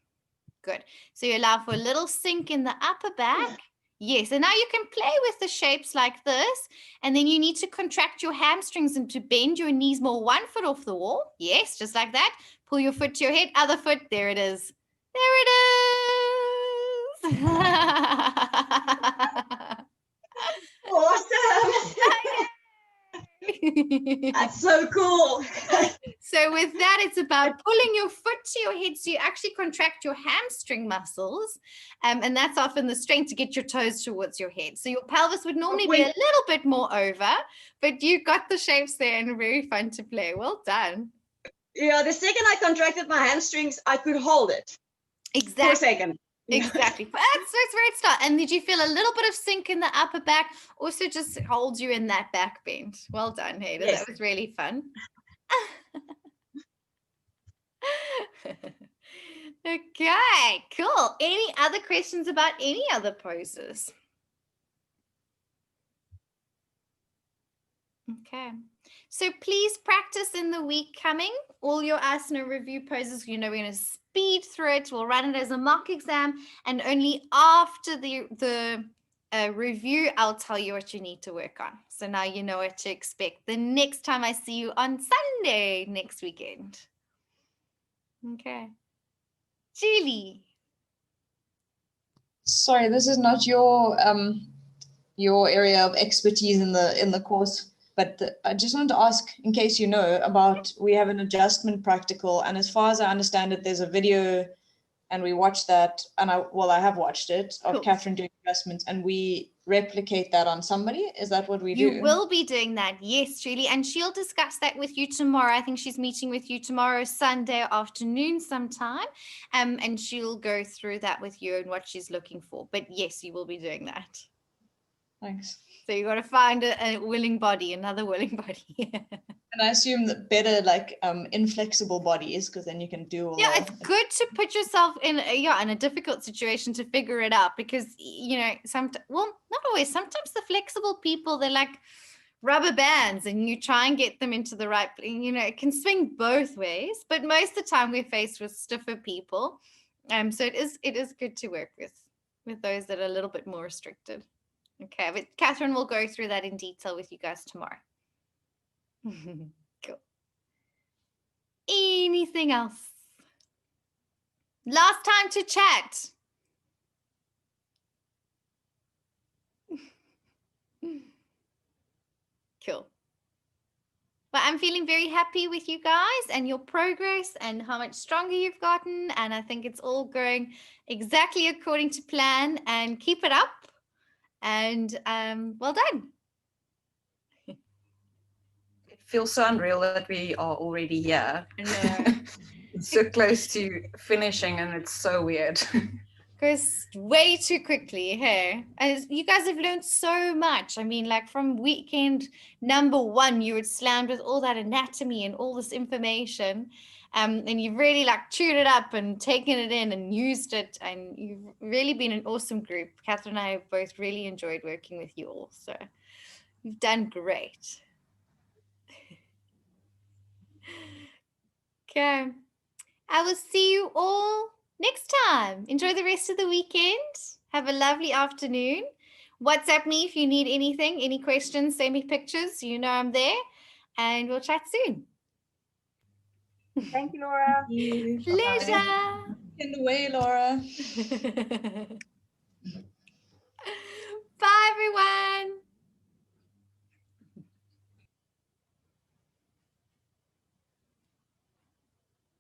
Good. So you allow for a little sink in the upper back. Yes. And now you can play with the shapes like this. And then you need to contract your hamstrings and to bend your knees more. One foot off the wall. Yes, just like that. Pull your foot to your head. Other foot. There it is. There it is. Awesome. That's so cool. So with that, it's about pulling your foot to your head so you actually contract your hamstring muscles. And that's often the strength to get your toes towards your head. So your pelvis would normally be a little bit more over, but you got the shapes there and very fun to play. Well done. Yeah, the second I contracted my hamstrings, I could hold it. Exactly. For a second. Exactly. That's where it starts. And did you feel a little bit of sink in the upper back? Also just holds you in that back bend. Well done, Hayden. Yes. That was really fun. Okay, cool. Any other questions about any other poses? Okay. So please practice in the week coming all your asana review poses. You know, we're going to speed through it. We'll run it as a mock exam, and only after the review, I'll tell you what you need to work on. So now you know what to expect the next time I see you on Sunday next weekend. Okay. Julie. Sorry, this is not your area of expertise in the course, but I just wanted to ask, in case you know, about we have an adjustment practical, and as far as I understand it, there's a video, and we watched that, and I have watched it, of Cool. Catherine doing adjustments, and we replicate that on somebody. Is that what we do? You will be doing that, yes, Julie, and she'll discuss that with you tomorrow. I think she's meeting with you tomorrow, Sunday afternoon sometime, and she'll go through that with you and what she's looking for. But yes, you will be doing that. Thanks. So you got to find a willing body, another willing body. And I assume that better like inflexible bodies, because then you can do all. Yeah, it's good to put yourself in a difficult situation to figure it out, because you know not always. Sometimes the flexible people, they're like rubber bands, and you try and get them into the right. You know, it can swing both ways, but most of the time we're faced with stiffer people. So it is good to work with those that are a little bit more restricted. Okay, but Catherine will go through that in detail with you guys tomorrow. Cool. Anything else? Last time to chat. Cool. Well, I'm feeling very happy with you guys and your progress and how much stronger you've gotten. And I think it's all going exactly according to plan, and keep it up. And well done. It feels so unreal that we are already here. I know. So close to finishing, and it's so weird. Goes way too quickly, hey? As you guys have learned so much. I mean, like from weekend number 1, you were slammed with all that anatomy and all this information. And you've really like chewed it up and taken it in and used it. And you've really been an awesome group. Catherine and I have both really enjoyed working with you all. So you've done great. Okay. I will see you all next time. Enjoy the rest of the weekend. Have a lovely afternoon. WhatsApp me if you need anything, any questions, send me pictures. You know I'm there. And we'll chat soon. Thank you, Laura. Pleasure. In the way, Laura. Bye, everyone.